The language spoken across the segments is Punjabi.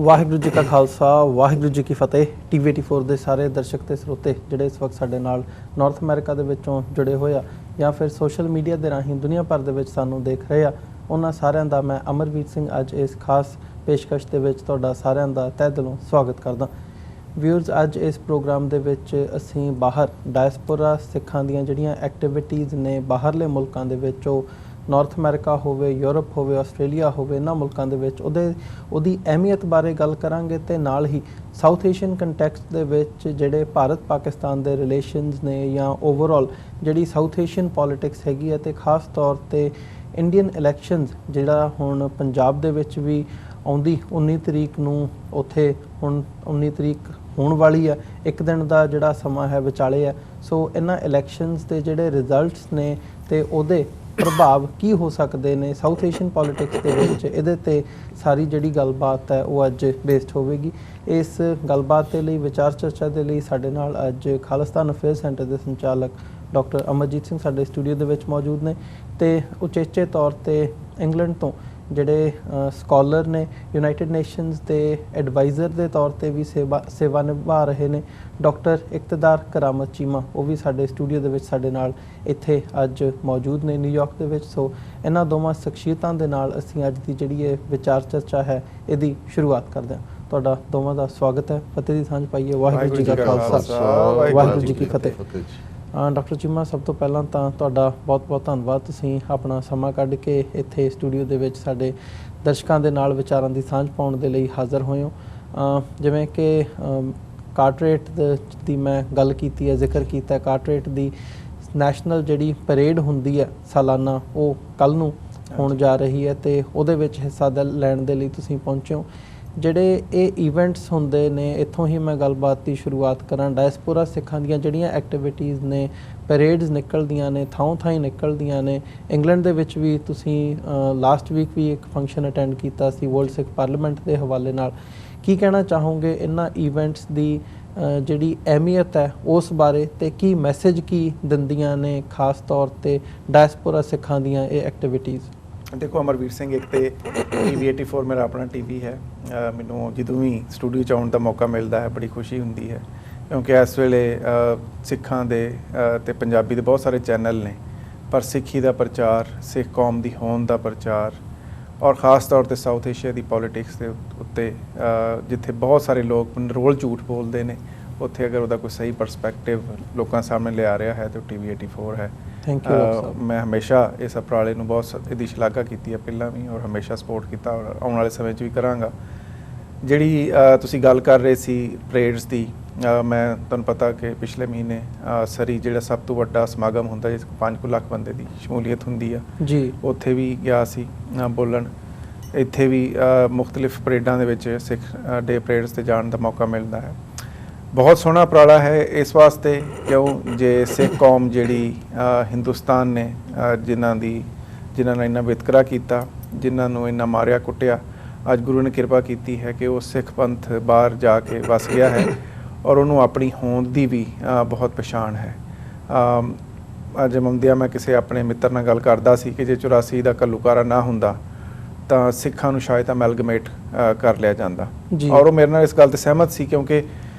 वाहिगुरू जी का खालसा वाहिगुरू जी की फतेह। TV84 ਦੇ ਸਾਰੇ ਦਰਸ਼ਕ ਤੇ ਸਰੋਤੇ ਜਿਹੜੇ ਇਸ ਵਕਤ ਸਾਡੇ ਨਾਲ ਨਾਰਥ ਅਮਰੀਕਾ ਦੇ ਵਿੱਚੋਂ ਜੁੜੇ ਹੋਏ ਆ ਜਾਂ ਫਿਰ ਸੋਸ਼ਲ ਮੀਡੀਆ ਦੇ ਰਾਹੀਂ ਦੁਨੀਆ ਭਰ ਦੇ ਵਿੱਚ ਸਾਨੂੰ ਦੇਖ ਰਹੇ ਆ, ਉਹਨਾਂ ਸਾਰਿਆਂ ਦਾ ਮੈਂ ਅਮਰਵੀਰ ਸਿੰਘ ਅੱਜ ਇਸ ਖਾਸ ਪੇਸ਼ਕਸ਼ ਦੇ ਵਿੱਚ ਤੁਹਾਡਾ ਸਾਰਿਆਂ ਦਾ ਤਹਿ ਦਿਲੋਂ ਸਵਾਗਤ ਕਰਦਾ। ਵਿਊਅਰਸ, ਅੱਜ ਇਸ ਪ੍ਰੋਗਰਾਮ ਦੇ ਵਿੱਚ ਅਸੀਂ ਬਾਹਰ ਡਾਇਸਪੋਰਾ ਸਿੱਖਾਂ ਦੀਆਂ ਜਿਹੜੀਆਂ ਐਕਟੀਵਿਟੀਜ਼ ਨੇ ਬਾਹਰਲੇ ਮੁਲਕਾਂ ਦੇ ਵਿੱਚ, ਉਹ ਨਾਰਥ ਅਮਰੀਕਾ ਹੋਵੇ, ਯੂਰਪ ਹੋਵੇ, ਆਸਟ੍ਰੇਲੀਆ ਹੋਵੇ, ਇਹਨਾਂ ਮੁਲਕਾਂ ਦੇ ਵਿੱਚ ਉਹਦੀ ਅਹਿਮੀਅਤ ਬਾਰੇ ਗੱਲ ਕਰਾਂਗੇ ਤੇ ਨਾਲ ਹੀ ਸਾਊਥ ਏਸ਼ੀਅਨ ਕੰਟੈਕਸਟ ਦੇ ਵਿੱਚ ਜਿਹੜੇ ਭਾਰਤ ਪਾਕਿਸਤਾਨ ਦੇ ਰਿਲੇਸ਼ਨਸ ਨੇ ਜਾਂ ਓਵਰਆਲ ਜਿਹੜੀ ਸਾਊਥ ਏਸ਼ੀਅਨ ਪੋਲਿਟਿਕਸ ਹੈਗੀ ਹੈ ਤੇ ਖਾਸ ਤੌਰ ਤੇ ਇੰਡੀਅਨ ਇਲੈਕਸ਼ਨਸ ਜਿਹੜਾ ਹੁਣ ਪੰਜਾਬ ਦੇ ਵਿੱਚ ਵੀ ਆਉਂਦੀ 19 ਤਰੀਕ ਨੂੰ, ਉੱਥੇ ਹੁਣ 19 ਤਰੀਕ ਹੋਣ ਵਾਲੀ ਹੈ, ਇੱਕ ਦਿਨ ਦਾ ਜਿਹੜਾ ਸਮਾਂ ਹੈ ਵਿਚਾਲੇ ਹੈ। ਸੋ ਇਹਨਾਂ ਇਲੈਕਸ਼ਨਸ ਦੇ ਜਿਹੜੇ ਰਿਜ਼ਲਟਸ ਨੇ ਤੇ ਉਹਦੇ ਪ੍ਰਭਾਵ ਕੀ ਹੋ ਸਕਦੇ ਨੇ ਸਾਊਥ ਏਸ਼ੀਅਨ ਪੋਲਿਟਿਕਸ ਦੇ ਵਿੱਚ, ਇਹਦੇ ਤੇ ਸਾਰੀ ਜਿਹੜੀ ਗੱਲਬਾਤ ਹੈ ਉਹ ਅੱਜ ਬੇਸਡ ਹੋਵੇਗੀ। ਇਸ ਗੱਲਬਾਤ ਦੇ ਲਈ, ਵਿਚਾਰ ਚਰਚਾ ਦੇ ਲਈ ਸਾਡੇ ਨਾਲ ਅੱਜ ਖਾਲਿਸਤਾਨ ਅਫੇਅਰ ਸੈਂਟਰ ਦੇ ਸੰਚਾਲਕ ਡਾਕਟਰ ਅਮਰਜੀਤ ਸਿੰਘ ਸਾਡੇ ਸਟੂਡੀਓ ਦੇ ਵਿੱਚ ਮੌਜੂਦ ਨੇ ਤੇ ਉਚੇਚੇ ਤੌਰ ਤੇ ਇੰਗਲੈਂਡ ਤੋਂ ਜਿਹੜੇ ਸਕਾਲਰ ਨੇ, ਯੂਨਾਈਟਿਡ ਨੇਸ਼ਨਸ ਦੇ ਐਡਵਾਈਜ਼ਰ ਦੇ ਤੌਰ ਤੇ ਵੀ ਸੇਵਾ ਨਿਭਾ ਰਹੇ ਨੇ, ਡਾਕਟਰ ਇਕਤਦਾਰ ਕਰਾਮਤ ਚੀਮਾ, ਉਹ ਵੀ ਸਾਡੇ ਸਟੂਡੀਓ ਦੇ ਵਿੱਚ ਸਾਡੇ ਨਾਲ ਇੱਥੇ ਅੱਜ ਮੌਜੂਦ ਨੇ ਨਿਊਯਾਰਕ ਦੇ ਵਿੱਚ। ਸੋ ਇਹਨਾਂ ਦੋਵਾਂ ਸ਼ਖਸੀਅਤਾਂ ਦੇ ਨਾਲ ਅਸੀਂ ਅੱਜ ਦੀ ਜਿਹੜੀ ਇਹ ਵਿਚਾਰ ਚਰਚਾ ਹੈ ਇਹਦੀ ਸ਼ੁਰੂਆਤ ਕਰਦੇ ਹਾਂ। ਤੁਹਾਡਾ ਦੋਵਾਂ ਦਾ ਸਵਾਗਤ ਹੈ। ਫਤਿਹ ਦੀ ਸਾਂਝ ਪਾਈਏ। ਵਾਹਿਗੁਰੂ ਜੀ ਕਾ ਖਾਲਸਾ ਵਾਹਿਗੁਰੂ ਜੀ ਕੀ ਫਤਿਹ। ਡਾਕਟਰ ਚੀਮਾ, ਸਭ ਤੋਂ ਪਹਿਲਾਂ ਤਾਂ ਤੁਹਾਡਾ ਬਹੁਤ-ਬਹੁਤ ਧੰਨਵਾਦ, ਤੁਸੀਂ ਆਪਣਾ ਸਮਾਂ ਕੱਢ ਕੇ ਇੱਥੇ ਸਟੂਡੀਓ ਦੇ ਵਿੱਚ ਸਾਡੇ ਦਰਸ਼ਕਾਂ ਦੇ ਨਾਲ ਵਿਚਾਰਾਂ ਦੀ ਸਾਂਝ ਪਾਉਣ ਦੇ ਲਈ ਹਾਜ਼ਰ ਹੋਏ ਹੋ। ਜਿਵੇਂ ਕਿ ਕਾਰਟਰੇਟ ਦੀ ਮੈਂ ਗੱਲ ਕੀਤੀ ਹੈ, ਜ਼ਿਕਰ ਕੀਤਾ, ਕਾਰਟਰੇਟ ਦੀ ਨੈਸ਼ਨਲ ਜਿਹੜੀ ਪਰੇਡ ਹੁੰਦੀ ਹੈ ਸਾਲਾਨਾ, ਉਹ ਕੱਲ੍ਹ ਨੂੰ ਹੋਣ ਜਾ ਰਹੀ ਹੈ ਤੇ ਉਹਦੇ ਵਿੱਚ ਹਿੱਸਾ ਲੈਣ ਦੇ ਲਈ ਤੁਸੀਂ ਪਹੁੰਚੇ ਹੋ। ਜਿਹੜੇ ਇਹ ਈਵੈਂਟਸ ਹੁੰਦੇ ਨੇ, ਇੱਥੋਂ ਹੀ ਮੈਂ ਗੱਲਬਾਤ ਦੀ ਸ਼ੁਰੂਆਤ ਕਰਾਂ। ਡਾਇਸਪੋਰਾ ਸਿੱਖਾਂ ਦੀਆਂ ਜਿਹੜੀਆਂ ਐਕਟੀਵਿਟੀਜ਼ ਨੇ, ਪਰੇਡਸ ਨਿਕਲਦੀਆਂ ਨੇ, ਥਾਂ ਨਿਕਲਦੀਆਂ ਨੇ। ਇੰਗਲੈਂਡ ਦੇ ਵਿੱਚ ਵੀ ਤੁਸੀਂ ਲਾਸਟ ਵੀਕ ਵੀ ਇੱਕ ਫੰਕਸ਼ਨ ਅਟੈਂਡ ਕੀਤਾ ਸੀ ਵਰਲਡ ਸਿੱਖ ਪਾਰਲੀਮੈਂਟ ਦੇ ਹਵਾਲੇ ਨਾਲ। ਕੀ ਕਹਿਣਾ ਚਾਹੋਗੇ ਇਹਨਾਂ ਈਵੈਂਟਸ ਦੀ ਜਿਹੜੀ ਅਹਿਮੀਅਤ ਹੈ ਉਸ ਬਾਰੇ, ਤੇ ਕੀ ਮੈਸੇਜ ਕੀ ਦਿੰਦੀਆਂ ਨੇ ਖਾਸ ਤੌਰ ਤੇ ਡਾਇਸਪੋਰਾ ਸਿੱਖਾਂ ਦੀਆਂ ਇਹ ਐਕਟੀਵਿਟੀਜ਼? ਦੇਖੋ ਅਮਰਵੀਰ ਸਿੰਘ, ਇੱਕ ਤੇ TV84 ਮੇਰਾ ਆਪਣਾ TV ਹੈ। ਮੈਨੂੰ ਜਦੋਂ ਵੀ ਸਟੂਡੀਓ 'ਚ ਆਉਣ ਦਾ ਮੌਕਾ ਮਿਲਦਾ ਹੈ ਬੜੀ ਖੁਸ਼ੀ ਹੁੰਦੀ ਹੈ, ਕਿਉਂਕਿ ਇਸ ਵੇਲੇ ਸਿੱਖਾਂ ਦੇ ਅਤੇ ਪੰਜਾਬੀ ਦੇ ਬਹੁਤ ਸਾਰੇ ਚੈਨਲ ਨੇ, ਪਰ ਸਿੱਖੀ ਦਾ ਪ੍ਰਚਾਰ, ਸਿੱਖ ਕੌਮ ਦੀ ਹੋਂਦ ਦਾ ਪ੍ਰਚਾਰ, ਔਰ ਖ਼ਾਸ ਤੌਰ 'ਤੇ ਸਾਊਥ ਏਸ਼ੀਆ ਦੀ ਪੋਲੀਟਿਕਸ ਦੇ ਉੱਤੇ ਜਿੱਥੇ ਬਹੁਤ ਸਾਰੇ ਲੋਕ ਰੋਲ ਝੂਠ ਬੋਲਦੇ ਨੇ, ਉੱਥੇ ਅਗਰ ਉਹਦਾ ਕੋਈ ਸਹੀ ਪਰਸਪੈਕਟਿਵ ਲੋਕਾਂ ਸਾਹਮਣੇ ਲਿਆ ਰਿਹਾ ਹੈ ਤਾਂ TV84 ਹੈ। Thank you. ਮੈਂ ਹਮੇਸ਼ਾ ਇਸ ਉਪਰਾਲੇ ਨੂੰ ਬਹੁਤ ਇਹਦੀ ਸ਼ਲਾਘਾ ਕੀਤੀ ਹੈ ਪਹਿਲਾਂ ਵੀ, ਔਰ ਹਮੇਸ਼ਾ ਸਪੋਰਟ ਕੀਤਾ, ਔਰ ਆਉਣ ਵਾਲੇ ਸਮੇਂ 'ਚ ਵੀ ਕਰਾਂਗਾ। ਜਿਹੜੀ ਤੁਸੀਂ ਗੱਲ ਕਰ ਰਹੇ ਸੀ ਪਰੇਡਸ ਦੀ, ਮੈਂ ਤੁਹਾਨੂੰ ਪਤਾ ਕਿ ਪਿਛਲੇ ਮਹੀਨੇ ਸਰੀ ਜਿਹੜਾ ਸਭ ਤੋਂ ਵੱਡਾ ਸਮਾਗਮ ਹੁੰਦਾ ਜਿਸ 5 ਲੱਖ ਬੰਦੇ ਦੀ ਸ਼ਮੂਲੀਅਤ ਹੁੰਦੀ ਆ ਜੀ, ਉੱਥੇ ਵੀ ਗਿਆ ਸੀ ਬੋਲਣ। ਇੱਥੇ ਵੀ ਮੁਖਤਲਿਫ ਪਰੇਡਾਂ ਦੇ ਵਿੱਚ ਸਿੱਖ ਡੇ ਪਰੇਡਸ 'ਤੇ ਜਾਣ ਦਾ ਮੌਕਾ ਮਿਲਦਾ ਹੈ। ਬਹੁਤ ਸੋਹਣਾ ਉਪਰਾਲਾ ਹੈ ਇਸ ਵਾਸਤੇ, ਕਿਉਂ ਜੇ ਸਿੱਖ ਕੌਮ ਜਿਹੜੀ ਹਿੰਦੁਸਤਾਨ ਨੇ ਜਿਨ੍ਹਾਂ ਨੇ ਇੰਨਾ ਵਿਤਕਰਾ ਕੀਤਾ, ਜਿਨ੍ਹਾਂ ਨੂੰ ਇੰਨਾ ਮਾਰਿਆ ਕੁੱਟਿਆ, ਅੱਜ ਗੁਰੂ ਨੇ ਕਿਰਪਾ ਕੀਤੀ ਹੈ ਕਿ ਉਹ ਸਿੱਖ ਪੰਥ ਬਾਹਰ ਜਾ ਕੇ ਵਸ ਗਿਆ ਹੈ ਔਰ ਉਹਨੂੰ ਆਪਣੀ ਹੋਂਦ ਦੀ ਵੀ ਬਹੁਤ ਪਛਾਣ ਹੈ। ਅੱਜ ਮੰਮਦਿਆਂ ਮੈਂ ਕਿਸੇ ਆਪਣੇ ਮਿੱਤਰ ਨਾਲ ਗੱਲ ਕਰਦਾ ਸੀ ਕਿ ਜੇ 84 ਦਾ ਘੱਲੂਘਾਰਾ ਨਾ ਹੁੰਦਾ ਤਾਂ ਸਿੱਖਾਂ ਨੂੰ ਸ਼ਾਇਦ ਅਮੈਲਗਮੇਟ ਕਰ ਲਿਆ ਜਾਂਦਾ, ਔਰ ਉਹ ਮੇਰੇ ਨਾਲ ਇਸ ਗੱਲ 'ਤੇ ਸਹਿਮਤ ਸੀ, ਕਿਉਂਕਿ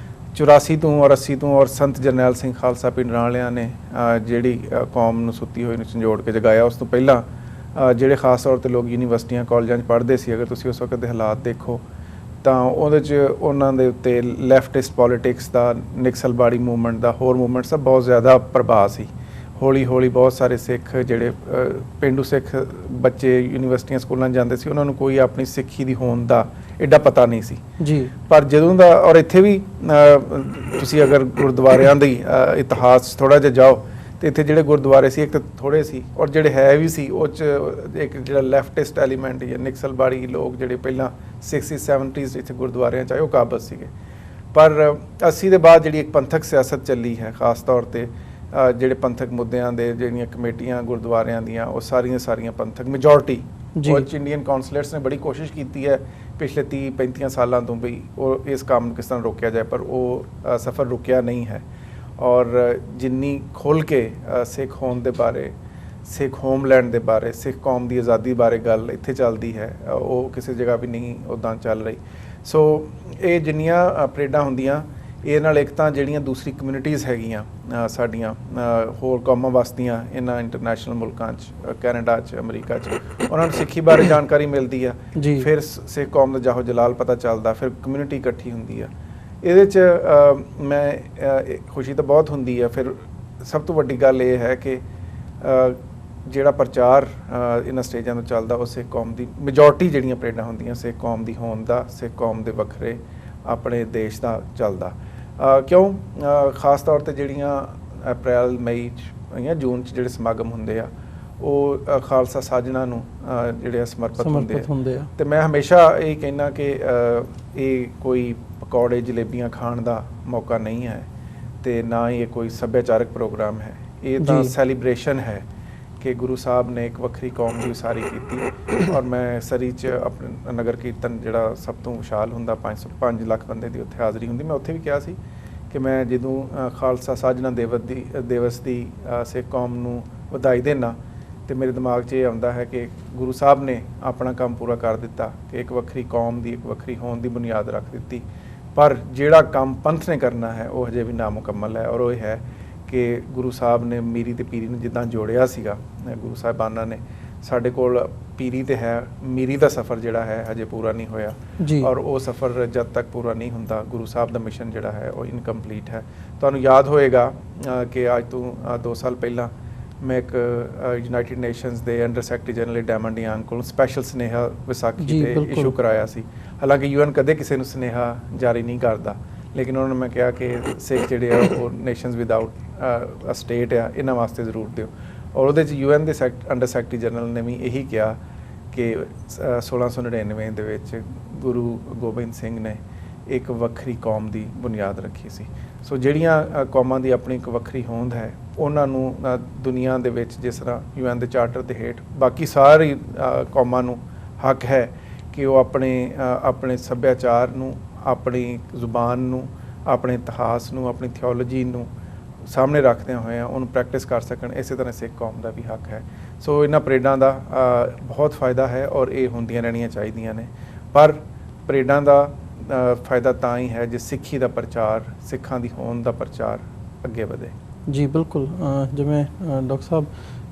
84 ਤੋਂ ਔਰ 80 ਤੋਂ ਔਰ ਸੰਤ ਜਰਨੈਲ ਸਿੰਘ ਖਾਲਸਾ ਪਿੰਡਰਾਂ ਵਾਲਿਆਂ ਨੇ ਜਿਹੜੀ ਕੌਮ ਨੂੰ ਸੁੱਤੀ ਹੋਈ ਨੂੰ ਸੰਜੋੜ ਕੇ ਜਗਾਇਆ। ਉਸ ਤੋਂ ਪਹਿਲਾਂ ਜਿਹੜੇ ਖਾਸ ਤੌਰ 'ਤੇ ਲੋਕ ਯੂਨੀਵਰਸਿਟੀਆਂ ਕਾਲਜਾਂ 'ਚ ਪੜ੍ਹਦੇ ਸੀ, ਅਗਰ ਤੁਸੀਂ ਉਸ ਵਕਤ ਦੇ ਹਾਲਾਤ ਦੇਖੋ ਤਾਂ ਉਹਦੇ 'ਚ ਉਹਨਾਂ ਦੇ ਉੱਤੇ ਲੈਫਟਿਸਟ ਪੋਲੀਟਿਕਸ ਦਾ, ਨਿਕਸਲਬਾੜੀ ਮੂਵਮੈਂਟ ਦਾ, ਹੋਰ ਮੂਵਮੈਂਟਸ ਦਾ ਬਹੁਤ ਜ਼ਿਆਦਾ ਪ੍ਰਭਾਵ ਸੀ। ਹੌਲੀ ਹੌਲੀ ਬਹੁਤ ਸਾਰੇ ਸਿੱਖ ਜਿਹੜੇ ਪੇਂਡੂ ਸਿੱਖ ਬੱਚੇ ਯੂਨੀਵਰਸਿਟੀਆਂ ਸਕੂਲਾਂ ਜਾਂਦੇ ਸੀ, ਉਹਨਾਂ ਨੂੰ ਕੋਈ ਆਪਣੀ ਸਿੱਖੀ ਦੀ ਹੋਂਦ ਦਾ ਐਡਾ ਪਤਾ ਨਹੀਂ ਸੀ ਜੀ। ਪਰ ਜਦੋਂ ਦਾ, ਔਰ ਇੱਥੇ ਵੀ ਤੁਸੀਂ ਅਗਰ ਗੁਰਦੁਆਰਿਆਂ ਦੀ ਇਤਿਹਾਸ ਥੋੜ੍ਹਾ ਜਿਹਾ ਜਾਓ ਤੇ ਇੱਥੇ ਜਿਹੜੇ ਗੁਰਦੁਆਰੇ ਸੀ ਇੱਕ ਤਾਂ ਥੋੜ੍ਹੇ ਸੀ, ਔਰ ਜਿਹੜੇ ਹੈ ਵੀ ਸੀ ਉਹ 'ਚ ਇੱਕ ਜਿਹੜਾ ਲੈਫਟਿਸਟ ਐਲੀਮੈਂਟ ਜਾਂ ਨਿਕਸਲਬਾੜੀ ਲੋਕ ਜਿਹੜੇ ਪਹਿਲਾਂ 60s 70s ਇੱਥੇ ਗੁਰਦੁਆਰਿਆਂ 'ਚ ਆਏ, ਉਹ ਕਾਬਜ਼ ਸੀਗੇ। ਪਰ 80 ਦੇ ਬਾਅਦ ਜਿਹੜੀ ਇੱਕ ਪੰਥਕ ਸਿਆਸਤ ਚੱਲੀ ਹੈ, ਖਾਸ ਤੌਰ 'ਤੇ ਜਿਹੜੇ ਪੰਥਕ ਮੁੱਦਿਆਂ ਦੇ ਜਿਹੜੀਆਂ ਕਮੇਟੀਆਂ ਗੁਰਦੁਆਰਿਆਂ ਦੀਆਂ, ਉਹ ਸਾਰੀਆਂ ਪੰਥਕ ਮੈਜੋਰਟੀ, ਉਹ 'ਚ ਇੰਡੀਅਨ ਕੌਂਸਲੇਟਸ ਨੇ ਬੜੀ ਕੋਸ਼ਿਸ਼ ਕੀਤੀ ਹੈ ਪਿਛਲੇ 30-35 ਸਾਲਾਂ ਤੋਂ ਵੀ ਉਹ ਇਸ ਕੰਮ ਨੂੰ ਕਿਸ ਤਰ੍ਹਾਂ ਰੋਕਿਆ ਜਾਏ, ਪਰ ਉਹ ਸਫ਼ਰ ਰੁਕਿਆ ਨਹੀਂ ਹੈ। ਔਰ ਜਿੰਨੀ ਖੁੱਲ੍ਹ ਕੇ ਸਿੱਖ ਹੋਣ ਦੇ ਬਾਰੇ, ਸਿੱਖ ਹੋਮਲੈਂਡ ਦੇ ਬਾਰੇ, ਸਿੱਖ ਕੌਮ ਦੀ ਆਜ਼ਾਦੀ ਬਾਰੇ ਗੱਲ ਇੱਥੇ ਚੱਲਦੀ ਹੈ, ਉਹ ਕਿਸੇ ਜਗ੍ਹਾ ਵੀ ਨਹੀਂ ਉੱਦਾਂ ਚੱਲ ਰਹੀ। ਸੋ ਇਹ ਜਿੰਨੀਆਂ ਪਰੇਡਾਂ ਹੁੰਦੀਆਂ ਇਹ ਨਾਲ ਇੱਕ ਤਾਂ ਜਿਹੜੀਆਂ ਦੂਸਰੀ ਕਮਿਊਨਿਟੀਜ਼ ਹੈਗੀਆਂ ਸਾਡੀਆਂ ਹੋਰ ਕੌਮਾਂ ਵਸਦੀਆਂ ਇਹਨਾਂ ਇੰਟਰਨੈਸ਼ਨਲ ਮੁਲਕਾਂ 'ਚ ਕੈਨੇਡਾ 'ਚ ਅਮਰੀਕਾ 'ਚ ਉਹਨਾਂ ਨੂੰ ਸਿੱਖੀ ਬਾਰੇ ਜਾਣਕਾਰੀ ਮਿਲਦੀ ਆ ਫਿਰ ਸਿੱਖ ਕੌਮ ਦਾ ਜਾਹੋ ਜਲਾਲ ਪਤਾ ਚੱਲਦਾ ਫਿਰ ਕਮਿਊਨਿਟੀ ਇਕੱਠੀ ਹੁੰਦੀ ਆ ਇਹਦੇ 'ਚ ਮੈਂ ਖੁਸ਼ੀ ਤਾਂ ਬਹੁਤ ਹੁੰਦੀ ਆ ਫਿਰ ਸਭ ਤੋਂ ਵੱਡੀ ਗੱਲ ਇਹ ਹੈ ਕਿ ਜਿਹੜਾ ਪ੍ਰਚਾਰ ਇਹਨਾਂ ਸਟੇਜਾਂ ਤੋਂ ਚੱਲਦਾ ਉਹ ਸਿੱਖ ਕੌਮ ਦੀ ਮੈਜੋਰਟੀ ਜਿਹੜੀਆਂ ਪਰੇਡਾਂ ਹੁੰਦੀਆਂ ਸਿੱਖ ਕੌਮ ਦੀ ਹੋਣ ਦਾ ਸਿੱਖ ਕੌਮ ਦੇ ਵੱਖਰੇ ਆਪਣੇ ਦੇਸ਼ ਦਾ ਚੱਲਦਾ ਕਿਉਂ ਖਾਸ ਤੌਰ 'ਤੇ ਜਿਹੜੀਆਂ ਅਪ੍ਰੈਲ ਮਈ 'ਚ ਜਾਂ ਜੂਨ 'ਚ ਜਿਹੜੇ ਸਮਾਗਮ ਹੁੰਦੇ ਆ ਉਹ ਖਾਲਸਾ ਸਾਜਣਾ ਨੂੰ ਜਿਹੜੇ ਸਮਰਪਿਤ ਹੁੰਦੇ ਆ ਤੇ ਮੈਂ ਹਮੇਸ਼ਾ ਇਹ ਕਹਿਣਾ ਕਿ ਇਹ ਕੋਈ ਪਕੌੜੇ ਜਲੇਬੀਆਂ ਖਾਣ ਦਾ ਮੌਕਾ ਨਹੀਂ ਹੈ ਤੇ ਨਾ ਹੀ ਇਹ ਕੋਈ ਸੱਭਿਆਚਾਰਕ ਪ੍ਰੋਗਰਾਮ ਹੈ ਇਹ ਤਾਂ ਸੈਲੀਬ੍ਰੇਸ਼ਨ ਹੈ ਕਿ ਗੁਰੂ ਸਾਹਿਬ ਨੇ ਇੱਕ ਵੱਖਰੀ ਕੌਮ ਦੀ ਉਸਾਰੀ ਕੀਤੀ ਔਰ ਮੈਂ ਸਰੀ 'ਚ ਆਪਣੇ ਨਗਰ ਕੀਰਤਨ ਜਿਹੜਾ ਸਭ ਤੋਂ ਵਿਸ਼ਾਲ ਹੁੰਦਾ 5 ਲੱਖ ਬੰਦੇ ਦੀ ਉੱਥੇ ਹਾਜ਼ਰੀ ਹੁੰਦੀ ਮੈਂ ਉੱਥੇ ਵੀ ਕਿਹਾ ਸੀ ਕਿ ਮੈਂ ਜਦੋਂ ਖਾਲਸਾ ਸਾਜਣਾ ਦਿਵਸ ਦੀ ਸਿੱਖ ਕੌਮ ਨੂੰ ਵਧਾਈ ਦੇਣਾ ਤੇ ਮੇਰੇ ਦਿਮਾਗ 'ਚ ਇਹ ਆਉਂਦਾ ਹੈ ਕਿ ਗੁਰੂ ਸਾਹਿਬ ਨੇ ਆਪਣਾ ਕੰਮ ਪੂਰਾ ਕਰ ਦਿੱਤਾ ਕਿ ਇੱਕ ਵੱਖਰੀ ਕੌਮ ਦੀ ਇੱਕ ਵੱਖਰੀ ਹੋਣ ਦੀ ਬੁਨਿਆਦ ਰੱਖ ਦਿੱਤੀ ਪਰ ਜਿਹੜਾ ਕੰਮ ਪੰਥ ਨੇ ਕਰਨਾ ਹੈ ਉਹ ਹਜੇ ਵੀ ਨਾਮੁਕੰਮਲ ਹੈ ਔਰ ਉਹ ਇਹ ਹੈ ਕਿ ਗੁਰੂ ਸਾਹਿਬ ਨੇ ਮੀਰੀ ਤੇ ਪੀਰੀ ਨੂੰ ਜਿੱਦਾਂ ਜੋੜਿਆ ਸੀਗਾ ਗੁਰੂ ਸਾਹਿਬਾਨਾਂ ਨੇ ਸਾਡੇ ਕੋਲ ਪੀਰੀ ਤੇ ਹੈ ਮੀਰੀ ਦਾ ਸਫ਼ਰ ਜਿਹੜਾ ਹੈ ਹਜੇ ਪੂਰਾ ਨਹੀਂ ਹੋਇਆ ਔਰ ਉਹ ਸਫ਼ਰ ਜਦ ਤੱਕ ਪੂਰਾ ਨਹੀਂ ਹੁੰਦਾ ਗੁਰੂ ਸਾਹਿਬ ਦਾ ਮਿਸ਼ਨ ਜਿਹੜਾ ਹੈ ਉਹ ਇਨਕੰਪਲੀਟ ਹੈ ਤੁਹਾਨੂੰ ਯਾਦ ਹੋਏਗਾ ਕਿ ਅੱਜ ਤੋਂ 2 ਸਾਲ ਪਹਿਲਾਂ ਮੈਂ ਇੱਕ ਯੂਨਾਈਟਿਡ ਨੇਸ਼ਨਸ ਦੇ ਅੰਡਰ ਸੈਕਟਰੀ ਜਨਰਲ ਡੈਮਨ ਡੀਆਂਗ ਕੋਲ ਸਪੈਸ਼ਲ ਸੁਨੇਹਾ ਵਿਸਾਖੀ ਤੇ ਇਸ਼ੂ ਕਰਾਇਆ ਸੀ ਹਾਲਾਂਕਿ ਯੂਐਨ ਕਦੇ ਕਿਸੇ ਨੂੰ ਸੁਨੇਹਾ ਜਾਰੀ ਨਹੀਂ ਕਰਦਾ ਲੇਕਿਨ ਉਹਨਾਂ ਨੂੰ ਮੈਂ ਕਿਹਾ ਕਿ ਸਿੱਖ ਜਿਹੜੇ ਆ ਉਹ ਨੇਸ਼ਨਸ ਵਿਦਆਊਟ ਅ ਸਟੇਟ ਆ ਇਹਨਾਂ ਵਾਸਤੇ ਜ਼ਰੂਰ ਦਿਓ ਔਰ ਉਹਦੇ 'ਚ ਯੂਐਨ ਦੇ ਅੰਡਰ ਸੈਕਟਰੀ ਜਨਰਲ ਨੇ ਵੀ ਇਹੀ ਕਿਹਾ ਕਿ 1699 ਦੇ ਵਿੱਚ ਗੁਰੂ ਗੋਬਿੰਦ ਸਿੰਘ ਨੇ ਇੱਕ ਵੱਖਰੀ ਕੌਮ ਦੀ ਬੁਨਿਆਦ ਰੱਖੀ ਸੀ ਸੋ ਜਿਹੜੀਆਂ ਕੌਮਾਂ ਦੀ ਆਪਣੀ ਇੱਕ ਵੱਖਰੀ ਹੋਂਦ ਹੈ ਉਹਨਾਂ ਨੂੰ ਦੁਨੀਆ ਦੇ ਵਿੱਚ ਜਿਸ ਤਰ੍ਹਾਂ ਯੂਐਨ ਦੇ ਚਾਰਟਰ ਦੇ ਹੇਠ ਬਾਕੀ ਸਾਰੀ ਕੌਮਾਂ ਨੂੰ ਹੱਕ ਹੈ ਕਿ ਉਹ ਆਪਣੇ ਸੱਭਿਆਚਾਰ ਨੂੰ ਆਪਣੀ ਜ਼ੁਬਾਨ ਨੂੰ ਆਪਣੇ ਇਤਿਹਾਸ ਨੂੰ ਆਪਣੀ ਥਿਓਲੋਜੀ ਨੂੰ ਸਾਹਮਣੇ ਰੱਖਦਿਆਂ ਹੋਇਆਂ ਉਹਨੂੰ ਪ੍ਰੈਕਟਿਸ ਕਰ ਸਕਣ ਇਸੇ ਤਰ੍ਹਾਂ ਸਿੱਖ ਕੌਮ ਦਾ ਵੀ ਹੱਕ ਹੈ ਸੋ ਇਹਨਾਂ ਪਰੇਡਾਂ ਦਾ ਬਹੁਤ ਫਾਇਦਾ ਹੈ ਔਰ ਇਹ ਹੁੰਦੀਆਂ ਰਹਿਣੀਆਂ ਚਾਹੀਦੀਆਂ ਨੇ ਪਰ ਪਰੇਡਾਂ ਦਾ ਫਾਇਦਾ ਤਾਂ ਹੀ ਹੈ ਜੇ ਸਿੱਖੀ ਦਾ ਪ੍ਰਚਾਰ ਸਿੱਖਾਂ ਦੀ ਹੋਂਦ ਦਾ ਪ੍ਰਚਾਰ ਅੱਗੇ ਵਧੇ ਜੀ ਬਿਲਕੁਲ ਜਿਵੇਂ ਡਾਕਟਰ ਸਾਹਿਬ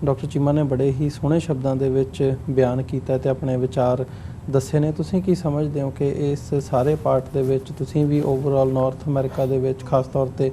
ਡਾਕਟਰ ਚੀਮਾ ਨੇ ਬੜੇ ਹੀ ਸੋਹਣੇ ਸ਼ਬਦਾਂ ਦੇ ਵਿੱਚ ਬਿਆਨ ਕੀਤਾ ਤੇ ਆਪਣੇ ਵਿਚਾਰ ਦੱਸੇ ਨੇ ਤੁਸੀਂ ਕੀ ਸਮਝਦੇ ਹੋ ਕਿ ਇਸ ਸਾਰੇ ਪਾਰਟ ਦੇ ਵਿੱਚ ਤੁਸੀਂ ਵੀ ਓਵਰਆਲ ਨਾਰਥ ਅਮਰੀਕਾ ਦੇ ਵਿੱਚ ਖਾਸ ਤੌਰ ਤੇ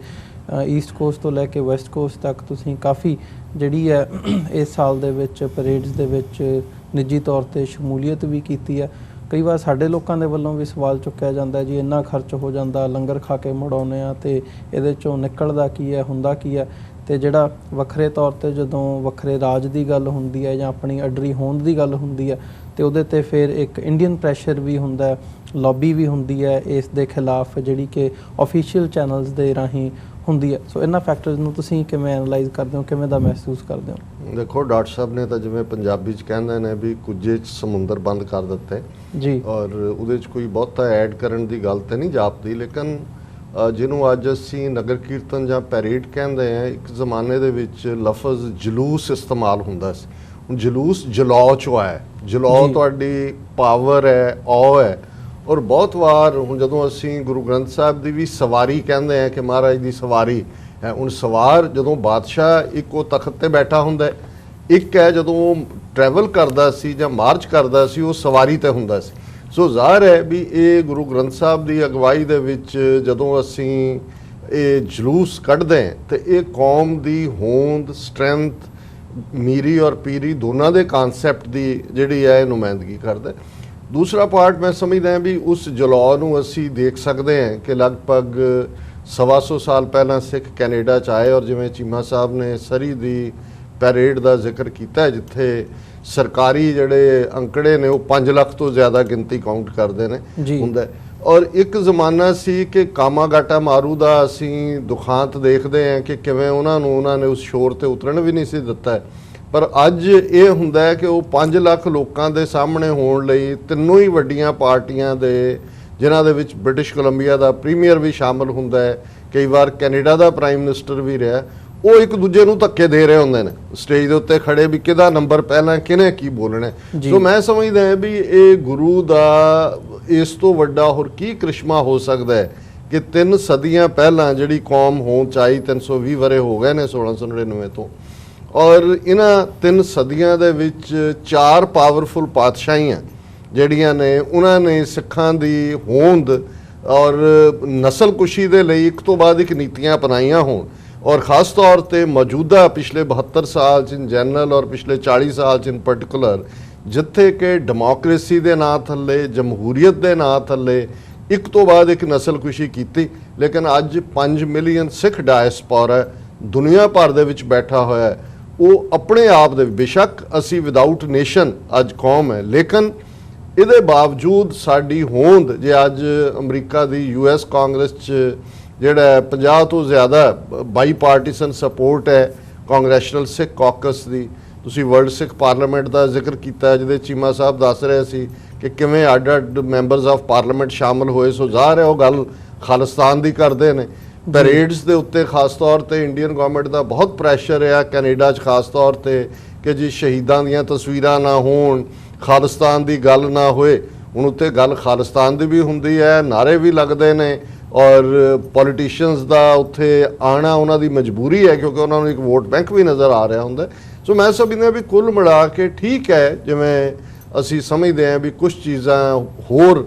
ਈਸਟ ਕੋਸਟ ਤੋਂ ਲੈ ਕੇ ਵੈਸਟ ਕੋਸਟ ਤੱਕ ਤੁਸੀਂ ਕਾਫੀ ਜਿਹੜੀ ਹੈ ਇਸ ਸਾਲ ਦੇ ਵਿੱਚ ਪਰੇਡਸ ਦੇ ਵਿੱਚ ਨਿੱਜੀ ਤੌਰ ਤੇ ਸ਼ਮੂਲੀਅਤ ਵੀ ਕੀਤੀ ਹੈ ਕਈ ਵਾਰ ਸਾਡੇ ਲੋਕਾਂ ਦੇ ਵੱਲੋਂ ਵੀ ਸਵਾਲ ਚੁੱਕਿਆ ਜਾਂਦਾ ਜੀ ਇੰਨਾ ਖਰਚ ਹੋ ਜਾਂਦਾ ਲੰਗਰ ਖਾ ਕੇ ਮੁੜ ਆਉਂਦੇ ਆ ਤੇ ਇਹਦੇ ਚੋਂ ਨਿਕਲਦਾ ਕੀ ਹੈ ਹੁੰਦਾ ਕੀ ਹੈ ਤੇ ਜਿਹੜਾ ਵੱਖਰੇ ਤੌਰ ਤੇ ਜਦੋਂ ਵੱਖਰੇ ਰਾਜ ਦੀ ਗੱਲ ਹੁੰਦੀ ਹੈ ਜਾਂ ਆਪਣੀ ਅਡਰੀ ਹੋਂਦ ਦੀ ਗੱਲ ਹੁੰਦੀ ਹੈ ਤੇ ਉਹਦੇ ਤੇ ਫਿਰ ਇੱਕ ਇੰਡੀਅਨ ਪ੍ਰੈਸ਼ਰ ਵੀ ਹੁੰਦਾ ਲੌਬੀ ਵੀ ਹੁੰਦੀ ਹੈ ਇਸ ਦੇ ਖਿਲਾਫ ਜਿਹੜੀ ਕਿ ਆਫੀਸ਼ੀਅਲ ਚੈਨਲਸ ਦੇ ਰਾਹੀਂ ਹੁੰਦੀ ਹੈ ਸੋ ਇਹਨਾਂ ਫੈਕਟਰਸ ਨੂੰ ਤੁਸੀਂ ਕਿਵੇਂ ਐਨਾਲਾਈਜ਼ ਕਰਦੇ ਹੋ ਕਿਵੇਂ ਦਾ ਮਹਿਸੂਸ ਕਰਦੇ ਹੋ ਦੇਖੋ ਡਾਕਟਰ ਸਾਹਿਬ ਨੇ ਤਾਂ ਜਿਵੇਂ ਪੰਜਾਬੀ 'ਚ ਕਹਿੰਦੇ ਨੇ ਵੀ ਕੁੱਜੇ 'ਚ ਸਮੁੰਦਰ ਬੰਦ ਕਰ ਦਿੱਤੇ ਜੀ ਔਰ ਉਹਦੇ 'ਚ ਕੋਈ ਬਹੁਤਾ ਐਡ ਕਰਨ ਦੀ ਗੱਲ ਤਾਂ ਨਹੀਂ ਜਾਪਦੀ ਲੇਕਿਨ ਜਿਹਨੂੰ ਅੱਜ ਅਸੀਂ ਨਗਰ ਕੀਰਤਨ ਜਾਂ ਪੈਰੇਡ ਕਹਿੰਦੇ ਆ ਇੱਕ ਜ਼ਮਾਨੇ ਦੇ ਵਿੱਚ ਲਫ਼ਜ਼ ਜਲੂਸ ਇਸਤੇਮਾਲ ਹੁੰਦਾ ਸੀ ਹੁਣ ਜਲੂਸ ਜਲਾਉ 'ਚੋਂ ਆਇਆ ਜਲਾਉ ਤੁਹਾਡੀ ਪਾਵਰ ਹੈ ਔ ਹੈ ਔਰ ਬਹੁਤ ਵਾਰ ਹੁਣ ਜਦੋਂ ਅਸੀਂ ਗੁਰੂ ਗ੍ਰੰਥ ਸਾਹਿਬ ਦੀ ਵੀ ਸਵਾਰੀ ਕਹਿੰਦੇ ਆ ਕਿ ਮਹਾਰਾਜ ਦੀ ਸਵਾਰੀ ਹੈ ਹੁਣ ਸਵਾਰ ਜਦੋਂ ਬਾਦਸ਼ਾਹ ਇੱਕ ਉਹ ਤਖਤ ਤੇ ਬੈਠਾ ਹੁੰਦਾ ਇੱਕ ਹੈ ਜਦੋਂ ਉਹ ਟਰੈਵਲ ਕਰਦਾ ਸੀ ਜਾਂ ਮਾਰਚ ਕਰਦਾ ਸੀ ਉਹ ਸਵਾਰੀ ਤੇ ਹੁੰਦਾ ਸੀ ਸੋ ਜ਼ਾਹਰ ਹੈ ਵੀ ਇਹ ਗੁਰੂ ਗ੍ਰੰਥ ਸਾਹਿਬ ਦੀ ਅਗਵਾਈ ਦੇ ਵਿੱਚ ਜਦੋਂ ਅਸੀਂ ਇਹ ਜਲੂਸ ਕੱਢਦੇ ਹਾਂ ਤੇ ਇਹ ਕੌਮ ਦੀ ਹੋਂਦ ਸਟਰੈਂਥ ਮੀਰੀ ਔਰ ਪੀਰੀ ਦੋਨਾਂ ਦੇ ਕਨਸੈਪਟ ਦੀ ਜਿਹੜੀ ਹੈ ਨੁਮਾਇੰਦਗੀ ਕਰਦਾ ਦੂਸਰਾ ਪਾਰਟ ਮੈਂ ਸਮਝਦਾ ਵੀ ਉਸ ਜਲਾਉ ਨੂੰ ਅਸੀਂ ਦੇਖ ਸਕਦੇ ਹਾਂ ਕਿ ਲਗਭਗ 125 ਸਾਲ ਪਹਿਲਾਂ ਸਿੱਖ ਕੈਨੇਡਾ 'ਚ ਆਏ ਔਰ ਜਿਵੇਂ ਚੀਮਾ ਸਾਹਿਬ ਨੇ ਸਰੀ ਦੀ ਪੈਰੇਡ ਦਾ ਜ਼ਿਕਰ ਕੀਤਾ ਜਿੱਥੇ ਸਰਕਾਰੀ ਜਿਹੜੇ ਅੰਕੜੇ ਨੇ ਉਹ 5 ਲੱਖ ਤੋਂ ਜ਼ਿਆਦਾ ਗਿਣਤੀ ਕਾਊਂਟ ਕਰਦੇ ਨੇ ਹੁੰਦਾ ਔਰ ਇੱਕ ਜ਼ਮਾਨਾ ਸੀ ਕਿ ਕਾਮਾਗਾਟਾ ਮਾਰੂ ਦਾ ਅਸੀਂ ਦੁਖਾਂਤ ਦੇਖਦੇ ਹਾਂ ਕਿ ਕਿਵੇਂ ਉਹਨਾਂ ਨੇ ਉਸ ਸ਼ੋਰ ਤੇ ਉਤਰਨ ਵੀ ਨਹੀਂ ਸੀ ਦਿੱਤਾ ਪਰ ਅੱਜ ਇਹ ਹੁੰਦਾ ਹੈ ਕਿ ਉਹ 5 ਲੱਖ ਲੋਕਾਂ ਦੇ ਸਾਹਮਣੇ ਹੋਣ ਲਈ ਤਿੰਨੋਂ ਹੀ ਵੱਡੀਆਂ ਪਾਰਟੀਆਂ ਦੇ ਜਿਨ੍ਹਾਂ ਦੇ ਵਿੱਚ ਬ੍ਰਿਟਿਸ਼ ਕੋਲੰਬੀਆ ਦਾ ਪ੍ਰੀਮੀਅਰ ਵੀ ਸ਼ਾਮਲ ਹੁੰਦਾ ਹੈ ਕਈ ਵਾਰ ਕੈਨੇਡਾ ਦਾ ਪ੍ਰਾਈਮ ਮਿਨਿਸਟਰ ਵੀ ਰਿਹਾ ਉਹ ਇੱਕ ਦੂਜੇ ਨੂੰ ਧੱਕੇ ਦੇ ਰਹੇ ਹੁੰਦੇ ਨੇ ਸਟੇਜ ਦੇ ਉੱਤੇ ਖੜੇ ਵੀ ਕਿਹਦਾ ਨੰਬਰ ਪਹਿਲਾਂ ਕਿਹਨੇ ਕੀ ਬੋਲਣਾ ਸੋ ਮੈਂ ਸਮਝਦਾ ਵੀ ਇਹ ਗੁਰੂ ਦਾ ਇਸ ਤੋਂ ਵੱਡਾ ਹੋਰ ਕੀ ਕ੍ਰਿਸ਼ਮਾ ਹੋ ਸਕਦਾ ਹੈ ਕਿ 3 ਸਦੀਆਂ ਪਹਿਲਾਂ ਜਿਹੜੀ ਕੌਮ ਹੋਂਦ 'ਚ ਆਈ, 320 ਵਰੇ ਹੋ ਗਏ ਨੇ 1699 ਤੋਂ, ਔਰ ਇਹਨਾਂ 3 ਸਦੀਆਂ ਦੇ ਵਿੱਚ 4 ਪਾਵਰਫੁਲ ਪਾਤਸ਼ਾਹੀਆਂ ਜਿਹੜੀਆਂ ਨੇ ਉਹਨਾਂ ਨੇ ਸਿੱਖਾਂ ਦੀ ਹੋਂਦ ਔਰ ਨਸਲਕੁਸ਼ੀ ਦੇ ਲਈ ਇੱਕ ਤੋਂ ਬਾਅਦ ਇੱਕ ਨੀਤੀਆਂ ਅਪਣਾਈਆਂ ਹੋਣ, ਔਰ ਖਾਸ ਤੌਰ ਤੇ ਮੌਜੂਦਾ ਪਿਛਲੇ 72 ਸਾਲ 'ਚ ਇਨ ਜਨਰਲ ਔਰ ਪਿਛਲੇ 40 ਸਾਲ 'ਚ ਇਨ ਪਰਟੀਕੂਲਰ, ਜਿੱਥੇ ਕਿ ਡੈਮੋਕ੍ਰੇਸੀ ਦੇ ਨਾਂ ਥੱਲੇ, ਜਮਹੂਰੀਅਤ ਦੇ ਨਾਂ ਥੱਲੇ ਇੱਕ ਤੋਂ ਬਾਅਦ ਇੱਕ ਨਸਲਕੁਸ਼ੀ ਕੀਤੀ। ਲੇਕਿਨ ਅੱਜ 5 ਮਿਲੀਅਨ ਸਿੱਖ ਡਾਇਸਪੋਰਾ ਦੁਨੀਆ ਭਰ ਦੇ ਵਿੱਚ ਬੈਠਾ ਹੋਇਆ ਹੈ। ਉਹ ਆਪਣੇ ਆਪ ਦੇ, ਬੇਸ਼ੱਕ ਅਸੀਂ ਵਿਦਆਊਟ ਨੇਸ਼ਨ ਅੱਜ ਕੌਮ ਹੈ, ਲੇਕਿਨ ਇਹਦੇ ਬਾਵਜੂਦ ਸਾਡੀ ਹੋਂਦ, ਜੇ ਅੱਜ ਅਮਰੀਕਾ ਦੀ US ਕਾਂਗਰਸ 'ਚ ਜਿਹੜਾ 50 ਤੋਂ ਜ਼ਿਆਦਾ ਬਾਈ ਪਾਰਟੀਸਨ ਸਪੋਰਟ ਹੈ ਕਾਂਗਰੈਸ਼ਨਲ ਸਿੱਖ ਕਾਕਸ ਦੀ, ਤੁਸੀਂ ਵਰਲਡ ਸਿੱਖ ਪਾਰਲੀਮੈਂਟ ਦਾ ਜ਼ਿਕਰ ਕੀਤਾ ਜਿਹਦੇ ਚੀਮਾ ਸਾਹਿਬ ਦੱਸ ਰਹੇ ਸੀ ਕਿ ਕਿਵੇਂ ਅੱਡ-ਅੱਡ ਮੈਂਬਰਸ ਆਫ ਪਾਰਲੀਮੈਂਟ ਸ਼ਾਮਲ ਹੋਏ, ਸੋ ਜ਼ਾਹਰ ਹੈ ਉਹ ਗੱਲ ਖਾਲਿਸਤਾਨ ਦੀ ਕਰਦੇ ਨੇ। ਪੈਰੇਡਸ ਦੇ ਉੱਤੇ ਖਾਸ ਤੌਰ ਤੇ ਇੰਡੀਅਨ ਗਵਰਨਮੈਂਟ ਦਾ ਬਹੁਤ ਪ੍ਰੈਸ਼ਰ ਹੈ, ਕੈਨੇਡਾ 'ਚ ਖਾਸ ਤੌਰ ਤੇ, ਕਿ ਜੀ ਸ਼ਹੀਦਾਂ ਦੀਆਂ ਤਸਵੀਰਾਂ ਨਾ ਹੋਣ, ਖਾਲਿਸਤਾਨ ਦੀ ਗੱਲ ਨਾ ਹੋਏ। ਹੁਣ ਉੱਤੇ ਗੱਲ ਖਾਲਿਸਤਾਨ ਦੀ ਵੀ ਹੁੰਦੀ ਹੈ, ਨਾਰੇ ਵੀ ਲੱਗਦੇ ਨੇ, ਔਰ ਪੋਲੀਟੀਸ਼ੀਅਨਸ ਦਾ ਉੱਥੇ ਆਉਣਾ ਉਹਨਾਂ ਦੀ ਮਜਬੂਰੀ ਹੈ ਕਿਉਂਕਿ ਉਹਨਾਂ ਨੂੰ ਇੱਕ ਵੋਟ ਬੈਂਕ ਵੀ ਨਜ਼ਰ ਆ ਰਿਹਾ ਹੁੰਦਾ। ਸੋ ਮੈਂ ਸਮਝਦਾ ਵੀ ਕੁੱਲ ਮਿਲਾ ਕੇ ਠੀਕ ਹੈ, ਜਿਵੇਂ ਅਸੀਂ ਸਮਝਦੇ ਹਾਂ ਵੀ ਕੁਝ ਚੀਜ਼ਾਂ ਹੋਰ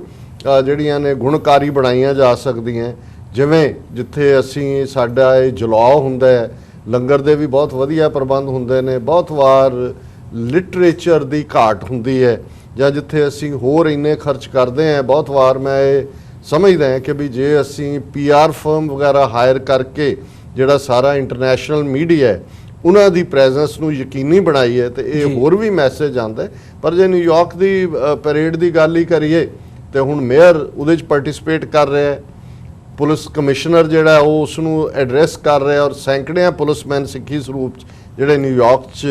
ਜਿਹੜੀਆਂ ਨੇ ਗੁਣਕਾਰੀ ਬਣਾਈਆਂ ਜਾ ਸਕਦੀਆਂ, ਜਿਵੇਂ ਜਿੱਥੇ ਅਸੀਂ ਸਾਡਾ ਇਹ ਜਲਾਅ ਹੁੰਦਾ ਹੈ, ਲੰਗਰ ਦੇ ਵੀ ਬਹੁਤ ਵਧੀਆ ਪ੍ਰਬੰਧ ਹੁੰਦੇ ਨੇ, ਬਹੁਤ ਵਾਰ ਲਿਟਰੇਚਰ ਦੀ ਘਾਟ ਹੁੰਦੀ ਹੈ, ਜਾਂ ਜਿੱਥੇ ਅਸੀਂ ਹੋਰ ਇੰਨੇ ਖਰਚ ਕਰਦੇ ਹਾਂ, ਬਹੁਤ ਵਾਰ ਮੈਂ ਇਹ ਸਮਝਦਾ ਹਾਂ ਕਿ ਵੀ ਜੇ ਅਸੀਂ PR ਫਰਮ ਵਗੈਰਾ ਹਾਇਰ ਕਰਕੇ ਜਿਹੜਾ ਸਾਰਾ ਇੰਟਰਨੈਸ਼ਨਲ ਮੀਡੀਆ ਹੈ ਉਹਨਾਂ ਦੀ ਪ੍ਰੈਜ਼ੈਂਸ ਨੂੰ ਯਕੀਨੀ ਬਣਾਈਏ ਤੇ ਇਹ ਹੋਰ ਵੀ ਮੈਸੇਜ ਆਉਂਦਾ। ਪਰ ਜੇ ਨਿਊਯਾਰਕ ਦੀ ਪੈਰੇਡ ਦੀ ਗੱਲ ਹੀ ਕਰੀਏ ਤੇ ਹੁਣ ਮੇਅਰ ਉਹਦੇ 'ਚ ਪਾਰਟਿਸਿਪੇਟ ਕਰ ਰਿਹਾ, ਪੁਲਿਸ ਕਮਿਸ਼ਨਰ ਜਿਹੜਾ ਉਹ ਉਸ ਨੂੰ ਐਡਰੈਸ ਕਰ ਰਿਹਾ, ਔਰ ਸੈਂਕੜਿਆਂ ਪੁਲਿਸਮੈਨ ਸਿੱਖੀ ਸਰੂਪ 'ਚ ਜਿਹੜੇ ਨਿਊਯਾਰਕ 'ਚ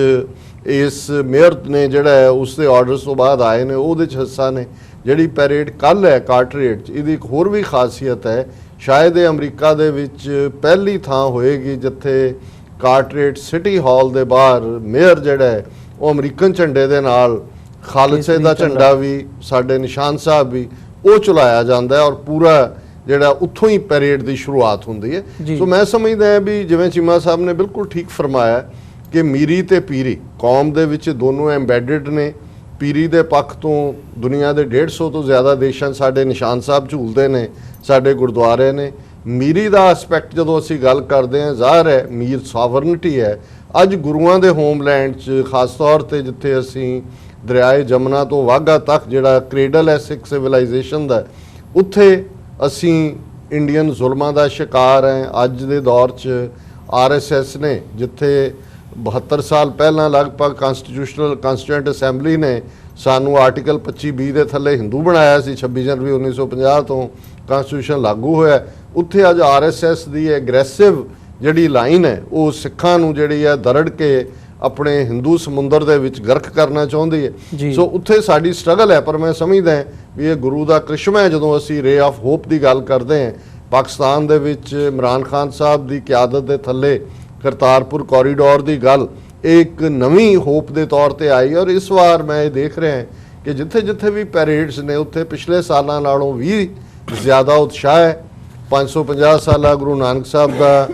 ਇਸ ਮੇਅਰ ਨੇ ਜਿਹੜਾ ਹੈ ਉਸ ਦੇ ਆਰਡਰਸ ਤੋਂ ਬਾਅਦ ਆਏ ਨੇ ਉਹਦੇ 'ਚ ਹਿੱਸਾ ਨੇ। ਜਿਹੜੀ ਪੈਰੇਡ ਕੱਲ੍ਹ ਹੈ ਕਾਰਟਰੇਟ 'ਚ, ਇਹਦੀ ਇੱਕ ਹੋਰ ਵੀ ਖਾਸੀਅਤ ਹੈ, ਸ਼ਾਇਦ ਇਹ ਅਮਰੀਕਾ ਦੇ ਵਿੱਚ ਪਹਿਲੀ ਥਾਂ ਹੋਏਗੀ ਜਿੱਥੇ ਕਾਰਟਰੇਟ ਸਿਟੀ ਹਾਲ ਦੇ ਬਾਹਰ ਮੇਅਰ ਜਿਹੜਾ ਹੈ ਉਹ ਅਮਰੀਕਨ ਝੰਡੇ ਦੇ ਨਾਲ ਖਾਲਸੇ ਦਾ ਝੰਡਾ ਵੀ, ਸਾਡੇ ਨਿਸ਼ਾਨ ਸਾਹਿਬ ਵੀ ਉਹ ਚਲਾਇਆ ਜਾਂਦਾ ਹੈ, ਔਰ ਪੂਰਾ ਜਿਹੜਾ ਉੱਥੋਂ ਹੀ ਪੈਰੇਡ ਦੀ ਸ਼ੁਰੂਆਤ ਹੁੰਦੀ ਹੈ। ਸੋ ਮੈਂ ਸਮਝਦਾ ਹਾਂ ਵੀ ਜਿਵੇਂ ਚੀਮਾ ਸਾਹਿਬ ਨੇ ਬਿਲਕੁਲ ਠੀਕ ਫਰਮਾਇਆ ਕਿ ਮੀਰੀ ਤੇ ਪੀਰੀ ਕੌਮ ਦੇ ਵਿੱਚ ਦੋਨੋਂ ਐਮਬੈਡਡ ਨੇ। ਪੀਰੀ ਦੇ ਪੱਖ ਤੋਂ ਦੁਨੀਆ ਦੇ 150 ਤੋਂ ਜ਼ਿਆਦਾ ਦੇਸ਼ਾਂ ਸਾਡੇ ਨਿਸ਼ਾਨ ਸਾਹਿਬ ਝੂਲਦੇ ਨੇ, ਸਾਡੇ ਗੁਰਦੁਆਰੇ ਨੇ। ਮੀਰੀ ਦਾ ਐਸਪੈਕਟ ਜਦੋਂ ਅਸੀਂ ਗੱਲ ਕਰਦੇ ਹਾਂ, ਜ਼ਾਹਰ ਹੈ ਮੀਰ ਸੋਵਰਨਿਟੀ ਹੈ। ਅੱਜ ਗੁਰੂਆਂ ਦੇ ਹੋਮਲੈਂਡ 'ਚ ਖਾਸ ਤੌਰ ਤੇ ਜਿੱਥੇ ਅਸੀਂ ਦਰਿਆਏ ਜਮਨਾ ਤੋਂ ਵਾਘਾ ਤੱਕ ਜਿਹੜਾ ਕ੍ਰੇਡਲ ਹੈ ਸਿੱਖ ਸਿਵਲਾਈਜੇਸ਼ਨ ਦਾ, ਉੱਥੇ ਅਸੀਂ ਇੰਡੀਅਨ ਜ਼ੁਲਮਾਂ ਦਾ ਸ਼ਿਕਾਰ ਹੈ। ਅੱਜ ਦੇ ਦੌਰ 'ਚ RSS ਨੇ ਜਿੱਥੇ 72 ਸਾਲ ਪਹਿਲਾਂ ਲਗਭਗ ਕਾਂਸਟੀਟਿਊਂਟ ਅਸੈਂਬਲੀ ਨੇ ਸਾਨੂੰ ਆਰਟੀਕਲ 25B ਦੇ ਥੱਲੇ ਹਿੰਦੂ ਬਣਾਇਆ ਸੀ, 26 ਜਨਵਰੀ 1950 ਤੋਂ ਕਾਂਸਟੀਟਿਊਸ਼ਨ ਲਾਗੂ ਹੋਇਆ, ਉੱਥੇ ਅੱਜ RSS ਦੀ ਐਗਰੈਸਿਵ ਜਿਹੜੀ ਲਾਈਨ ਹੈ ਉਹ ਸਿੱਖਾਂ ਨੂੰ ਜਿਹੜੀ ਹੈ ਦਰੜ ਕੇ ਆਪਣੇ ਹਿੰਦੂ ਸਮੁੰਦਰ ਦੇ ਵਿੱਚ ਗਰਕ ਕਰਨਾ ਚਾਹੁੰਦੀ ਹੈ। ਸੋ ਉੱਥੇ ਸਾਡੀ ਸਟਰਗਲ ਹੈ, ਪਰ ਮੈਂ ਸਮਝਦਾ ਵੀ ਇਹ ਗੁਰੂ ਦਾ ਕ੍ਰਿਸ਼ਮਾ ਹੈ। ਜਦੋਂ ਅਸੀਂ ਰੇ ਆਫ ਹੋਪ ਦੀ ਗੱਲ ਕਰਦੇ ਹਾਂ, ਪਾਕਿਸਤਾਨ ਦੇ ਵਿੱਚ ਇਮਰਾਨ ਖਾਨ ਸਾਹਿਬ ਦੀ ਕਿਆਦਤ ਦੇ ਥੱਲੇ ਕਰਤਾਰਪੁਰ ਕੋਰੀਡੋਰ ਦੀ ਗੱਲ ਇੱਕ ਨਵੀਂ ਹੋਪ ਦੇ ਤੌਰ ਤੇ ਆਈ, ਔਰ ਇਸ ਵਾਰ ਮੈਂ ਇਹ ਦੇਖ ਰਿਹਾ ਕਿ ਜਿੱਥੇ ਜਿੱਥੇ ਵੀ ਪੈਰੇਡਸ ਨੇ ਉੱਥੇ ਪਿਛਲੇ ਸਾਲਾਂ ਨਾਲੋਂ ਵੀ ਜ਼ਿਆਦਾ ਉਤਸ਼ਾਹ ਹੈ। 550 ਸਾਲਾ ਗੁਰੂ ਨਾਨਕ ਸਾਹਿਬ ਦਾ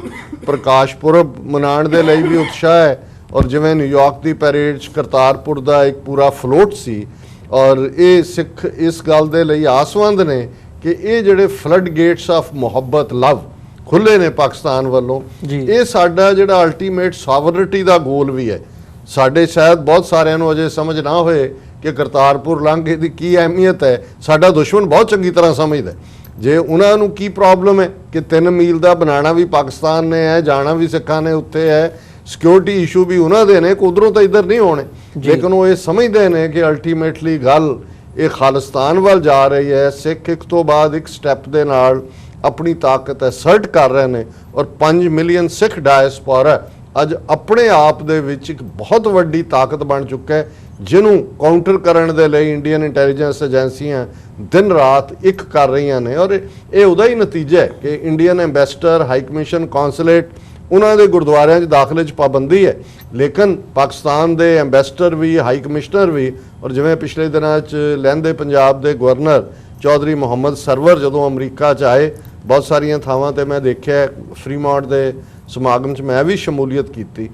ਪ੍ਰਕਾਸ਼ ਪੁਰਬ ਮਨਾਉਣ ਦੇ ਲਈ ਵੀ ਉਤਸ਼ਾਹ ਹੈ, ਔਰ ਜਿਵੇਂ ਨਿਊਯਾਰਕ ਦੀ ਪੈਰੇਡ 'ਚ ਕਰਤਾਰਪੁਰ ਦਾ ਇੱਕ ਪੂਰਾ ਫਲੋਟ ਸੀ, ਔਰ ਇਹ ਸਿੱਖ ਇਸ ਗੱਲ ਦੇ ਲਈ ਆਸਵੰਦ ਨੇ ਕਿ ਇਹ ਜਿਹੜੇ ਫਲੱਡ ਗੇਟਸ ਆਫ ਮੁਹੱਬਤ ਲਵ ਖੁੱਲੇ ਨੇ ਪਾਕਿਸਤਾਨ ਵੱਲੋਂ, ਇਹ ਸਾਡਾ ਜਿਹੜਾ ਅਲਟੀਮੇਟ ਸੋਵਰਨਿਟੀ ਦਾ ਗੋਲ ਵੀ ਹੈ। ਸਾਡੇ ਸ਼ਾਇਦ ਬਹੁਤ ਸਾਰਿਆਂ ਨੂੰ ਅਜੇ ਸਮਝ ਨਾ ਹੋਏ ਕਿ ਕਰਤਾਰਪੁਰ ਲਾਂਘੇ ਦੀ ਕੀ ਅਹਿਮੀਅਤ ਹੈ, ਸਾਡਾ ਦੁਸ਼ਮਣ ਬਹੁਤ ਚੰਗੀ ਤਰ੍ਹਾਂ ਸਮਝਦਾ। ਜੇ ਉਹਨਾਂ ਨੂੰ ਕੀ ਪ੍ਰੋਬਲਮ ਹੈ ਕਿ 3 ਮੀਲ ਦਾ ਬਣਾਉਣਾ ਵੀ ਪਾਕਿਸਤਾਨ ਨੇ ਹੈ, ਜਾਣਾ ਵੀ ਸਿੱਖਾਂ ਨੇ ਉੱਥੇ ਹੈ, ਸਿਕਿਉਰਿਟੀ ਇਸ਼ੂ ਵੀ ਉਹਨਾਂ ਦੇ ਨੇ, ਉਧਰੋਂ ਤਾਂ ਇੱਧਰ ਨਹੀਂ ਹੋਣੇ, ਲੇਕਿਨ ਉਹ ਇਹ ਸਮਝਦੇ ਨੇ ਕਿ ਅਲਟੀਮੇਟਲੀ ਗੱਲ ਇਹ ਖਾਲਿਸਤਾਨ ਵੱਲ ਜਾ ਰਹੀ ਹੈ। ਸਿੱਖ ਇੱਕ ਤੋਂ ਬਾਅਦ ਇੱਕ ਸਟੈਪ ਦੇ ਨਾਲ ਆਪਣੀ ਤਾਕਤ ਐਸਰਟ ਕਰ ਰਹੇ ਨੇ, ਔਰ 5 ਮਿਲੀਅਨ ਸਿੱਖ ਡਾਇਸਪੋਰਾ ਅੱਜ ਆਪਣੇ ਆਪ ਦੇ ਵਿੱਚ ਇੱਕ ਬਹੁਤ ਵੱਡੀ ਤਾਕਤ ਬਣ ਚੁੱਕਾ ਹੈ, ਜਿਹਨੂੰ ਕਾਊਂਟਰ ਕਰਨ ਦੇ ਲਈ ਇੰਡੀਅਨ ਇੰਟੈਲੀਜੈਂਸ ਏਜੰਸੀਆਂ ਦਿਨ ਰਾਤ ਇੱਕ ਕਰ ਰਹੀਆਂ ਨੇ। ਔਰ ਇਹ ਉਹਦਾ ਹੀ ਨਤੀਜਾ ਹੈ ਕਿ Indian ambassador, high commission, consulate, ਉਹਨਾਂ ਦੇ ਗੁਰਦੁਆਰਿਆਂ 'ਚ ਦਾਖਲੇ 'ਚ ਪਾਬੰਦੀ ਹੈ, ਲੇਕਿਨ ਪਾਕਿਸਤਾਨ ਦੇ ਐਂਬੈਸਡਰ ਵੀ, ਹਾਈ ਕਮਿਸ਼ਨਰ ਵੀ, ਔਰ ਜਿਵੇਂ ਪਿਛਲੇ ਦਿਨਾਂ 'ਚ ਲਹਿੰਦੇ ਪੰਜਾਬ ਦੇ ਗਵਰਨਰ ਚੌਧਰੀ ਮੁਹੰਮਦ ਸਰਵਰ ਜਦੋਂ ਅਮਰੀਕਾ 'ਚ ਆਏ, ਬਹੁਤ ਸਾਰੀਆਂ ਥਾਵਾਂ ਤੇ ਮੈਂ ਦੇਖਿਆ, ਫਰੀਮੌਂਟ ਦੇ ਸਮਾਗਮ 'ਚ ਮੈਂ ਵੀ ਸ਼ਮੂਲੀਅਤ ਕੀਤੀ।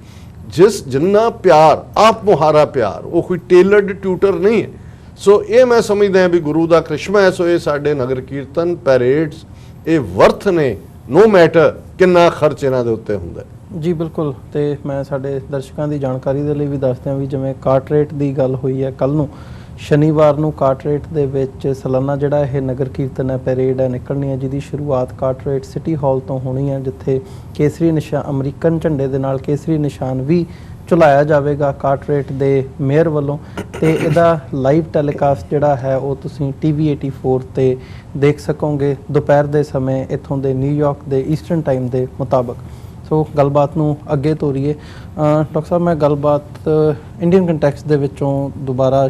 ਜਿੰਨਾ ਪਿਆਰ, ਆਪ ਮੁਹਾਰਾ ਪਿਆਰ, ਉਹ ਕੋਈ ਟੇਲਰਡ ਟਿਊਟਰ ਨਹੀਂ ਹੈ। ਸੋ ਇਹ ਮੈਂ ਸਮਝਦਾ ਹਾਂ ਵੀ ਗੁਰੂ ਦਾ ਕ੍ਰਿਸ਼ਮਾ ਹੈ। ਸੋ ਇਹ ਸਾਡੇ ਨਗਰ ਕੀਰਤਨ, ਪੈਰੇਡਸ, ਇਹ ਵਰਥ ਨੇ, ਨੋ ਮੈਟਰ ਕਿੰਨਾ ਖਰਚ ਇਹਨਾਂ ਦੇ ਉੱਤੇ ਹੁੰਦਾ। ਜੀ ਬਿਲਕੁਲ। ਤੇ ਮੈਂ ਸਾਡੇ ਦਰਸ਼ਕਾਂ ਦੀ ਜਾਣਕਾਰੀ ਦੇ ਲਈ ਵੀ ਦੱਸ ਦਿਆਂ ਵੀ ਜਿਵੇਂ ਕਾਰਟਰੇਟ ਦੀ ਗੱਲ ਹੋਈ ਹੈ, ਕੱਲ੍ਹ ਨੂੰ ਸ਼ਨੀਵਾਰ ਨੂੰ ਕਾਰਟਰੇਟ ਦੇ ਵਿੱਚ ਸਾਲਾਨਾ ਜਿਹੜਾ ਇਹ ਨਗਰ ਕੀਰਤਨ ਹੈ, ਪੈਰੇਡ ਹੈ, ਨਿਕਲਣੀ ਹੈ, ਜਿਹਦੀ ਸ਼ੁਰੂਆਤ ਕਾਰਟਰੇਟ ਸਿਟੀ ਹਾਲ ਤੋਂ ਹੋਣੀ ਹੈ, ਜਿੱਥੇ ਕੇਸਰੀ ਨਿਸ਼ਾਨ, ਅਮਰੀਕਨ ਝੰਡੇ ਦੇ ਨਾਲ ਕੇਸਰੀ ਨਿਸ਼ਾਨ ਵੀ ਝੁਲਾਇਆ ਜਾਵੇਗਾ ਕਾਰਟਰੇਟ ਦੇ ਮੇਅਰ ਵੱਲੋਂ। ਤੇ ਇਹਦਾ ਲਾਈਵ ਟੈਲੀਕਾਸਟ ਜਿਹੜਾ ਹੈ ਉਹ ਤੁਸੀਂ TV 84 ਤੇ ਦੇਖ ਸਕੋਗੇ ਦੁਪਹਿਰ ਦੇ ਸਮੇਂ, ਇੱਥੋਂ ਦੇ ਨਿਊਯਾਰਕ ਦੇ ਈਸਟਰਨ ਟਾਈਮ ਦੇ ਮੁਤਾਬਕ। ਸੋ ਗੱਲਬਾਤ ਨੂੰ ਅੱਗੇ ਤੋਰੀਏ। ਡਾਕਟਰ ਸਾਹਿਬ, ਮੈਂ ਗੱਲਬਾਤ ਇੰਡੀਅਨ ਕੰਟੈਕਸਟ ਦੇ ਵਿੱਚੋਂ ਦੁਬਾਰਾ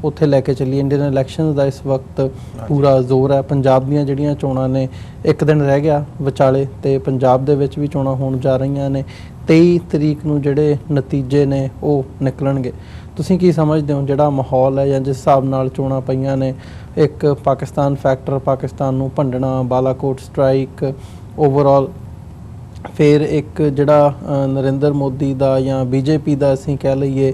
ਉੱਥੇ ਲੈ ਕੇ ਚੱਲੀ। ਇੰਡੀਅਨ ਇਲੈਕਸ਼ਨ ਦਾ ਇਸ ਵਕਤ ਪੂਰਾ ਜ਼ੋਰ ਹੈ। ਪੰਜਾਬ ਦੀਆਂ ਜਿਹੜੀਆਂ ਚੋਣਾਂ ਨੇ, ਇੱਕ ਦਿਨ ਰਹਿ ਗਿਆ ਵਿਚਾਲੇ, ਤੇ ਪੰਜਾਬ ਦੇ ਵਿੱਚ ਵੀ ਚੋਣਾਂ ਹੋਣ ਜਾ ਰਹੀਆਂ ਨੇ। 23 ਤਰੀਕ ਨੂੰ ਜਿਹੜੇ ਨਤੀਜੇ ਨੇ ਉਹ ਨਿਕਲਣਗੇ। ਤੁਸੀਂ ਕੀ ਸਮਝਦੇ ਹੋ ਜਿਹੜਾ ਮਾਹੌਲ ਹੈ ਜਾਂ ਜਿਸ ਹਿਸਾਬ ਨਾਲ ਚੋਣਾਂ ਪਈਆਂ ਨੇ, ਇੱਕ ਪਾਕਿਸਤਾਨ ਫੈਕਟਰ, ਪਾਕਿਸਤਾਨ ਨੂੰ ਭੰਡਣਾ, ਬਾਲਾਕੋਟ ਸਟ੍ਰਾਈਕ, ਓਵਰਆਲ ਫਿਰ ਇੱਕ ਜਿਹੜਾ ਨਰਿੰਦਰ ਮੋਦੀ ਦਾ ਜਾਂ BJP ਦਾ ਅਸੀਂ ਕਹਿ ਲਈਏ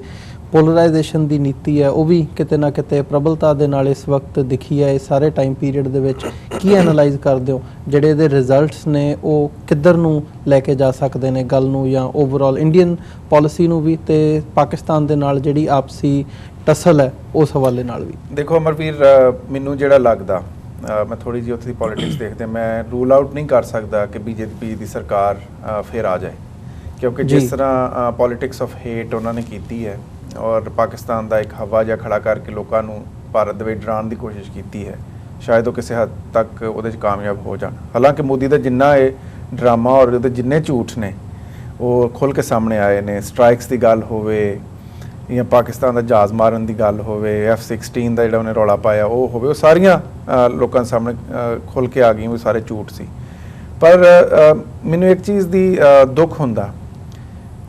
ਪੋਲਰਾਈਜੇਸ਼ਨ ਦੀ ਨੀਤੀ ਹੈ, ਉਹ ਵੀ ਕਿਤੇ ਨਾ ਕਿਤੇ ਪ੍ਰਬਲਤਾ ਦੇ ਨਾਲ ਇਸ ਵਕਤ ਦਿਖੀ ਹੈ। ਇਸ ਸਾਰੇ ਟਾਈਮ ਪੀਰੀਅਡ ਦੇ ਵਿੱਚ ਕੀ ਐਨਾਲਾਈਜ਼ ਕਰਦੇ ਹੋ, ਜਿਹੜੇ ਇਹਦੇ ਰਿਜ਼ਲਟਸ ਨੇ ਉਹ ਕਿੱਧਰ ਨੂੰ ਲੈ ਕੇ ਜਾ ਸਕਦੇ ਨੇ ਗੱਲ ਨੂੰ, ਜਾਂ ਓਵਰਆਲ ਇੰਡੀਅਨ ਪਾਲਿਸੀ ਨੂੰ ਵੀ, ਤੇ ਪਾਕਿਸਤਾਨ ਦੇ ਨਾਲ ਜਿਹੜੀ ਆਪਸੀ ਟਸਲ ਹੈ ਉਸ ਹਵਾਲੇ ਨਾਲ ਵੀ? ਦੇਖੋ ਅਮਰਵੀਰ, ਮੈਨੂੰ ਜਿਹੜਾ ਲੱਗਦਾ, ਮੈਂ ਥੋੜੀ ਜਿਹੀ ਉੱਥੇ ਦੀ ਪੋਲਿਟਿਕਸ ਦੇਖਦੇ, ਮੈਂ ਰੂਲ ਆਊਟ ਨਹੀਂ ਕਰ ਸਕਦਾ ਕਿ BJP ਦੀ ਸਰਕਾਰ ਫਿਰ ਆ ਜਾਏ, ਕਿਉਂਕਿ ਜਿਸ ਤਰ੍ਹਾਂ ਪੋਲਿਟਿਕਸ ਆਫ ਹੇਟ ਉਹਨਾਂ ਨੇ ਕੀਤੀ ਹੈ ਔਰ ਪਾਕਿਸਤਾਨ ਦਾ ਇੱਕ ਹਵਾ ਜਿਹਾ ਖੜਾ ਕਰਕੇ ਲੋਕਾਂ ਨੂੰ ਭਾਰਤ ਦੇ ਵਿੱਚ ਡਰਾਉਣ ਦੀ ਕੋਸ਼ਿਸ਼ ਕੀਤੀ ਹੈ, ਸ਼ਾਇਦ ਉਹ ਕਿਸੇ ਹੱਦ ਤੱਕ ਉਹਦੇ 'ਚ ਕਾਮਯਾਬ ਹੋ ਜਾਣ। ਹਾਲਾਂਕਿ ਮੋਦੀ ਦਾ ਜਿੰਨਾ ਇਹ ਡਰਾਮਾ ਔਰ ਉਹਦੇ ਜਿੰਨੇ ਝੂਠ ਨੇ ਉਹ ਖੁੱਲ੍ਹ ਕੇ ਸਾਹਮਣੇ ਆਏ ਨੇ, ਸਟ੍ਰਾਈਕਸ ਦੀ ਗੱਲ ਹੋਵੇ ਜਾਂ ਪਾਕਿਸਤਾਨ ਦਾ ਜਹਾਜ਼ ਮਾਰਨ ਦੀ ਗੱਲ ਹੋਵੇ, F-16 ਦਾ ਜਿਹੜਾ ਉਹਨੇ ਰੌਲਾ ਪਾਇਆ ਉਹ ਹੋਵੇ, ਉਹ ਸਾਰੀਆਂ ਲੋਕਾਂ ਦੇ ਸਾਹਮਣੇ ਖੁੱਲ੍ਹ ਕੇ ਆ ਗਈਆਂ ਵੀ ਸਾਰੇ ਝੂਠ ਸੀ। ਪਰ ਮੈਨੂੰ ਇੱਕ ਚੀਜ਼ ਦੀ ਦੁੱਖ ਹੁੰਦਾ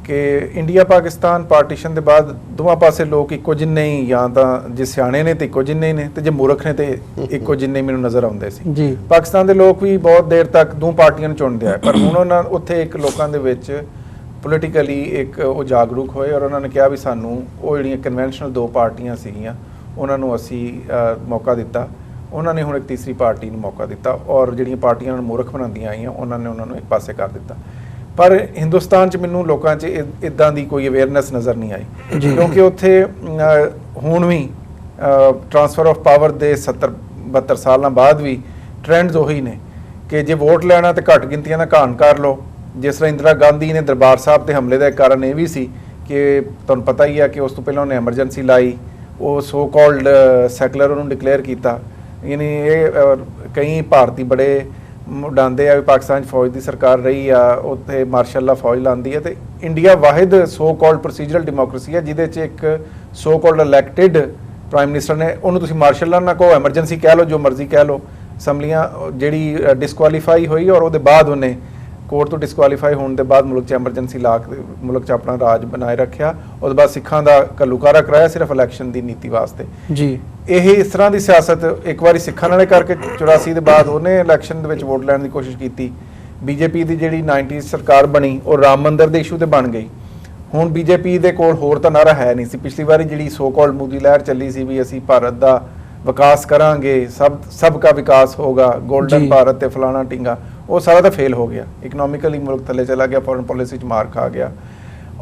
ਕਿ ਇੰਡੀਆ ਪਾਕਿਸਤਾਨ ਪਾਰਟੀਸ਼ਨ ਦੇ ਬਾਅਦ ਦੋਵਾਂ ਪਾਸੇ ਲੋਕ ਇੱਕੋ ਜਿੰਨੇ ਹੀ, ਜਾਂ ਤਾਂ ਜੇ ਸਿਆਣੇ ਨੇ ਤੇ ਇੱਕੋ ਜਿੰਨੇ ਹੀ ਨੇ, ਤੇ ਜੇ ਮੂਰਖ ਨੇ ਤੇ ਇੱਕੋ ਜਿੰਨੇ ਮੈਨੂੰ ਨਜ਼ਰ ਆਉਂਦੇ ਸੀ। ਪਾਕਿਸਤਾਨ ਦੇ ਲੋਕ ਵੀ ਬਹੁਤ ਦੇਰ ਤੱਕ ਦੋ ਪਾਰਟੀਆਂ ਨੂੰ ਚੁਣਦੇ ਆਏ, ਪਰ ਹੁਣ ਉਹਨਾਂ ਉੱਥੇ ਇੱਕ ਲੋਕਾਂ ਦੇ ਵਿੱਚ ਪੋਲੀਟੀਕਲੀ ਇੱਕ ਉਹ ਜਾਗਰੂਕ ਹੋਏ ਔਰ ਉਹਨਾਂ ਨੇ ਕਿਹਾ ਵੀ ਸਾਨੂੰ ਉਹ ਜਿਹੜੀਆਂ ਕਨਵੈਨਸ਼ਨਲ ਦੋ ਪਾਰਟੀਆਂ ਸੀਗੀਆਂ ਉਹਨਾਂ ਨੂੰ ਅਸੀਂ ਮੌਕਾ ਦਿੱਤਾ, ਉਹਨਾਂ ਨੇ ਹੁਣ ਇੱਕ ਤੀਸਰੀ ਪਾਰਟੀ ਨੂੰ ਮੌਕਾ ਦਿੱਤਾ, ਔਰ ਜਿਹੜੀਆਂ ਪਾਰਟੀਆਂ ਨੂੰ ਮੂਰਖ ਬਣਾਉਂਦੀਆਂ ਆਈਆਂ ਉਹਨਾਂ ਨੇ ਉਹਨਾਂ ਨੂੰ ਇੱਕ ਪਾਸੇ ਕਰ ਦਿੱਤਾ। ਪਰ ਹਿੰਦੁਸਤਾਨ 'ਚ ਮੈਨੂੰ ਲੋਕਾਂ 'ਚ ਇੱਦਾਂ ਦੀ ਕੋਈ ਅਵੇਅਰਨੈਸ ਨਜ਼ਰ ਨਹੀਂ ਆਈ, ਕਿਉਂਕਿ ਉੱਥੇ ਹੁਣ ਵੀ ਟ੍ਰਾਂਸਫਰ ਆਫ ਪਾਵਰ ਦੇ 70-72 ਸਾਲਾਂ ਬਾਅਦ ਵੀ ਟ੍ਰੈਂਡਸ ਉਹੀ ਨੇ ਕਿ ਜੇ ਵੋਟ ਲੈਣਾ ਤਾਂ ਘੱਟ ਗਿਣਤੀਆਂ ਦਾ ਘਾਣ ਕਰ ਲਓ। ਜਿਸ ਤਰ੍ਹਾਂ ਇੰਦਰਾ ਗਾਂਧੀ ਨੇ ਦਰਬਾਰ ਸਾਹਿਬ 'ਤੇ ਹਮਲੇ ਦਾ ਇੱਕ ਕਾਰਨ ਇਹ ਵੀ ਸੀ ਕਿ ਤੁਹਾਨੂੰ ਪਤਾ ਹੀ ਆ ਕਿ ਉਸ ਤੋਂ ਪਹਿਲਾਂ ਉਹਨੇ ਐਮਰਜੈਂਸੀ ਲਾਈ, ਉਹ ਸੋ ਕਾਲਡ ਸੈਕੂਲਰ ਉਹਨੂੰ ਡਿਕਲੇਅਰ ਕੀਤਾ। ਯਾਨੀ ਇਹ ਕਈ ਭਾਰਤੀ ਬੜੇ ਉਡਾਉਂਦੇ ਆ ਵੀ ਪਾਕਿਸਤਾਨ 'ਚ ਫੌਜ ਦੀ ਸਰਕਾਰ ਰਹੀ ਆ, ਉੱਥੇ ਮਾਰਸ਼ਲ ਲਾ ਫੌਜ ਲਾਉਂਦੀ ਹੈ, ਤੇ ਇੰਡੀਆ ਵਾਹਿਦ ਸੋ ਕਾਲਡ ਪ੍ਰੋਸੀਜਰਲ ਡੈਮੋਕ੍ਰੇਸੀ ਹੈ ਜਿਹਦੇ 'ਚ ਇੱਕ so called elected prime minister ਨੇ, ਉਹਨੂੰ ਤੁਸੀਂ ਮਾਰਸ਼ਲ ਲਾ ਨਾ ਕਹੋ, ਐਮਰਜੈਂਸੀ ਕਹਿ ਲਓ, ਜੋ ਮਰਜ਼ੀ ਕਹਿ ਲਓ। ਅਸੈਂਬਲੀਆਂ ਜਿਹੜੀ ਡਿਸਕੁਆਲੀਫਾਈ ਹੋਈ ਔਰ ਉਹਦੇ ਬਾਅਦ ਉਹਨੇ ਕੋਰਟ ਤੋਂ ਡਿਸਕੁਆਲੀਫਾਈ ਹੋਣ ਦੇ ਬਾਅਦ ਮੁਲਕ 'ਚ ਐਮਰਜੈਂਸੀ ਲਾ ਕੇ ਮੁਲਕ 'ਚ ਆਪਣਾ ਰਾਜ ਬਣਾਏ ਰੱਖਿਆ। ਉਹਦੇ ਬਾਅਦ ਸਿੱਖਾਂ ਦਾ ਘੱਲੂਕਾਰਾ ਕਰਾਇਆ ਸਿਰਫ ਇਲੈਕਸ਼ਨ ਦੀ ਨੀਤੀ ਵਾਸਤੇ। ਜੀ ਇਹ ਇਸ ਤਰ੍ਹਾਂ ਦੀ ਸਿਆਸਤ ਇੱਕ ਵਾਰੀ ਸਿੱਖਾਂ ਨਾਲੇ ਕਰਕੇ 84 ਦੇ ਬਾਅਦ ਉਹਨੇ ਇਲੈਕਸ਼ਨ ਦੇ ਵਿੱਚ ਵੋਟ ਲੈਣ ਦੀ ਕੋਸ਼ਿਸ਼ ਕੀਤੀ। BJP ਦੀ ਜਿਹੜੀ 90s ਸਰਕਾਰ ਬਣੀ ਉਹ ਰਾਮ ਮੰਦਿਰ ਦੇ ਇਸ਼ੂ ਤੇ ਬਣ ਗਈ। ਹੁਣ BJP ਦੇ ਕੋਲ ਹੋਰ ਤਾਂ ਨਾਰਾ ਹੈ ਨਹੀਂ ਸੀ। ਪਿਛਲੀ ਵਾਰੀ ਜਿਹੜੀ ਸੋ ਕਾਲਡ ਮੋਦੀ ਲਹਿਰ ਚੱਲੀ ਸੀ ਵੀ ਅਸੀਂ ਭਾਰਤ ਦਾ ਵਿਕਾਸ ਕਰਾਂਗੇ, ਸਭ ਦਾ ਵਿਕਾਸ ਹੋਗਾ, ਗੋਲਡਨ ਭਾਰਤ ਤੇ ਫਲਾਣਾ ਟਿੰਗਾ, ਉਹ ਸਾਰਾ ਤਾਂ ਫੇਲ ਹੋ ਗਿਆ। ਇਕਨੋਮਿਕਲੀ ਮੁਲਕ ਥੱਲੇ ਚਲਾ ਗਿਆ, ਫੋਰਨ ਪੋਲਿਸੀ 'ਚ ਮਾਰ ਖਾ ਗਿਆ,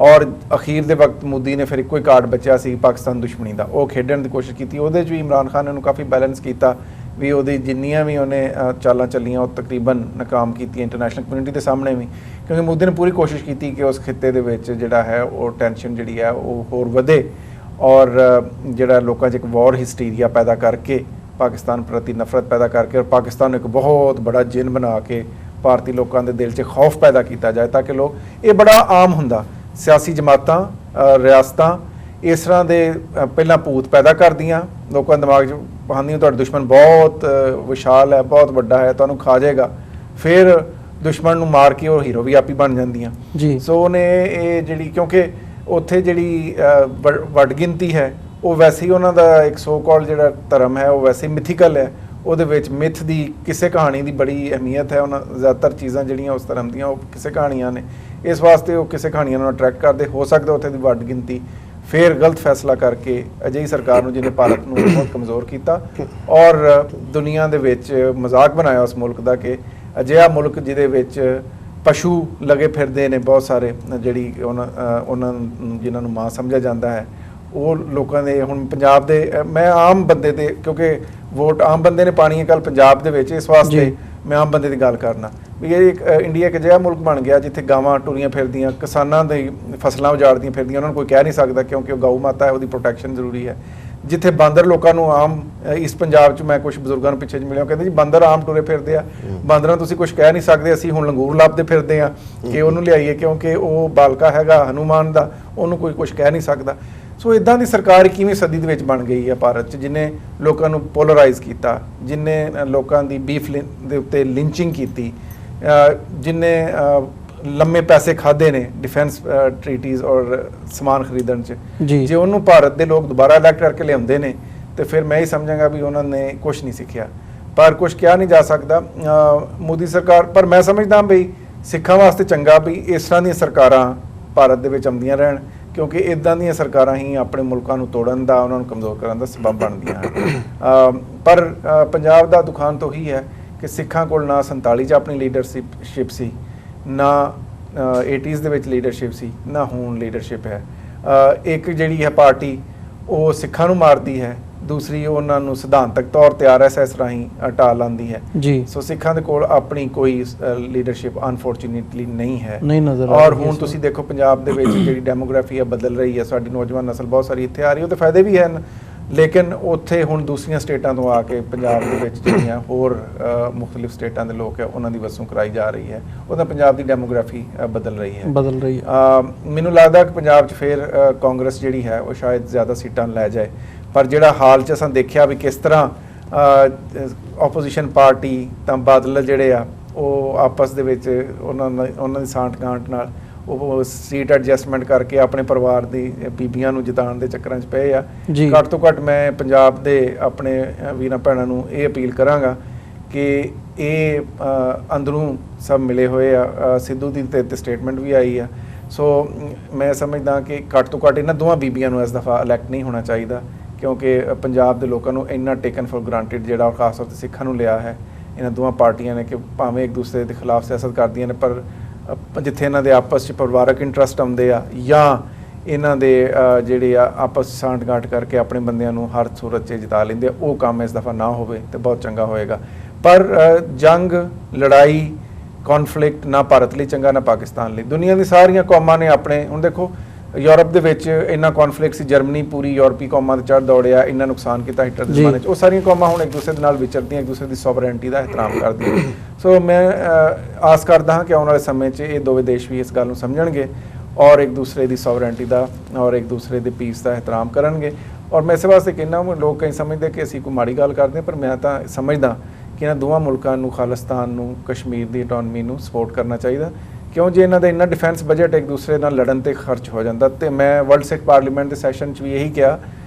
ਔਰ ਅਖੀਰ ਦੇ ਵਕਤ ਮੋਦੀ ਨੇ ਫਿਰ ਇੱਕੋ ਹੀ ਕਾਰਡ ਬਚਿਆ ਸੀ ਪਾਕਿਸਤਾਨ ਦੁਸ਼ਮਣੀ ਦਾ, ਉਹ ਖੇਡਣ ਦੀ ਕੋਸ਼ਿਸ਼ ਕੀਤੀ। ਉਹਦੇ 'ਚ ਵੀ ਇਮਰਾਨ ਖਾਨ ਨੇ ਉਹਨੂੰ ਕਾਫੀ ਬੈਲੈਂਸ ਕੀਤਾ ਵੀ ਉਹਦੀ ਜਿੰਨੀਆਂ ਵੀ ਉਹਨੇ ਚਾਲਾਂ ਚੱਲੀਆਂ ਉਹ ਤਕਰੀਬਨ ਨਾਕਾਮ ਕੀਤੀਆਂ ਇੰਟਰਨੈਸ਼ਨਲ ਕਮਿਊਨਿਟੀ ਦੇ ਸਾਹਮਣੇ ਵੀ, ਕਿਉਂਕਿ ਮੋਦੀ ਨੇ ਪੂਰੀ ਕੋਸ਼ਿਸ਼ ਕੀਤੀ ਕਿ ਉਸ ਖਿੱਤੇ ਦੇ ਵਿੱਚ ਜਿਹੜਾ ਹੈ ਉਹ ਟੈਨਸ਼ਨ ਜਿਹੜੀ ਹੈ ਉਹ ਹੋਰ ਵਧੇ, ਔਰ ਜਿਹੜਾ ਲੋਕਾਂ 'ਚ ਇੱਕ ਵਾਰ ਹਿਸਟੀਰੀਆ ਪੈਦਾ ਕਰਕੇ, ਪਾਕਿਸਤਾਨ ਪ੍ਰਤੀ ਨਫ਼ਰਤ ਪੈਦਾ ਕਰਕੇ, ਔਰ ਪਾਕਿਸਤਾਨ ਨੂੰ ਇੱਕ ਬਹੁਤ ਬੜਾ ਜਿੰਨ ਬਣਾ ਕੇ ਭਾਰਤੀ ਲੋਕਾਂ ਦੇ ਦਿਲ 'ਚ ਖੌਫ ਪੈਦਾ ਕੀਤਾ ਜਾਏ, ਤਾਂ ਕਿ ਲੋਕ, ਇਹ ਬੜਾ ਆਮ ਹੁੰਦਾ, ਸਿਆਸੀ ਜਮਾਤਾਂ ਰਿਆਸਤਾਂ ਇਸ ਤਰ੍ਹਾਂ ਦੇ ਪਹਿਲਾਂ ਭੂਤ ਪੈਦਾ ਕਰਦੀਆਂ, ਲੋਕਾਂ ਦੇ ਦਿਮਾਗ 'ਚ ਪਾਉਂਦੀਆਂ ਤੁਹਾਡਾ ਦੁਸ਼ਮਣ ਬਹੁਤ ਵਿਸ਼ਾਲ ਹੈ, ਬਹੁਤ ਵੱਡਾ ਹੈ, ਤੁਹਾਨੂੰ ਖਾ ਜਾਏਗਾ, ਫਿਰ ਦੁਸ਼ਮਣ ਨੂੰ ਮਾਰ ਕੇ ਉਹ ਹੀਰੋ ਵੀ ਆਪੀ ਬਣ ਜਾਂਦੀਆਂ। ਸੋ ਉਹਨੇ ਇਹ ਜਿਹੜੀ, ਕਿਉਂਕਿ ਉੱਥੇ ਜਿਹੜੀ ਵੱਡ ਗਿਣਤੀ ਹੈ ਉਹ ਵੈਸੇ ਹੀ ਉਹਨਾਂ ਦਾ ਇੱਕ ਸੋ ਕਾਲ ਜਿਹੜਾ ਧਰਮ ਹੈ ਉਹ ਵੈਸੇ ਹੀ ਮਿਥੀਕਲ ਹੈ, ਉਹਦੇ ਵਿੱਚ ਮਿਥ ਦੀ ਕਿਸੇ ਕਹਾਣੀ ਦੀ ਬੜੀ ਅਹਿਮੀਅਤ ਹੈ। ਉਹਨਾਂ ਜ਼ਿਆਦਾਤਰ ਚੀਜ਼ਾਂ ਜਿਹੜੀਆਂ ਉਸ ਧਰਮ ਦੀਆਂ ਉਹ ਕਿਸੇ ਕਹਾਣੀਆਂ ਨੇ, ਇਸ ਵਾਸਤੇ ਉਹ ਕਿਸੇ ਕਹਾਣੀਆਂ ਨੂੰ ਅਟਰੈਕਟ ਕਰਦੇ। ਹੋ ਸਕਦਾ ਉੱਥੇ ਦੀ ਵੱਡ ਗਿਣਤੀ ਫਿਰ ਗਲਤ ਫੈਸਲਾ ਕਰਕੇ ਅਜਿਹੀ ਸਰਕਾਰ ਨੂੰ ਜਿਹਨੇ ਭਾਰਤ ਨੂੰ ਬਹੁਤ ਕਮਜ਼ੋਰ ਕੀਤਾ ਔਰ ਦੁਨੀਆ ਦੇ ਵਿੱਚ ਮਜ਼ਾਕ ਬਣਾਇਆ ਉਸ ਮੁਲਕ ਦਾ ਕਿ ਅਜਿਹਾ ਮੁਲਕ ਜਿਹਦੇ ਵਿੱਚ ਪਸ਼ੂ ਲਗੇ ਫਿਰਦੇ ਨੇ ਬਹੁਤ ਸਾਰੇ, ਜਿਹੜੀ ਉਹਨਾਂ ਜਿਨ੍ਹਾਂ ਨੂੰ ਮਾਂ ਸਮਝਿਆ ਜਾਂਦਾ ਹੈ, ਉਹ ਲੋਕਾਂ ਦੇ ਹੁਣ ਪੰਜਾਬ ਦੇ ਮੈਂ ਆਮ ਬੰਦੇ ਦੇ, ਕਿਉਂਕਿ ਵੋਟ ਆਮ ਬੰਦੇ ਨੇ ਪਾਣੀ ਹੈ ਕੱਲ ਪੰਜਾਬ ਦੇ ਵਿੱਚ, ਇਸ ਵਾਸਤੇ ਮੈਂ ਆਮ ਬੰਦੇ ਦੀ ਗੱਲ ਕਰਨਾ ਵੀ ਇਹ ਇੰਡੀਆ ਇੱਕ ਅਜਿਹਾ ਮੁਲਕ ਬਣ ਗਿਆ ਜਿੱਥੇ ਗਾਵਾਂ ਟੁਰੀਆਂ ਫਿਰਦੀਆਂ, ਕਿਸਾਨਾਂ ਦੀ ਫਸਲਾਂ ਉਜਾੜਦੀਆਂ ਫਿਰਦੀਆਂ, ਉਹਨਾਂ ਨੂੰ ਕੋਈ ਕਹਿ ਨਹੀਂ ਸਕਦਾ ਕਿਉਂਕਿ ਉਹ ਗਊ ਮਾਤਾ ਹੈ, ਉਹਦੀ ਪ੍ਰੋਟੈਕਸ਼ਨ ਜ਼ਰੂਰੀ ਹੈ। ਜਿੱਥੇ ਬਾਂਦਰ ਲੋਕਾਂ ਨੂੰ ਆਮ ਇਸ ਪੰਜਾਬ 'ਚ ਮੈਂ ਕੁਝ ਬਜ਼ੁਰਗਾਂ ਨੂੰ ਪਿੱਛੇ ਮਿਲਿਆ, ਕਹਿੰਦੇ ਜੀ ਬਾਂਦਰ ਆਮ ਟੁਰੇ ਫਿਰਦੇ ਆ, ਬਾਂਦਰਾਂ ਤੁਸੀਂ ਕੁਝ ਕਹਿ ਨਹੀਂ ਸਕਦੇ, ਅਸੀਂ ਹੁਣ ਲੰਗੂਰ ਲੱਭਦੇ ਫਿਰਦੇ ਆ ਕਿ ਉਹਨੂੰ ਲਿਆਈਏ ਕਿਉਂਕਿ ਉਹ ਬਾਲਕਾ ਹੈਗਾ ਹਨੂਮਾਨ ਦਾ, ਉਹਨੂੰ ਕੋਈ ਕੁਝ ਕਹਿ ਨਹੀਂ ਸਕਦਾ। ਸੋ ਇਦਾਂ ਦੀ ਸਰਕਾਰ ਕਿਵੇਂ ਸਦੀ ਦੇ ਵਿੱਚ ਬਣ ਗਈ ਹੈ ਭਾਰਤ 'ਚ, ਜਿਹਨੇ ਲੋਕਾਂ ਨੂੰ ਪੋਲਰਾਈਜ਼ ਕੀਤਾ, ਜਿਹਨੇ ਲੋਕਾਂ ਦੀ ਬੀਫ ਦੇ ਉੱਤੇ ਲਿੰਚਿੰਗ ਕੀਤੀ, ਜਿਹਨੇ ਲੰਮੇ ਪੈਸੇ ਖਾਦੇ ਨੇ ਡਿਫੈਂਸ ਟ੍ਰੀਟੀਜ਼ ਔਰ ਸਮਾਨ ਖਰੀਦਣ 'ਚ। ਜੇ ਉਹਨੂੰ ਭਾਰਤ ਦੇ ਲੋਕ ਦੁਬਾਰਾ ਇਲੈਕਟ ਕਰਕੇ ਲਿਆਉਂਦੇ ਨੇ ਤੇ ਫਿਰ ਮੈਂ ਹੀ ਸਮਝਾਂਗਾ ਵੀ ਉਹਨਾਂ ਨੇ ਕੁਝ ਨਹੀਂ ਸਿੱਖਿਆ। ਪਰ ਕੁਝ ਕਿਹਾ ਨਹੀਂ ਜਾ ਸਕਦਾ ਮੋਦੀ ਸਰਕਾਰ, ਪਰ ਮੈਂ ਸਮਝਦਾ ਵੀ ਸਿੱਖਾਂ ਵਾਸਤੇ ਚੰਗਾ ਵੀ ਇਸ ਤਰ੍ਹਾਂ ਦੀਆਂ ਸਰਕਾਰਾਂ ਭਾਰਤ ਦੇ ਵਿੱਚ ਆਉਂਦੀਆਂ ਰਹਿਣ, ਕਿਉਂਕਿ ਇਦਾਂ ਦੀਆਂ ਸਰਕਾਰਾਂ ਹੀ ਆਪਣੇ ਮੁਲਕਾਂ ਨੂੰ ਤੋੜਨ ਦਾ, ਉਹਨਾਂ ਨੂੰ ਕਮਜ਼ੋਰ ਕਰਨ ਦਾ ਸਬਬ ਬਣਦੀਆਂ ਹਨ। ਪਰ ਪੰਜਾਬ ਦਾ ਦੁਖਾਂਤ ਉਹੀ ਹੈ ਕਿ ਸਿੱਖਾਂ ਕੋਲ ਨਾ 47 'ਚ ਆਪਣੀ ਲੀਡਰਸ਼ਿਪ ਸੀ, ਨਾ 80s ਦੇ ਵਿੱਚ ਲੀਡਰਸ਼ਿਪ ਸੀ, ਨਾ ਹੁਣ ਲੀਡਰਸ਼ਿਪ ਹੈ। ਇੱਕ ਜਿਹੜੀ ਹੈ ਪਾਰਟੀ ਉਹ ਸਿੱਖਾਂ ਨੂੰ ਮਾਰਦੀ ਹੈ, ਦੂਸਰੀ ਉਹਨਾਂ ਨੂੰ ਸਿਧਾਂਤਕ ਤੌਰ ਤੇ RSS ਰਾਹੀਂ ਢਾਲ ਲਾਉਂਦੀ ਹੈ। ਸੋ ਸਿੱਖਾਂ ਦੇ ਕੋਲ ਆਪਣੀ ਕੋਈ ਲੀਡਰਸ਼ਿਪ ਅਨਫੋਰਚੂਨੇਟਲੀ ਨਹੀਂ ਹੈ। ਔਰ ਹੁਣ ਤੁਸੀਂ ਦੇਖੋ ਪੰਜਾਬ ਦੇ ਵਿੱਚ ਜਿਹੜੀ ਡੈਮੋਗ੍ਰਾਫੀ ਹੈ ਬਦਲ ਰਹੀ ਹੈ, ਸਾਡੀ ਨੌਜਵਾਨ ਨਸਲ ਬਹੁਤ ਸਾਰੀ ਇੱਥੇ ਆ ਰਹੀ, ਉਹਦੇ ਫਾਇਦੇ ਵੀ ਹਨ, ਲੇਕਿਨ ਉੱਥੇ ਹੁਣ ਦੂਸਰੀਆਂ ਸਟੇਟਾਂ ਤੋਂ ਆ ਕੇ ਪੰਜਾਬ ਦੇ ਵਿੱਚ ਜਿਹੜੀਆਂ ਹੋਰ ਮੁਖਤਲਿਫ ਸਟੇਟਾਂ ਦੇ ਲੋਕ ਹੈ ਉਹਨਾਂ ਦੀ ਵਸੋਂ ਕਰਾਈ ਜਾ ਰਹੀ ਹੈ, ਉਹਦਾ ਪੰਜਾਬ ਦੀ ਡੈਮੋਗ੍ਰਾਫੀ ਬਦਲ ਰਹੀ ਹੈ। ਮੈਨੂੰ ਲੱਗਦਾ ਕਿ ਪੰਜਾਬ 'ਚ ਫਿਰ ਕਾਂਗਰਸ ਜਿਹੜੀ ਹੈ ਉਹ ਸ਼ਾਇਦ ਜ਼ਿਆਦਾ ਸੀਟਾਂ ਲੈ ਜਾਏ, ਪਰ ਜਿਹੜਾ ਹਾਲ 'ਚ ਅਸਾਂ ਦੇਖਿਆ ਵੀ ਕਿਸ ਤਰ੍ਹਾਂ ਆਪੋਜੀਸ਼ਨ ਪਾਰਟੀ ਤਾਂ ਬਾਦਲ ਜਿਹੜੇ ਆ ਉਹ ਆਪਸ ਦੇ ਵਿੱਚ ਉਹਨਾਂ ਦੀ ਸਾਂਠ ਗਾਂਠ ਨਾਲ ਉਹ ਸੀਟ ਐਡਜਸਟਮੈਂਟ ਕਰਕੇ ਆਪਣੇ ਪਰਿਵਾਰ ਦੀ ਬੀਬੀਆਂ ਨੂੰ ਜਿਤਾਉਣ ਦੇ ਚੱਕਰਾਂ 'ਚ ਪਏ ਆ। ਘੱਟ ਤੋਂ ਘੱਟ ਮੈਂ ਪੰਜਾਬ ਦੇ ਆਪਣੇ ਵੀਰਾਂ ਭੈਣਾਂ ਨੂੰ ਇਹ ਅਪੀਲ ਕਰਾਂਗਾ ਕਿ ਇਹ ਅੰਦਰੋਂ ਸਭ ਮਿਲੇ ਹੋਏ ਆ। ਸਿੱਧੂ ਦੀ ਤੇ ਸਟੇਟਮੈਂਟ ਵੀ ਆਈ ਆ, ਸੋ ਮੈਂ ਸਮਝਦਾ ਕਿ ਘੱਟ ਤੋਂ ਘੱਟ ਇਹਨਾਂ ਦੋਵਾਂ ਬੀਬੀਆਂ ਨੂੰ ਇਸ ਦਫਾ ਇਲੈਕਟ ਨਹੀਂ ਹੋਣਾ ਚਾਹੀਦਾ, ਕਿਉਂਕਿ ਪੰਜਾਬ ਦੇ ਲੋਕਾਂ ਨੂੰ ਇੰਨਾ ਟੇਕਨ ਫॉर ਗ੍ਰਾਂਟਿਡ ਜਿਹੜਾ ਉਹ ਖਾਸ ਤੌਰ 'ਤੇ ਸਿੱਖਾਂ ਨੂੰ ਲਿਆ ਹੈ ਇਹਨਾਂ ਦੋਵਾਂ ਪਾਰਟੀਆਂ ਨੇ ਕਿ ਭਾਵੇਂ ਇੱਕ ਦੂਸਰੇ ਦੇ ਖਿਲਾਫ ਸਿਆਸਤ ਕਰਦੀਆਂ ਨੇ, ਪਰ ਜਿੱਥੇ ਇਹਨਾਂ ਦੇ ਆਪਸ 'ਚ ਪਰਿਵਾਰਕ ਇੰਟਰਸਟ ਆਉਂਦੇ ਆ ਜਾਂ ਇਹਨਾਂ ਦੇ ਜਿਹੜੇ ਆ ਆਪਸ 'ਚ ਸਾਂਠ ਗਾਂਠ ਕਰਕੇ ਆਪਣੇ ਬੰਦਿਆਂ ਨੂੰ ਹਰ ਸੂਰਤ 'ਚ ਜਿਤਾ ਲੈਂਦੇ ਆ, ਉਹ ਕੰਮ ਇਸ ਦਫਾ ਨਾ ਹੋਵੇ ਤੇ ਬਹੁਤ ਚੰਗਾ ਹੋਏਗਾ। ਪਰ ਜੰਗ, ਲੜਾਈ, ਕੌਨਫਲਿਕਟ ਨਾ ਭਾਰਤ ਲਈ ਚੰਗਾ ਨਾ ਪਾਕਿਸਤਾਨ ਲਈ। ਦੁਨੀਆ ਦੀ ਸਾਰੀਆਂ ਕੌਮਾਂ ਨੇ ਆਪਣੇ, ਹੁਣ ਦੇਖੋ ਯੂਰਪ ਦੇ ਵਿੱਚ ਇੰਨਾ ਕੌਨਫਲਿਕਟ ਸੀ, ਜਰਮਨੀ ਪੂਰੀ ਯੂਰਪੀ ਕੌਮਾਂ ਦੇ ਚੜ੍ਹ ਦੌੜਿਆ, ਇੰਨਾ ਨੁਕਸਾਨ ਕੀਤਾ ਹਿਟਲਰ ਦੇ ਜ਼ਮਾਨੇ 'ਚ। ਉਹ ਸਾਰੀਆਂ ਕੌਮਾਂ ਹੁਣ ਇੱਕ ਦੂਸਰੇ ਦੇ ਨਾਲ ਵਿਚਰਦੀਆਂ, ਇੱਕ ਦੂਸਰੇ ਦੀ ਸੋਵਰੈਂਟੀ ਦਾ ਇਹਤਰਾਮ ਕਰਦੀਆਂ। ਸੋ ਮੈਂ ਆਸ ਕਰਦਾ ਹਾਂ ਕਿ ਆਉਣ ਵਾਲੇ ਸਮੇਂ 'ਚ ਇਹ ਦੋਵੇਂ ਦੇਸ਼ ਵੀ ਇਸ ਗੱਲ ਨੂੰ ਸਮਝਣਗੇ ਔਰ ਇੱਕ ਦੂਸਰੇ ਦੀ ਸੋਵਰੈਂਟੀ ਦਾ ਔਰ ਇੱਕ ਦੂਸਰੇ ਦੇ ਪੀਸ ਦਾ ਇਹਤਰਾਮ ਕਰਨਗੇ। ਔਰ ਮੈਂ ਇਸੇ ਵਾਸਤੇ ਕਹਿੰਦਾ, ਲੋਕ ਕਈ ਸਮਝਦੇ ਕਿ ਅਸੀਂ ਕੋਈ ਮਾੜੀ ਗੱਲ ਕਰਦੇ, ਪਰ ਮੈਂ ਤਾਂ ਸਮਝਦਾ ਕਿ ਇਹਨਾਂ ਦੋਵਾਂ ਮੁਲਕਾਂ ਨੂੰ, ਖਾਲਿਸਤਾਨ ਨੂੰ, ਕਸ਼ਮੀਰ ਦੀ ਆਟੋਨਮੀ ਨੂੰ ਸਪੋਰਟ ਕਰਨਾ ਚਾਹੀਦਾ, ਕਿਉਂ ਜੇ ਇਹਨਾਂ ਦਾ ਇੰਨਾ ਡਿਫੈਂਸ ਬਜਟ ਇੱਕ ਦੂਸਰੇ ਨਾਲ ਲੜਨ ਤੇ ਖਰਚ ਹੋ ਜਾਂਦਾ। ਤੇ ਮੈਂ ਵਰਲਡ ਸਿੱਖ ਪਾਰਲੀਮੈਂਟ ਦੇ ਸੈਸ਼ਨ 'ਚ ਵੀ ਇਹੀ ਕਿਹਾ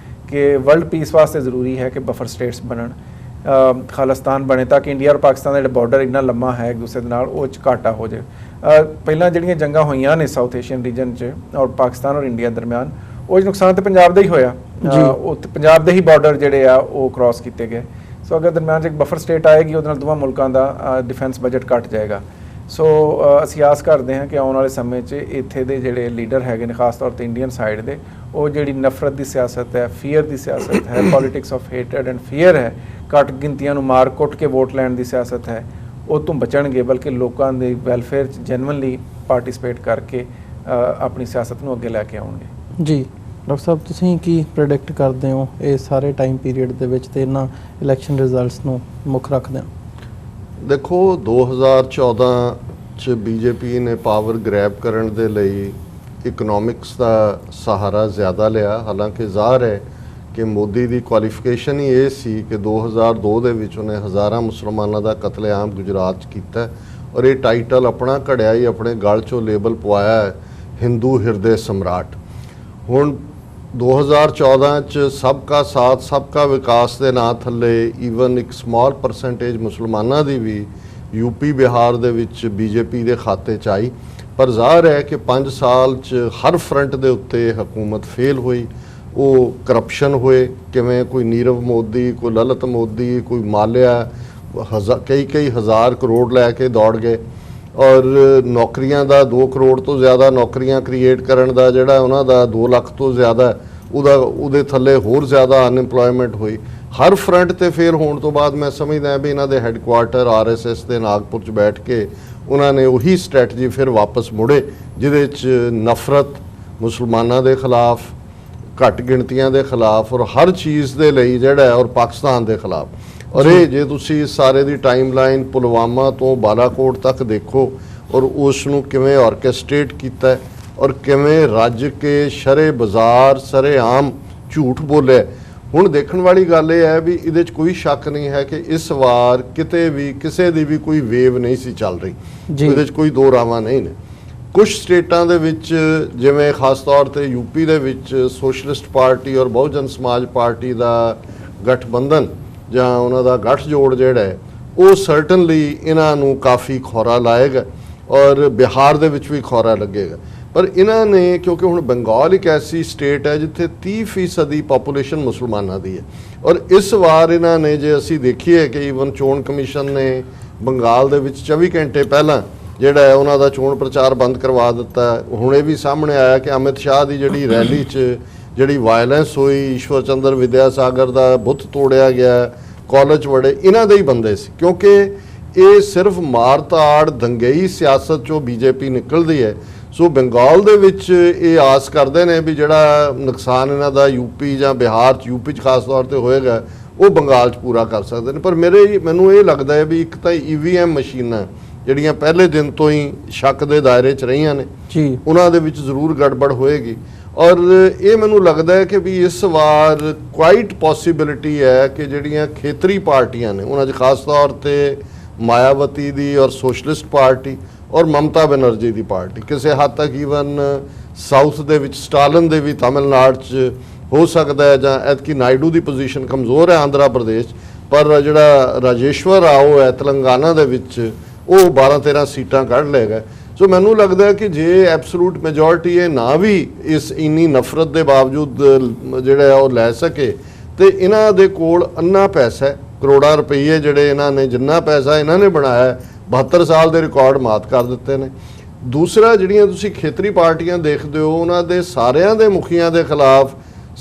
ਕਿ ਵਰਲਡ ਪੀਸ ਵਾਸਤੇ ਜ਼ਰੂਰੀ ਹੈ ਕਿ ਬਫਰ ਸਟੇਟਸ ਬਣਨ, ਖਾਲਿਸਤਾਨ ਬਣੇ, ਤਾਂ ਕਿ ਇੰਡੀਆ ਔਰ ਪਾਕਿਸਤਾਨ ਦਾ ਜਿਹੜਾ ਬਾਰਡਰ ਇੰਨਾ ਲੰਮਾ ਹੈ ਇੱਕ ਦੂਸਰੇ ਦੇ ਨਾਲ, ਉਹ 'ਚ ਘਾਟਾ ਹੋ ਜਾਏ। ਪਹਿਲਾਂ ਜਿਹੜੀਆਂ ਜੰਗਾਂ ਹੋਈਆਂ ਨੇ ਸਾਊਥ ਏਸ਼ੀਅਨ ਰੀਜਨ 'ਚ ਔਰ ਪਾਕਿਸਤਾਨ ਔਰ ਇੰਡੀਆ ਦਰਮਿਆਨ, ਉਹ 'ਚ ਨੁਕਸਾਨ ਤਾਂ ਪੰਜਾਬ ਦਾ ਹੀ ਹੋਇਆ, ਉੱਥੇ ਪੰਜਾਬ ਦੇ ਹੀ ਬਾਰਡਰ ਜਿਹੜੇ ਆ ਉਹ ਕ੍ਰਾਸ ਕੀਤੇ ਗਏ। ਸੋ ਅਗਰ ਦਰਮਿਆਨ 'ਚ ਇੱਕ ਬਫਰ ਸਟੇਟ ਆਏਗੀ, ਉਹਦੇ ਨਾਲ ਦੋਵਾਂ ਮੁਲਕਾਂ ਦਾ ਡਿਫੈਂਸ ਬਜਟ ਘੱਟ ਜਾਏਗਾ। ਸੋ ਅਸੀਂ ਆਸ ਕਰਦੇ ਹਾਂ ਕਿ ਆਉਣ ਵਾਲੇ ਸਮੇਂ 'ਚ ਇੱਥੇ ਦੇ ਜਿਹੜੇ ਲੀਡਰ ਹੈਗੇ ਨੇ, ਖਾਸ ਤੌਰ 'ਤੇ ਇੰਡੀਅਨ ਸਾਈਡ ਦੇ, ਉਹ ਜਿਹੜੀ ਨਫ਼ਰਤ ਦੀ ਸਿਆਸਤ ਹੈ, ਫੀਅਰ ਦੀ ਸਿਆਸਤ ਹੈ, politics of hatred and fear ਹੈ, ਘੱਟ ਗਿਣਤੀਆਂ ਨੂੰ ਮਾਰ ਕੁੱਟ ਕੇ ਵੋਟ ਲੈਣ ਦੀ ਸਿਆਸਤ ਹੈ, ਉਹ ਤੋਂ ਬਚਣਗੇ, ਬਲਕਿ ਲੋਕਾਂ ਦੇ ਵੈਲਫੇਅਰ 'ਚ ਜੈਨੂਇਨਲੀ ਪਾਰਟਿਸਿਪੇਟ ਕਰਕੇ ਆਪਣੀ ਸਿਆਸਤ ਨੂੰ ਅੱਗੇ ਲੈ ਕੇ ਆਉਣਗੇ। ਜੀ ਡਾਕਟਰ ਸਾਹਿਬ, ਤੁਸੀਂ ਕੀ ਪ੍ਰੈਡਿਕਟ ਕਰਦੇ ਹੋ ਇਹ ਸਾਰੇ ਟਾਈਮ ਪੀਰੀਅਡ ਦੇ ਵਿੱਚ ਤੇ ਇਹਨਾਂ ਇਲੈਕਸ਼ਨ ਰਿਜ਼ਲਟਸ ਨੂੰ ਮੁੱਖ ਰੱਖਦੇ ਹੋ? ਦੇਖੋ 2014 'ਚ ਬੀਜੇਪੀ ਨੇ ਪਾਵਰ ਗ੍ਰੈਬ ਕਰਨ ਦੇ ਲਈ ਇਕਨੋਮਿਕਸ ਦਾ ਸਹਾਰਾ ਜ਼ਿਆਦਾ ਲਿਆ। ਹਾਲਾਂਕਿ ਜ਼ਾਹਰ ਹੈ ਕਿ ਮੋਦੀ ਦੀ ਕੁਆਲੀਫਿਕੇਸ਼ਨ ਹੀ ਇਹ ਸੀ ਕਿ 2002 ਦੇ ਵਿੱਚ ਉਹਨੇ ਹਜ਼ਾਰਾਂ ਮੁਸਲਮਾਨਾਂ ਦਾ ਕਤਲੇਆਮ ਗੁਜਰਾਤ 'ਚ ਕੀਤਾ ਔਰ ਇਹ ਟਾਈਟਲ ਆਪਣਾ ਘੜਿਆ ਹੀ ਆਪਣੇ ਗਲ 'ਚੋਂ ਲੇਬਲ ਪਵਾਇਆ ਹੈ ਹਿੰਦੂ ਹਿਰਦੇ ਸਮਰਾਟ। ਹੁਣ 2014 ਚ सबका साथ सबका विकास ਦੇ ਨਾਂ ਥੱਲੇ ਈਵਨ ਇੱਕ ਸਮਾਲ ਪਰਸੈਂਟੇਜ ਮੁਸਲਮਾਨਾਂ ਦੀ ਵੀ ਯੂਪੀ ਬਿਹਾਰ ਦੇ ਵਿੱਚ ਬੀਜੇਪੀ ਦੇ ਖਾਤੇ ਚ ਆਈ। ਪਰ ਜ਼ਾਹਰ ਹੈ ਕਿ 5 ਸਾਲ ਚ ਹਰ ਫਰੰਟ ਦੇ ਉੱਤੇ ਹਕੂਮਤ ਫੇਲ ਹੋਈ। ਉਹ ਕਰਪਸ਼ਨ ਹੋਏ, ਕਿਵੇਂ ਕੋਈ ਨੀਰਵ ਮੋਦੀ, ਕੋਈ ਲਲਿਤ ਮੋਦੀ, ਕੋਈ ਮਾਲਿਆ ਕਈ ਹਜ਼ਾਰ ਕਰੋੜ ਲੈ ਕੇ ਦੌੜ ਗਏ ਔਰ ਨੌਕਰੀਆਂ ਦਾ 2 ਕਰੋੜ ਤੋਂ ਜ਼ਿਆਦਾ ਨੌਕਰੀਆਂ ਕ੍ਰੀਏਟ ਕਰਨ ਦਾ ਜਿਹੜਾ ਉਹਨਾਂ ਦਾ 2 ਲੱਖ ਤੋਂ ਜ਼ਿਆਦਾ ਉਹਦੇ ਥੱਲੇ ਹੋਰ ਜ਼ਿਆਦਾ ਅਨਇੰਪਲੋਇਮੈਂਟ ਹੋਈ। ਹਰ ਫਰੰਟ ਤੇ ਫੇਲ ਹੋਣ ਤੋਂ ਬਾਅਦ ਮੈਂ ਸਮਝਦਾ ਵੀ ਇਹਨਾਂ ਦੇ ਹੈੱਡਕੁਆਰਟਰ ਆਰਐਸਐਸ ਦੇ ਨਾਗਪੁਰ 'ਚ ਬੈਠ ਕੇ ਉਹਨਾਂ ਨੇ ਉਹੀ ਸਟ੍ਰੈਟਜੀ ਫਿਰ ਵਾਪਸ ਮੁੜੇ, ਜਿਹਦੇ 'ਚ ਨਫ਼ਰਤ, ਮੁਸਲਮਾਨਾਂ ਦੇ ਖਿਲਾਫ, ਘੱਟ ਗਿਣਤੀਆਂ ਦੇ ਖਿਲਾਫ ਔਰ ਹਰ ਚੀਜ਼ ਦੇ ਲਈ ਜਿਹੜਾ ਔਰ ਪਾਕਿਸਤਾਨ ਦੇ ਖਿਲਾਫ। ਔਰ ਇਹ ਜੇ ਤੁਸੀਂ ਸਾਰੇ ਦੀ ਟਾਈਮਲਾਈਨ ਪੁਲਵਾਮਾ ਤੋਂ ਬਾਲਾਕੋਟ ਤੱਕ ਦੇਖੋ ਔਰ ਉਸ ਨੂੰ ਕਿਵੇਂ ਆਰਕੈਸਟ੍ਰੇਟ ਕੀਤਾ ਔਰ ਕਿਵੇਂ ਰੱਜ ਕੇ ਸ਼ਰੇ ਬਾਜ਼ਾਰ ਸਰੇਆਮ ਝੂਠ ਬੋਲਿਆ। ਹੁਣ ਦੇਖਣ ਵਾਲੀ ਗੱਲ ਇਹ ਹੈ ਵੀ ਇਹਦੇ 'ਚ ਕੋਈ ਸ਼ੱਕ ਨਹੀਂ ਹੈ ਕਿ ਇਸ ਵਾਰ ਕਿਤੇ ਵੀ ਕਿਸੇ ਦੀ ਵੀ ਕੋਈ ਵੇਵ ਨਹੀਂ ਸੀ ਚੱਲ ਰਹੀ, ਇਹਦੇ 'ਚ ਕੋਈ ਦੋ ਰਾਵਾਂ ਨਹੀਂ ਨੇ। ਕੁਝ ਸਟੇਟਾਂ ਦੇ ਵਿੱਚ ਜਿਵੇਂ ਖਾਸ ਤੌਰ ਤੇ ਯੂਪੀ ਦੇ ਵਿੱਚ ਸੋਸ਼ਲਿਸਟ ਪਾਰਟੀ ਔਰ ਬਹੁਜਨ ਸਮਾਜ ਪਾਰਟੀ ਦਾ ਗਠਬੰਧਨ ਜਾਂ ਉਹਨਾਂ ਦਾ ਗੱਠਜੋੜ ਜਿਹੜਾ ਹੈ ਉਹ ਸਰਟਨਲੀ ਇਹਨਾਂ ਨੂੰ ਕਾਫੀ ਖੌਰਾ ਲਾਏਗਾ ਔਰ ਬਿਹਾਰ ਦੇ ਵਿੱਚ ਵੀ ਖੌਰਾ ਲੱਗੇਗਾ। ਪਰ ਇਹਨਾਂ ਨੇ ਕਿਉਂਕਿ ਹੁਣ ਬੰਗਾਲ ਇੱਕ ਐਸੀ ਸਟੇਟ ਹੈ ਜਿੱਥੇ 30% ਪਾਪੂਲੇਸ਼ਨ ਮੁਸਲਮਾਨਾਂ ਦੀ ਹੈ ਔਰ ਇਸ ਵਾਰ ਇਹਨਾਂ ਨੇ ਜੇ ਅਸੀਂ ਦੇਖੀਏ ਕਿ ਈਵਨ ਚੋਣ ਕਮਿਸ਼ਨ ਨੇ ਬੰਗਾਲ ਦੇ ਵਿੱਚ 24 ਘੰਟੇ ਪਹਿਲਾਂ ਜਿਹੜਾ ਹੈ ਉਹਨਾਂ ਦਾ ਚੋਣ ਪ੍ਰਚਾਰ ਬੰਦ ਕਰਵਾ ਦਿੱਤਾ। ਹੁਣ ਇਹ ਵੀ ਸਾਹਮਣੇ ਆਇਆ ਕਿ ਅਮਿਤ ਸ਼ਾਹ ਦੀ ਜਿਹੜੀ ਰੈਲੀ 'ਚ ਜਿਹੜੀ ਵਾਇਲੈਂਸ ਹੋਈ, ਈਸ਼ਵਰ ਚੰਦਰ ਵਿਦਿਆਸਾਗਰ ਦਾ ਬੁੱਤ ਤੋੜਿਆ ਗਿਆ, ਕਾਲਜ ਵੜੇ, ਇਹਨਾਂ ਦੇ ਹੀ ਬੰਦੇ ਸੀ ਕਿਉਂਕਿ ਇਹ ਸਿਰਫ ਮਾਰ-ਤਾੜ ਦੰਗਈ ਸਿਆਸਤ 'ਚੋਂ ਬੀਜੇਪੀ ਨਿਕਲਦੀ ਹੈ। ਸੋ ਬੰਗਾਲ ਦੇ ਵਿੱਚ ਇਹ ਆਸ ਕਰਦੇ ਨੇ ਵੀ ਜਿਹੜਾ ਨੁਕਸਾਨ ਇਹਨਾਂ ਦਾ ਯੂਪੀ ਜਾਂ ਬਿਹਾਰ 'ਚ, ਯੂਪੀ 'ਚ ਖਾਸ ਤੌਰ ਤੇ ਹੋਏਗਾ ਉਹ ਬੰਗਾਲ 'ਚ ਪੂਰਾ ਕਰ ਸਕਦੇ ਨੇ। ਪਰ ਮੈਨੂੰ ਇਹ ਲੱਗਦਾ ਹੈ ਵੀ ਇੱਕ ਤਾਂ EVM ਮਸ਼ੀਨਾਂ ਜਿਹੜੀਆਂ ਪਹਿਲੇ ਦਿਨ ਤੋਂ ਹੀ ਸ਼ੱਕ ਦੇ ਦਾਇਰੇ 'ਚ ਰਹੀਆਂ ਨੇ ਜੀ, ਉਹਨਾਂ ਦੇ ਵਿੱਚ ਜ਼ਰੂਰ ਗੜਬੜ ਹੋਏਗੀ ਔਰ ਇਹ ਮੈਨੂੰ ਲੱਗਦਾ ਹੈ ਕਿ ਵੀ ਇਸ ਵਾਰ ਕੁਆਇਟ ਪੋਸੀਬਿਲਿਟੀ ਹੈ ਕਿ ਜਿਹੜੀਆਂ ਖੇਤਰੀ ਪਾਰਟੀਆਂ ਨੇ ਉਹਨਾਂ 'ਚ ਖਾਸ ਤੌਰ ਤੇ ਮਾਇਆਵਤੀ ਦੀ ਔਰ ਸੋਸ਼ਲਿਸਟ ਪਾਰਟੀ ਔਰ ਮਮਤਾ ਬੈਨਰਜੀ ਦੀ ਪਾਰਟੀ, ਕਿਸੇ ਹੱਦ ਤੱਕ ਈਵਨ ਸਾਊਥ ਦੇ ਵਿੱਚ ਸਟਾਲਨ ਦੇ ਵੀ ਤਮਿਲਨਾਡੂ 'ਚ ਹੋ ਸਕਦਾ ਹੈ ਜਾਂ ਐਤਕੀ ਨਾਇਡੂ ਦੀ ਪੋਜੀਸ਼ਨ ਕਮਜ਼ੋਰ ਹੈ ਆਂਧਰਾ ਪ੍ਰਦੇਸ਼, ਪਰ ਜਿਹੜਾ ਰਾਜੇਸ਼ਵਰ ਰਾਓ ਹੈ ਤੇਲੰਗਾਨਾ ਦੇ ਵਿੱਚ ਉਹ 12-13 ਸੀਟਾਂ ਕੱਢ ਲਏਗਾ। ਸੋ ਮੈਨੂੰ ਲੱਗਦਾ ਕਿ ਜੇ ਐਬਸੋਲੂਟ ਮੈਜੋਰਿਟੀ ਇਹ ਨਾ ਵੀ ਇਸ ਇੰਨੀ ਨਫ਼ਰਤ ਦੇ ਬਾਵਜੂਦ ਜਿਹੜਾ ਉਹ ਲੈ ਸਕੇ ਤੇ ਇਹਨਾਂ ਦੇ ਕੋਲ ਅੰਨਾ ਪੈਸਾ ਹੈ, ਕਰੋੜਾਂ ਰੁਪਏ ਜਿਹੜੇ ਇਹਨਾਂ ਨੇ ਜਿੰਨਾ ਪੈਸਾ ਇਹਨਾਂ ਨੇ ਬਣਾਇਆ 72 ਸਾਲ ਦੇ ਰਿਕਾਰਡ ਮਾਤ ਕਰ ਦਿੱਤੇ ਨੇ। ਦੂਸਰਾ ਜਿਹੜੀਆਂ ਤੁਸੀਂ ਖੇਤਰੀ ਪਾਰਟੀਆਂ ਦੇਖਦੇ ਹੋ ਉਹਨਾਂ ਦੇ ਸਾਰਿਆਂ ਦੇ ਮੁਖੀਆਂ ਦੇ ਖਿਲਾਫ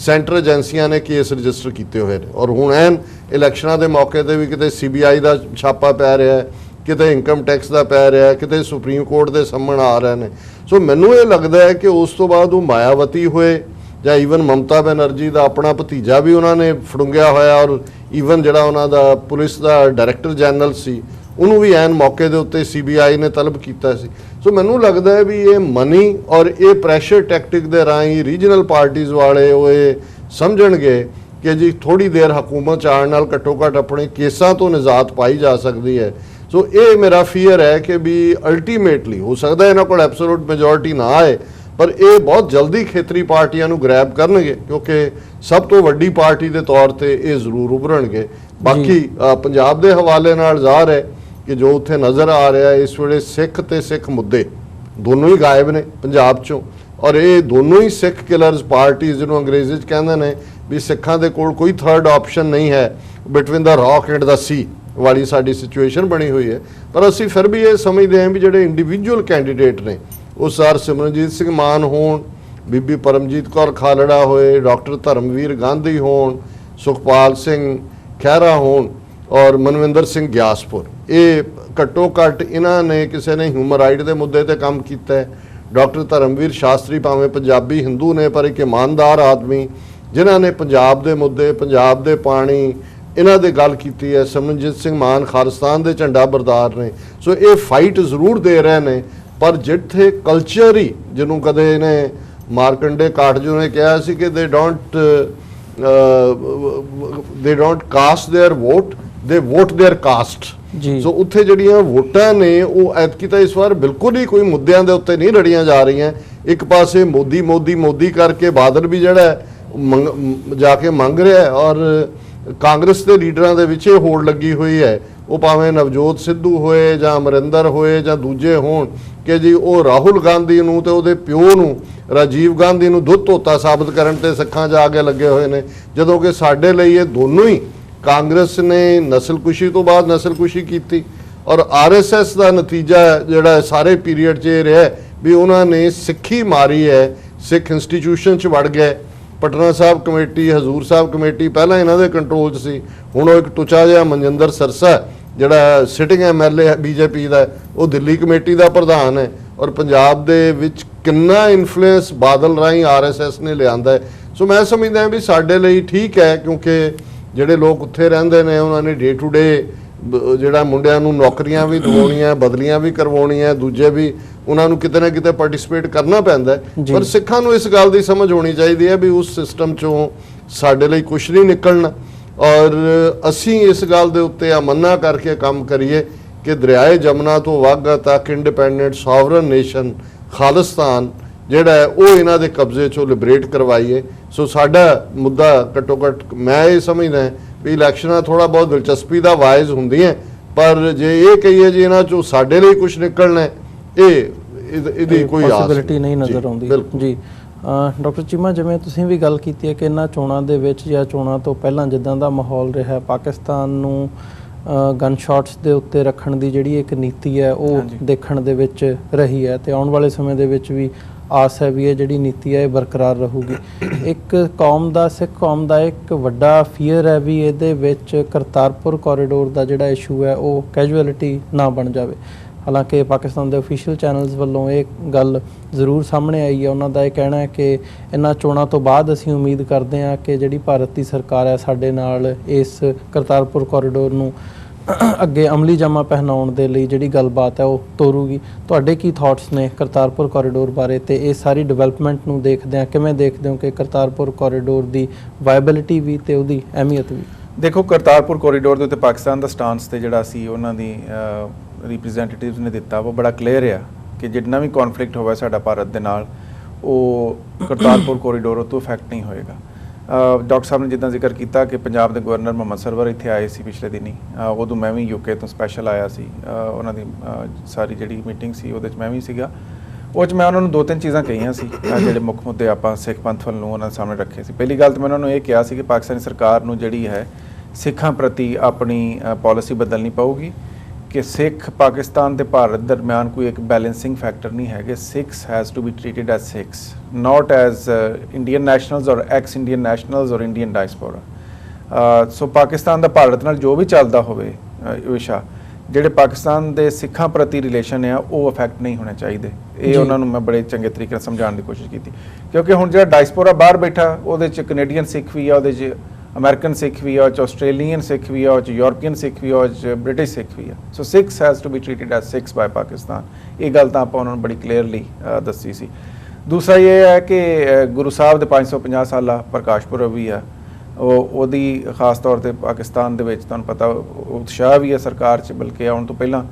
ਸੈਂਟਰ ਏਜੰਸੀਆਂ ਨੇ ਕੇਸ ਰਜਿਸਟਰ ਕੀਤੇ ਹੋਏ ਨੇ ਔਰ ਹੁਣ ਐਨ ਇਲੈਕਸ਼ਨਾਂ ਦੇ ਮੌਕੇ ਤੇ ਵੀ ਕਿਤੇ CBI ਦਾ ਛਾਪਾ ਪੈ ਰਿਹਾ ਹੈ, ਕਿਤੇ ਇਨਕਮ ਟੈਕਸ ਦਾ ਪੈ ਰਿਹਾ, ਕਿਤੇ ਸੁਪਰੀਮ ਕੋਰਟ ਦੇ ਸਾਹਮਣੇ ਆ ਰਹੇ ਨੇ। ਸੋ ਮੈਨੂੰ ਇਹ ਲੱਗਦਾ ਹੈ ਕਿ ਉਸ ਤੋਂ ਬਾਅਦ ਉਹ ਮਾਇਆਵਤੀ ਹੋਏ ਜਾਂ ਈਵਨ ਮਮਤਾ ਬੈਨਰਜੀ ਦਾ ਆਪਣਾ ਭਤੀਜਾ ਵੀ ਉਹਨਾਂ ਨੇ ਫੜੂੰਗਿਆ ਹੋਇਆ ਔਰ ਈਵਨ ਜਿਹੜਾ ਉਹਨਾਂ ਦਾ ਪੁਲਿਸ ਦਾ ਡਾਇਰੈਕਟਰ ਜਨਰਲ ਸੀ ਉਹਨੂੰ ਵੀ ਐਨ ਮੌਕੇ ਦੇ ਉੱਤੇ CBI ਨੇ ਤਲਬ ਕੀਤਾ ਸੀ। ਸੋ ਮੈਨੂੰ ਲੱਗਦਾ ਹੈ ਵੀ ਇਹ ਮਨੀ ਔਰ ਇਹ ਪ੍ਰੈਸ਼ਰ ਟੈਕਟਿਕ ਦੇ ਰਾਹੀਂ ਰੀਜਨਲ ਪਾਰਟੀਆਂ ਵਾਲੇ ਉਹ ਇਹ ਸਮਝਣਗੇ ਕਿ ਜੀ ਥੋੜੀ ਦੇਰ ਹਕੂਮਤ ਚਾਣ ਨਾਲ ਘੱਟੋ ਘੱਟ ਆਪਣੇ ਕੇਸਾਂ ਤੋਂ ਨਿਜਾਤ ਪਾਈ ਜਾ ਸਕਦੀ ਹੈ। ਸੋ ਇਹ ਮੇਰਾ ਫੀਅਰ ਹੈ ਕਿ ਵੀ ਅਲਟੀਮੇਟਲੀ ਹੋ ਸਕਦਾ ਇਹਨਾਂ ਕੋਲ ਐਬਸੋਲੂਟ ਮੈਜੋਰਿਟੀ ਨਾ ਆਏ ਪਰ ਇਹ ਬਹੁਤ ਜਲਦੀ ਖੇਤਰੀ ਪਾਰਟੀਆਂ ਨੂੰ ਗ੍ਰੈਬ ਕਰਨਗੇ ਕਿਉਂਕਿ ਸਭ ਤੋਂ ਵੱਡੀ ਪਾਰਟੀ ਦੇ ਤੌਰ ਤੇ ਇਹ ਜ਼ਰੂਰ ਉਭਰਨਗੇ। ਬਾਕੀ ਪੰਜਾਬ ਦੇ ਹਵਾਲੇ ਨਾਲ ਜ਼ਾਹਰ ਹੈ ਕਿ ਜੋ ਉੱਥੇ ਨਜ਼ਰ ਆ ਰਿਹਾ ਇਸ ਵੇਲੇ ਸਿੱਖ ਤੇ ਸਿੱਖ ਮੁੱਦੇ ਦੋਨੋਂ ਹੀ ਗਾਇਬ ਨੇ ਪੰਜਾਬ 'ਚੋਂ ਔਰ ਇਹ ਦੋਨੋਂ ਹੀ ਸਿੱਖ ਕਿਲਰਸ ਪਾਰਟੀਆਂ ਜਿਹਨੂੰ ਅੰਗਰੇਜ਼ੀ 'ਚ ਕਹਿੰਦੇ ਨੇ ਵੀ ਸਿੱਖਾਂ ਦੇ ਕੋਲ ਕੋਈ ਥਰਡ ਆਪਸ਼ਨ ਨਹੀਂ ਹੈ, ਬਿਟਵੀਨ ਦਾ ਰੌਕ ਐਂਡ ਦਾ ਸੀ ਵਾਲੀ ਸਾਡੀ ਸਿਚੁਏਸ਼ਨ ਬਣੀ ਹੋਈ ਹੈ। ਪਰ ਅਸੀਂ ਫਿਰ ਵੀ ਇਹ ਸਮਝਦੇ ਹਾਂ ਵੀ ਜਿਹੜੇ ਇੰਡੀਵਿਜੂਅਲ ਕੈਂਡੀਡੇਟ ਨੇ ਉਹ ਸਰ ਸਿਮਰਨਜੀਤ ਸਿੰਘ ਮਾਨ ਹੋਣ, ਬੀਬੀ ਪਰਮਜੀਤ ਕੌਰ ਖਾਲੜਾ ਹੋਏ, ਡਾਕਟਰ ਧਰਮਵੀਰ ਗਾਂਧੀ ਹੋਣ, ਸੁਖਪਾਲ ਸਿੰਘ ਖਹਿਰਾ ਹੋਣ ਔਰ ਮਨਵਿੰਦਰ ਸਿੰਘ ਗਿਆਸਪੁਰ, ਇਹ ਘੱਟੋ ਘੱਟ ਇਹਨਾਂ ਨੇ ਕਿਸੇ ਨੇ ਹਿਊਮਨ ਰਾਈਟ ਦੇ ਮੁੱਦੇ ਤੇ ਕੰਮ ਕੀਤਾ ਹੈ। ਡਾਕਟਰ ਧਰਮਵੀਰ ਸ਼ਾਸਤਰੀ ਭਾਵੇਂ ਪੰਜਾਬੀ ਹਿੰਦੂ ਨੇ ਪਰ ਇੱਕ ਇਮਾਨਦਾਰ ਆਦਮੀ ਜਿਨ੍ਹਾਂ ਨੇ ਪੰਜਾਬ ਦੇ ਮੁੱਦੇ, ਪੰਜਾਬ ਦੇ ਪਾਣੀ ਇਹਨਾਂ ਦੇ ਗੱਲ ਕੀਤੀ ਹੈ। ਸਿਮਰਨਜੀਤ ਸਿੰਘ ਮਾਨ ਖਾਲਿਸਤਾਨ ਦੇ ਝੰਡਾ ਬਰਦਾਰ ਨੇ। ਸੋ ਇਹ ਫਾਈਟ ਜ਼ਰੂਰ ਦੇ ਰਹੇ ਨੇ ਪਰ ਜਿੱਥੇ ਕਲਚਰ ਹੀ ਜਿਹਨੂੰ ਕਦੇ ਇਹਨੇ ਮਾਰਕੰਡੇ ਕਾਟਜੂ ਨੇ ਕਿਹਾ ਸੀ ਕਿ ਦੇ ਡੋਂਟ ਕਾਸਟ देयर ਵੋਟ, ਦੇ ਵੋਟ देयर ਕਾਸਟ ਜੀ। ਸੋ ਉੱਥੇ ਜਿਹੜੀਆਂ ਵੋਟਾਂ ਨੇ ਉਹ ਐਤਕੀ ਤਾਂ ਇਸ ਵਾਰ ਬਿਲਕੁਲ ਹੀ ਕੋਈ ਮੁੱਦਿਆਂ ਦੇ ਉੱਤੇ ਨਹੀਂ ਲੜੀਆਂ ਜਾ ਰਹੀਆਂ। ਇੱਕ ਪਾਸੇ ਮੋਦੀ ਮੋਦੀ ਮੋਦੀ ਕਰਕੇ ਬਾਦਲ ਵੀ ਜਿਹੜਾ ਜਾ ਕੇ ਮੰਗ ਰਿਹਾ ਹੈ। ਔਰ ਕਾਂਗਰਸ ਦੇ ਲੀਡਰਾਂ ਦੇ ਵਿੱਚ ਇਹ ਹੋੜ ਲੱਗੀ ਹੋਈ ਹੈ, ਉਹ ਭਾਵੇਂ ਨਵਜੋਤ ਸਿੱਧੂ ਹੋਏ ਜਾਂ ਅਮਰਿੰਦਰ ਹੋਏ ਜਾਂ ਦੂਜੇ ਹੋਣ, ਕਿ ਜੀ ਉਹ ਰਾਹੁਲ ਗਾਂਧੀ ਨੂੰ ਤੇ ਉਹਦੇ ਪਿਓ ਨੂੰ ਰਾਜੀਵ ਗਾਂਧੀ ਨੂੰ ਦੁੱਧ ਧੋਤਾ ਸਾਬਤ ਕਰਨ ਤੇ ਸਿੱਖਾਂ 'ਚ ਆ ਕੇ ਲੱਗੇ ਹੋਏ ਨੇ, ਜਦੋਂ ਕਿ ਸਾਡੇ ਲਈ ਇਹ ਦੋਨੋਂ ਹੀ, ਕਾਂਗਰਸ ਨੇ ਨਸਲਕੁਸ਼ੀ ਤੋਂ ਬਾਅਦ ਨਸਲਕੁਸ਼ੀ ਕੀਤੀ ਔਰ ਆਰਐਸਐਸ ਦਾ ਨਤੀਜਾ ਜਿਹੜਾ ਸਾਰੇ ਪੀਰੀਅਡ 'ਚ ਇਹ ਰਿਹਾ ਵੀ ਉਹਨਾਂ ਨੇ ਸਿੱਖੀ ਮਾਰੀ ਹੈ, ਸਿੱਖ ਇੰਸਟੀਚਿਊਸ਼ਨ 'ਚ ਵੜ ਗਏ। ਪਟਨਾ ਸਾਹਿਬ ਕਮੇਟੀ, ਹਜ਼ੂਰ ਸਾਹਿਬ ਕਮੇਟੀ ਪਹਿਲਾਂ ਇਹਨਾਂ ਦੇ ਕੰਟਰੋਲ 'ਚ ਸੀ, ਹੁਣ ਉਹ ਇੱਕ ਟੁੱਚਾ ਜਿਹਾ ਮਨਜਿੰਦਰ ਸਰਸਾ ਜਿਹੜਾ ਸਿਟਿੰਗ ਐਮਐਲਏ ਹੈ ਬੀਜੇਪੀ ਦਾ, ਉਹ ਦਿੱਲੀ ਕਮੇਟੀ ਦਾ ਪ੍ਰਧਾਨ ਹੈ। ਔਰ ਪੰਜਾਬ ਦੇ ਵਿੱਚ ਕਿੰਨਾ ਇਨਫਲੂਐਂਸ ਬਾਦਲ ਰਾਹੀਂ ਆਰਐਸਐਸ ਨੇ ਲਿਆਂਦਾ ਹੈ। ਸੋ ਮੈਂ ਸਮਝਦਾ ਵੀ ਸਾਡੇ ਲਈ ਠੀਕ ਹੈ, ਕਿਉਂਕਿ ਜਿਹੜੇ ਲੋਕ ਉੱਥੇ ਰਹਿੰਦੇ ਨੇ ਉਹਨਾਂ ਨੇ ਡੇ ਟੂ ਡੇ ਜਿਹੜਾ ਮੁੰਡਿਆਂ ਨੂੰ ਨੌਕਰੀਆਂ ਵੀ ਦਿਵਾਉਣੀਆਂ, ਬਦਲੀਆਂ ਵੀ ਕਰਵਾਉਣੀਆਂ, ਦੂਜੇ ਵੀ ਉਹਨਾਂ ਨੂੰ ਕਿਤੇ ਨਾ ਕਿਤੇ ਪਾਰਟਿਸਿਪੇਟ ਕਰਨਾ ਪੈਂਦਾ। ਪਰ ਸਿੱਖਾਂ ਨੂੰ ਇਸ ਗੱਲ ਦੀ ਸਮਝ ਹੋਣੀ ਚਾਹੀਦੀ ਹੈ ਵੀ ਉਸ ਸਿਸਟਮ 'ਚੋਂ ਸਾਡੇ ਲਈ ਕੁਛ ਨਹੀਂ ਨਿਕਲਣਾ ਔਰ ਅਸੀਂ ਇਸ ਗੱਲ ਦੇ ਉੱਤੇ ਅਮੰਨਾ ਕਰਕੇ ਕੰਮ ਕਰੀਏ ਕਿ ਦਰਿਆਏ ਜਮਨਾ ਤੋਂ ਵਾਘਾ ਤੱਕ ਇੰਡੀਪੈਂਡੈਂਟ ਸੋਵਰਨ ਨੇਸ਼ਨ ਖਾਲਿਸਤਾਨ ਜਿਹੜਾ ਹੈ ਉਹ ਇਹਨਾਂ ਦੇ ਕਬਜ਼ੇ 'ਚੋਂ ਲਿਬਰੇਟ ਕਰਵਾਈਏ। ਸੋ ਸਾਡਾ ਮੁੱਦਾ ਘੱਟੋ ਘੱਟ ਮੈਂ ਇਹ ਸਮਝਦਾ ਵੀ ਇਲੈਕਸ਼ਨਾਂ ਥੋੜਾ ਬਹੁਤ ਦਿਲਚਸਪੀ ਦਾ ਵਾਇਜ਼ ਹੁੰਦੀਆਂ, ਪਰ ਜੇ ਇਹ ਕਹੀਏ ਜੀ ਇਹਨਾਂ 'ਚੋਂ ਸਾਡੇ ਲਈ ਕੁਝ ਨਿਕਲਣਾ, ਇਹਦੀ ਕੋਈ ਪੋਸੀਬਿਲਿਟੀ ਨਹੀਂ ਨਜ਼ਰ ਆਉਂਦੀ ਜੀ। ਡਾਕਟਰ ਚੀਮਾ, ਜਿਵੇਂ ਤੁਸੀਂ ਵੀ ਗੱਲ ਕੀਤੀ ਹੈ ਕਿ ਇਹਨਾਂ ਚੋਣਾਂ ਦੇ ਵਿੱਚ ਜਾਂ ਚੋਣਾਂ ਤੋਂ ਪਹਿਲਾਂ ਜਿੱਦਾਂ ਦਾ ਮਾਹੌਲ ਰਿਹਾ, ਪਾਕਿਸਤਾਨ ਨੂੰ ਗਨ ਸ਼ਾਟਸ ਦੇ ਉੱਤੇ ਰੱਖਣ ਦੀ ਜਿਹੜੀ ਇੱਕ ਨੀਤੀ ਹੈ ਉਹ ਦੇਖਣ ਦੇ ਵਿੱਚ ਰਹੀ ਹੈ ਤੇ ਆਉਣ ਵਾਲੇ ਸਮੇਂ ਦੇ ਵਿੱਚ ਵੀ ਆਸ ਹੈ ਵੀ ਇਹ ਜਿਹੜੀ ਨੀਤੀ ਹੈ ਇਹ ਬਰਕਰਾਰ ਰਹੂਗੀ। ਇੱਕ ਕੌਮ ਦਾ, ਸਿੱਖ ਕੌਮ ਦਾ ਇੱਕ ਵੱਡਾ ਫੀਅਰ ਹੈ ਵੀ ਇਹਦੇ ਵਿੱਚ ਕਰਤਾਰਪੁਰ ਕੋਰੀਡੋਰ ਦਾ ਜਿਹੜਾ ਇਸ਼ੂ ਹੈ ਉਹ ਕੈਜੂਅਲਿਟੀ ਨਾ ਬਣ ਜਾਵੇ। ਹਾਲਾਂਕਿ ਪਾਕਿਸਤਾਨ ਦੇ ਅਫੀਸ਼ੀਅਲ ਚੈਨਲਸ ਵੱਲੋਂ ਇਹ ਗੱਲ ਜ਼ਰੂਰ ਸਾਹਮਣੇ ਆਈ ਹੈ, ਉਹਨਾਂ ਦਾ ਇਹ ਕਹਿਣਾ ਹੈ ਕਿ ਇਹਨਾਂ ਚੋਣਾਂ ਤੋਂ ਬਾਅਦ ਅਸੀਂ ਉਮੀਦ ਕਰਦੇ ਹਾਂ ਕਿ ਜਿਹੜੀ ਭਾਰਤ ਦੀ ਸਰਕਾਰ ਹੈ ਸਾਡੇ ਨਾਲ ਇਸ ਕਰਤਾਰਪੁਰ ਕੋਰੀਡੋਰ ਨੂੰ ਅੱਗੇ ਅਮਲੀ ਜਾਮਾ ਪਹਿਨਾਉਣ ਦੇ ਲਈ ਜਿਹੜੀ ਗੱਲਬਾਤ ਹੈ ਉਹ ਤੋਰੂਗੀ। ਤੁਹਾਡੇ ਕੀ ਥਾਟਸ ਨੇ ਕਰਤਾਰਪੁਰ ਕੋਰੀਡੋਰ ਬਾਰੇ ਤੇ ਇਹ ਸਾਰੀ ਡਿਵੈਲਪਮੈਂਟ ਨੂੰ ਦੇਖਦੇ ਹਾਂ ਕਿਵੇਂ ਦੇਖਦੇ ਹੋ ਕਿ ਕਰਤਾਰਪੁਰ ਕੋਰੀਡੋਰ ਦੀ ਵਾਇਬਿਲਿਟੀ ਵੀ ਤੇ ਉਹਦੀ ਅਹਿਮੀਅਤ ਵੀ? ਦੇਖੋ, ਕਰਤਾਰਪੁਰ ਕੋਰੀਡੋਰ ਦੇ ਉੱਤੇ ਪਾਕਿਸਤਾਨ ਦਾ ਸਟਾਂਸ ਤੇ ਜਿਹੜਾ ਸੀ ਉਹਨਾਂ ਦੀ ਰਿਪਰੈਜ਼ੈਂਟੇਟਿਵਸ ਨੇ ਦਿੱਤਾ ਉਹ ਬੜਾ ਕਲੀਅਰ ਆ ਕਿ ਜਿੰਨਾ ਵੀ ਕੌਨਫਲਿਕਟ ਹੋਵੇ ਸਾਡਾ ਭਾਰਤ ਦੇ ਨਾਲ ਉਹ ਕਰਤਾਰਪੁਰ ਕੋਰੀਡੋਰ ਤੋਂ ਇਫੈਕਟ ਨਹੀਂ ਹੋਏਗਾ। ਡਾਕਟਰ ਸਾਹਿਬ ਨੇ ਜਿੱਦਾਂ ਜ਼ਿਕਰ ਕੀਤਾ ਕਿ ਪੰਜਾਬ ਦੇ ਗਵਰਨਰ ਮੁਹੰਮਦ ਸਰਵਰ ਇੱਥੇ ਆਏ ਸੀ ਪਿਛਲੇ ਦਿਨੀ, ਉਦੋਂ ਮੈਂ ਵੀ ਯੂਕੇ ਤੋਂ ਸਪੈਸ਼ਲ ਆਇਆ ਸੀ, ਉਹਨਾਂ ਦੀ ਸਾਰੀ ਜਿਹੜੀ ਮੀਟਿੰਗ ਸੀ ਉਹਦੇ 'ਚ ਮੈਂ ਵੀ ਸੀਗਾ। ਉਹ 'ਚ ਮੈਂ ਉਹਨਾਂ ਨੂੰ 2-3 ਚੀਜ਼ਾਂ ਕਹੀਆਂ ਸੀ ਜਿਹੜੇ ਮੁੱਖ ਮੁੱਦੇ ਆਪਾਂ ਸਿੱਖ ਪੰਥ ਵੱਲ ਨੂੰ ਉਹਨਾਂ ਦੇ ਸਾਹਮਣੇ ਰੱਖੇ ਸੀ। ਪਹਿਲੀ ਗੱਲ ਤਾਂ ਮੈਂ ਉਹਨਾਂ ਨੂੰ ਇਹ ਕਿਹਾ ਸੀ ਕਿ ਪਾਕਿਸਤਾਨੀ ਸਰਕਾਰ ਨੂੰ ਜਿਹੜੀ ਹੈ ਸਿੱਖਾਂ ਪ੍ਰਤੀ ਆਪਣੀ ਪਾਲਿਸੀ ਬਦਲਣੀ ਪਊਗੀ ਕਿ ਸਿੱਖ ਪਾਕਿਸਤਾਨ ਤੇ ਭਾਰਤ ਦਰਮਿਆਨ ਕੋਈ ਇੱਕ ਬੈਲੈਂਸਿੰਗ ਫੈਕਟਰ ਨਹੀਂ ਹੈਗੇ। Sikhs has to be treated as Sikhs, not as Indian nationals or ex Indian nationals or Indian diaspora. So Pakistan ਦਾ ਭਾਰਤ ਨਾਲ ਜੋ ਵੀ ਚੱਲਦਾ ਹੋਵੇ ਵਿਸ਼ਾ, ਜਿਹੜੇ ਪਾਕਿਸਤਾਨ ਦੇ ਸਿੱਖਾਂ ਪ੍ਰਤੀ ਰਿਲੇਸ਼ਨ ਆ ਉਹ ਅਫੈਕਟ ਨਹੀਂ ਹੋਣੇ ਚਾਹੀਦੇ। ਇਹ ਉਹਨਾਂ ਨੂੰ ਮੈਂ ਬੜੇ ਚੰਗੇ ਤਰੀਕੇ ਨਾਲ ਸਮਝਾਉਣ ਦੀ ਕੋਸ਼ਿਸ਼ ਕੀਤੀ, ਕਿਉਂਕਿ ਹੁਣ ਜਿਹੜਾ ਡਾਇਸਪੋਰਾ ਬਾਹਰ ਬੈਠਾ ਉਹਦੇ 'ਚ ਕੈਨੇਡੀਅਨ ਸਿੱਖ ਵੀ ਆ, ਉਹਦੇ 'ਚ ਅਮਰੀਕਨ ਸਿੱਖ ਵੀ ਆ, ਉਹ 'ਚ ਆਸਟ੍ਰੇਲੀਅਨ ਸਿੱਖ ਵੀ ਆ, ਉਹ 'ਚ ਯੂਰਪੀਅਨ ਸਿੱਖ ਵੀ ਆ, ਉਹ 'ਚ ਬ੍ਰਿਟਿਸ਼ ਸਿੱਖ ਵੀ ਆ। So Sikhs has to be treated as Sikhs by Pakistan. ਇਹ ਗੱਲ ਤਾਂ ਆਪਾਂ ਉਹਨਾਂ ਨੂੰ ਬੜੀ ਕਲੀਅਰਲੀ ਦੱਸੀ ਸੀ। ਦੂਸਰਾ ਇਹ ਹੈ ਕਿ ਗੁਰੂ ਸਾਹਿਬ ਦੇ 550 ਸਾਲਾ ਪ੍ਰਕਾਸ਼ ਪੁਰਬ ਵੀ ਆ, ਉਹਦੀ ਖਾਸ ਤੌਰ ਤੇ ਪਾਕਿਸਤਾਨ ਦੇ ਵਿੱਚ ਤੁਹਾਨੂੰ ਪਤਾ ਉਤਸ਼ਾਹ ਵੀ ਹੈ ਸਰਕਾਰ 'ਚ, ਬਲਕਿ ਆਉਣ ਤੋਂ ਪਹਿਲਾਂ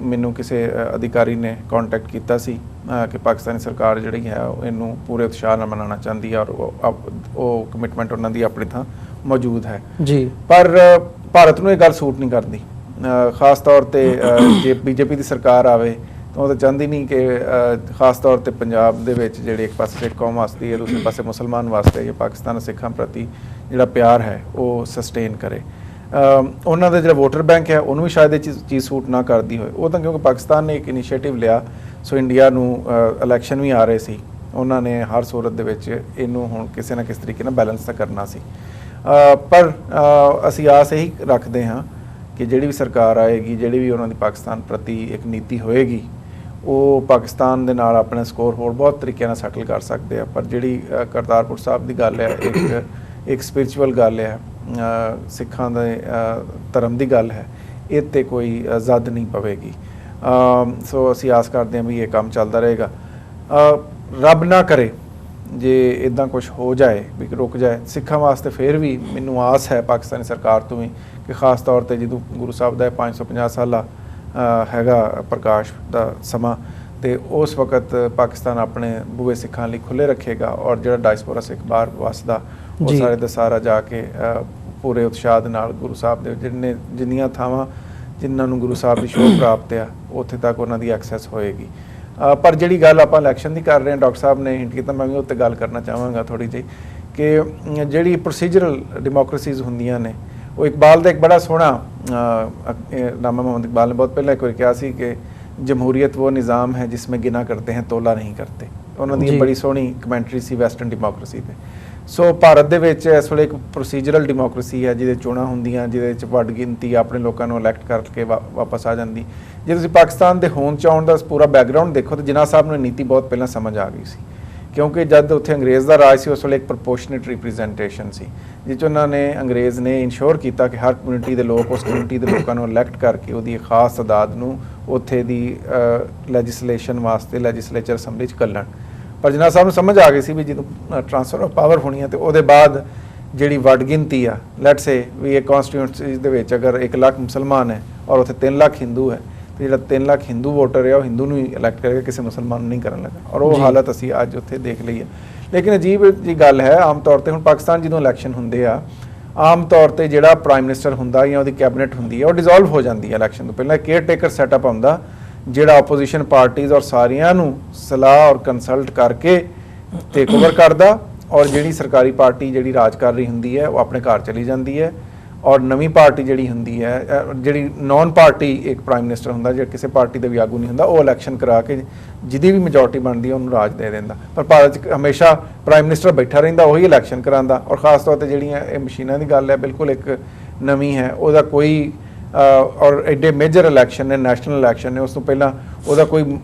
ਮੈਨੂੰ ਕਿਸੇ ਅਧਿਕਾਰੀ ਨੇ ਕੰਟੈਕਟ ਕੀਤਾ ਸੀ ਕਿ ਪਾਕਿਸਤਾਨੀ ਸਰਕਾਰ ਜਿਹੜੀ ਹੈ ਇਹਨੂੰ ਪੂਰੇ ਉਤਸ਼ਾਹ ਨਾਲ ਮਨਾਉਣਾ ਚਾਹੁੰਦੀ ਹੈ ਔਰ ਉਹ ਕਮਿਟਮੈਂਟ ਉਹਨਾਂ ਦੀ ਆਪਣੀ ਥਾਂ ਮੌਜੂਦ ਹੈ ਜੀ। ਪਰ ਭਾਰਤ ਨੂੰ ਇਹ ਗੱਲ ਸੂਟ ਨਹੀਂ ਕਰਦੀ, ਖਾਸ ਤੌਰ ਤੇ ਜੇ ਬੀਜੇਪੀ ਦੀ ਸਰਕਾਰ ਆਵੇ ਤਾਂ ਉਹ ਤਾਂ ਚਾਹੁੰਦੀ ਨਹੀਂ ਕਿ ਖਾਸ ਤੌਰ ਤੇ ਪੰਜਾਬ ਦੇ ਵਿੱਚ ਜਿਹੜੇ ਇੱਕ ਪਾਸੇ ਸਿੱਖ ਕੌਮ ਵਾਸਤੇ ਹੈ, ਦੂਸਰੇ ਪਾਸੇ ਮੁਸਲਮਾਨ ਵਾਸਤੇ ਹੈ, ਪਾਕਿਸਤਾਨ ਸਿੱਖਾਂ ਪ੍ਰਤੀ ਜਿਹੜਾ ਪਿਆਰ ਹੈ ਉਹ ਸਸਟੇਨ ਕਰੇ। ਉਹਨਾਂ ਦਾ ਜਿਹੜਾ ਵੋਟਰ ਬੈਂਕ ਹੈ ਉਹਨੂੰ ਵੀ ਸ਼ਾਇਦ ਇਹ ਚੀਜ਼ ਸੂਟ ਨਾ ਕਰਦੀ ਹੋਏ। ਉਹ ਤਾਂ ਕਿਉਂਕਿ ਪਾਕਿਸਤਾਨ ਨੇ ਇੱਕ ਇਨੀਸ਼ੀਏਟਿਵ ਲਿਆ, ਸੋ ਇੰਡੀਆ ਨੂੰ ਇਲੈਕਸ਼ਨ ਵੀ ਆ ਰਹੇ ਸੀ, ਉਹਨਾਂ ਨੇ ਹਰ ਸੂਰਤ ਦੇ ਵਿੱਚ ਇਹਨੂੰ ਹੁਣ ਕਿਸੇ ਨਾ ਕਿਸੇ ਤਰੀਕੇ ਨਾਲ ਬੈਲੈਂਸ ਤਾਂ ਕਰਨਾ ਸੀ। ਪਰ ਅਸੀਂ ਆਸ ਇਹੀ ਰੱਖਦੇ ਹਾਂ ਕਿ ਜਿਹੜੀ ਵੀ ਸਰਕਾਰ ਆਏਗੀ, ਜਿਹੜੀ ਵੀ ਉਹਨਾਂ ਦੀ ਪਾਕਿਸਤਾਨ ਪ੍ਰਤੀ ਇੱਕ ਨੀਤੀ ਹੋਏਗੀ, ਉਹ ਪਾਕਿਸਤਾਨ ਦੇ ਨਾਲ ਆਪਣੇ ਸਕੋਰ ਹੋਰ ਬਹੁਤ ਤਰੀਕਿਆਂ ਨਾਲ ਸੈਟਲ ਕਰ ਸਕਦੇ ਆ। ਪਰ ਜਿਹੜੀ ਕਰਤਾਰਪੁਰ ਸਾਹਿਬ ਦੀ ਗੱਲ ਹੈ ਇੱਕ ਸਪਿਰਿਚੁਅਲ ਗੱਲ ਹੈ, ਸਿੱਖਾਂ ਦੇ ਧਰਮ ਦੀ ਗੱਲ ਹੈ, ਇਹ 'ਤੇ ਕੋਈ ਜ਼ਦ ਨਹੀਂ ਪਵੇਗੀ। ਸੋ ਅਸੀਂ ਆਸ ਕਰਦੇ ਹਾਂ ਵੀ ਇਹ ਕੰਮ ਚੱਲਦਾ ਰਹੇਗਾ। ਰੱਬ ਨਾ ਕਰੇ ਜੇ ਇੱਦਾਂ ਕੁਝ ਹੋ ਜਾਏ ਵੀ ਰੁਕ ਜਾਏ ਸਿੱਖਾਂ ਵਾਸਤੇ, ਫਿਰ ਵੀ ਮੈਨੂੰ ਆਸ ਹੈ ਪਾਕਿਸਤਾਨੀ ਸਰਕਾਰ ਤੋਂ ਵੀ ਕਿ ਖਾਸ ਤੌਰ 'ਤੇ ਜਦੋਂ ਗੁਰੂ ਸਾਹਿਬ ਦਾ 550 ਸਾਲਾ ਹੈਗਾ ਪ੍ਰਕਾਸ਼ ਦਾ ਸਮਾਂ, ਤੇ ਉਸ ਵਕਤ ਪਾਕਿਸਤਾਨ ਆਪਣੇ ਬੂਹੇ ਸਿੱਖਾਂ ਲਈ ਖੁੱਲੇ ਰੱਖੇਗਾ ਔਰ ਜਿਹੜਾ ਡਾਇਸਪੋਰਾ ਸਿੱਖ ਬਾਹਰ ਵਸਦਾ ਉਹ ਸਾਰੇ ਦਾ ਸਾਰਾ ਜਾ ਕੇ ਪੂਰੇ ਉਤਸ਼ਾਹ ਦੇ ਨਾਲ ਗੁਰੂ ਸਾਹਿਬ ਦੇ ਜਿੰਨੀਆਂ ਥਾਵਾਂ ਜਿਨ੍ਹਾਂ ਨੂੰ ਗੁਰੂ ਸਾਹਿਬ ਦੀ ਸ਼ੋਭ ਪ੍ਰਾਪਤ ਆ ਉੱਥੇ ਤੱਕ ਉਹਨਾਂ ਦੀ ਐਕਸੈਸ ਹੋਏਗੀ। ਪਰ ਜਿਹੜੀ ਗੱਲ ਆਪਾਂ ਇਲੈਕਸ਼ਨ ਦੀ ਕਰ ਰਹੇ ਹਾਂ, ਡਾਕਟਰ ਸਾਹਿਬ ਨੇ ਹਿੰਟ ਕੀਤਾ, ਮੈਂ ਵੀ ਉੱਤੇ ਗੱਲ ਕਰਨਾ ਚਾਹਾਂਗਾ ਥੋੜ੍ਹੀ ਜਿਹੀ ਕਿ ਜਿਹੜੀ ਪ੍ਰੋਸੀਜਰਲ ਡੈਮੋਕ੍ਰੇਸੀਜ਼ ਹੁੰਦੀਆਂ ਨੇ ਉਹ ਇਕਬਾਲ ਦਾ ਇੱਕ ਬੜਾ ਸੋਹਣਾ ਨਾਮਾ ਮੁਹੰਮਦ ਇਕਬਾਲ ਨੇ ਬਹੁਤ ਪਹਿਲਾਂ ਇੱਕ ਵਾਰ ਕਿਹਾ ਸੀ ਕਿ ਜਮਹੂਰੀਅਤ ਉਹ ਨਿਜ਼ਾਮ ਹੈ ਜਿਸमें गिना करते हैं तोला नहीं करते। ਉਹਨਾਂ ਦੀ ਬੜੀ ਸੋਹਣੀ ਕਮੈਂਟਰੀ ਸੀ ਵੈਸਟਰਨ ਡੈਮੋਕ੍ਰੇਸੀ 'ਤੇ। ਸੋ ਭਾਰਤ ਦੇ ਵਿੱਚ ਇਸ ਵੇਲੇ ਇੱਕ ਪ੍ਰੋਸੀਜਰਲ ਡੈਮੋਕ੍ਰੇਸੀ ਹੈ ਜਿਹਦੇ ਚੋਣਾਂ ਹੁੰਦੀਆਂ, ਜਿਹਦੇ ਵਿੱਚ ਵੱਡ ਗਿਣਤੀ ਆਪਣੇ ਲੋਕਾਂ ਨੂੰ ਇਲੈਕਟ ਕਰਕੇ ਵਾਪਸ ਆ ਜਾਂਦੀ। ਜੇ ਤੁਸੀਂ ਪਾਕਿਸਤਾਨ ਦੇ ਹੋਂਦ 'ਚ ਆਉਣ ਦਾ ਪੂਰਾ ਬੈਕਗਰਾਊਂਡ ਦੇਖੋ ਤਾਂ ਜਿਨਾਹ ਸਾਹਿਬ ਨੂੰ ਨੀਤੀ ਬਹੁਤ ਪਹਿਲਾਂ ਸਮਝ ਆ ਗਈ ਸੀ, ਕਿਉਂਕਿ ਜਦ ਉੱਥੇ ਅੰਗਰੇਜ਼ ਦਾ ਰਾਜ ਸੀ ਉਸ ਵੇਲੇ ਇੱਕ ਪ੍ਰਪੋਰਸ਼ਨੇਟ ਰਿਪਰੈਜ਼ੈਂਟੇਸ਼ਨ ਸੀ ਜਿਸ 'ਚ ਉਹਨਾਂ ਨੇ ਅੰਗਰੇਜ਼ ਨੇ ਇਨਸ਼ੋਰ ਕੀਤਾ ਕਿ ਹਰ ਕਮਿਊਨਿਟੀ ਦੇ ਲੋਕ ਉਸ ਕਮਿਊਨਿਟੀ ਦੇ ਲੋਕਾਂ ਨੂੰ ਇਲੈਕਟ ਕਰਕੇ ਉਹਦੀ ਇੱਕ ਖਾਸ ਤਾਦਾਦ ਨੂੰ ਉੱਥੇ ਦੀ ਲੈਜਿਸਲੇਸ਼ਨ ਵਾਸਤੇ ਲੈਜਿਸਲੇਚਰ ਅਸੈਂਬਲੀ 'ਚ ਘੱਲਣ। ਪਰ ਜਿਨਾਹ ਸਾਹਿਬ ਨੂੰ ਸਮਝ ਆ ਗਈ ਸੀ ਵੀ ਜਦੋਂ ਟ੍ਰਾਂਸਫਰ ਆਫ ਪਾਵਰ ਹੋਣੀ ਹੈ ਤੇ ਉਹਦੇ ਬਾਅਦ ਜਿਹੜੀ ਵੱਡ ਗਿਣਤੀ ਆ, ਲੈਟਸ ਸੇ ਵੀ ਇਹ ਕੌਂਸਟੀਟਿਊਂਸੀ ਦੇ ਵਿੱਚ ਅਗਰ 1 ਲੱਖ ਮੁਸਲਮਾਨ ਹੈ ਔਰ ਉੱਥੇ 3 ਲੱਖ ਹਿੰਦੂ ਹੈ ਤੇ ਜਿਹੜਾ 3 ਲੱਖ ਹਿੰਦੂ ਵੋਟਰ ਹੈ ਉਹ ਹਿੰਦੂ ਨੂੰ ਹੀ ਇਲੈਕਟ ਕਰੇਗਾ, ਕਿਸੇ ਮੁਸਲਮਾਨ ਨੂੰ ਨਹੀਂ ਕਰਨ ਲੱਗਾ। ਔਰ ਉਹ ਹਾਲਤ ਅਸੀਂ ਅੱਜ ਉੱਥੇ ਦੇਖ ਲਈ ਹੈ। ਲੇਕਿਨ ਅਜੀਬ ਜੀ ਗੱਲ ਹੈ, ਆਮ ਤੌਰ 'ਤੇ ਹੁਣ ਪਾਕਿਸਤਾਨ ਜਦੋਂ ਇਲੈਕਸ਼ਨ ਹੁੰਦੇ ਆ ਆਮ ਤੌਰ 'ਤੇ ਜਿਹੜਾ ਪ੍ਰਾਈਮ ਮਿਨਿਸਟਰ ਹੁੰਦਾ ਜਾਂ ਉਹਦੀ ਕੈਬਨਿਟ ਹੁੰਦੀ ਹੈ ਉਹ ਡਿਸੋਲਵ ਹੋ ਜਾਂਦੀ ਹੈ ਇਲੈਕਸ਼ਨ ਤੋਂ ਪਹਿਲਾਂ। ਕੇਅਰ ਟੇਕਰ ਸੈਟਅਪ ਆਉਂਦਾ ਜਿਹੜਾ ਆਪੋਜੀਸ਼ਨ ਪਾਰਟੀਜ਼ ਔਰ ਸਾਰਿਆਂ ਨੂੰ ਸਲਾਹ ਔਰ ਕੰਸਲਟ ਕਰਕੇ ਟੇਕ ਓਵਰ ਕਰਦਾ ਔਰ ਜਿਹੜੀ ਸਰਕਾਰੀ ਪਾਰਟੀ ਜਿਹੜੀ ਰਾਜ ਕਰ ਰਹੀ ਹੁੰਦੀ ਹੈ ਉਹ ਆਪਣੇ ਘਰ ਚਲੀ ਜਾਂਦੀ ਹੈ ਔਰ ਨਵੀਂ ਪਾਰਟੀ ਜਿਹੜੀ ਹੁੰਦੀ ਹੈ, ਜਿਹੜੀ ਨੌਨ ਪਾਰਟੀ ਇੱਕ ਪ੍ਰਾਈਮ ਮਿਨਿਸਟਰ ਹੁੰਦਾ ਜਿਹੜਾ ਕਿਸੇ ਪਾਰਟੀ ਦੇ ਵੀ ਆਗੂ ਨਹੀਂ ਹੁੰਦਾ, ਉਹ ਇਲੈਕਸ਼ਨ ਕਰਾ ਕੇ ਜਿਹਦੀ ਵੀ ਮੈਜੋਰਟੀ ਬਣਦੀ ਹੈ ਉਹਨੂੰ ਰਾਜ ਦੇ ਦਿੰਦਾ। ਪਰ ਭਾਰਤ 'ਚ ਹਮੇਸ਼ਾ ਪ੍ਰਾਈਮ ਮਿਨਿਸਟਰ ਬੈਠਾ ਰਹਿੰਦਾ, ਉਹੀ ਇਲੈਕਸ਼ਨ ਕਰਾਉਂਦਾ। ਔਰ ਖ਼ਾਸ ਤੌਰ 'ਤੇ ਜਿਹੜੀਆਂ ਇਹ ਮਸ਼ੀਨਾਂ ਦੀ ਗੱਲ ਹੈ ਬਿਲਕੁਲ ਇੱਕ ਨਵੀਂ ਹੈ, ਉਹਦਾ ਕੋਈ ਔਰ ਐਡੇ ਮੇਜਰ ਇਲੈਕਸ਼ਨ ਨੇ, ਨੈਸ਼ਨਲ ਇਲੈਕਸ਼ਨ ਨੇ, ਉਸ ਤੋਂ ਪਹਿਲਾਂ ਉਹਦਾ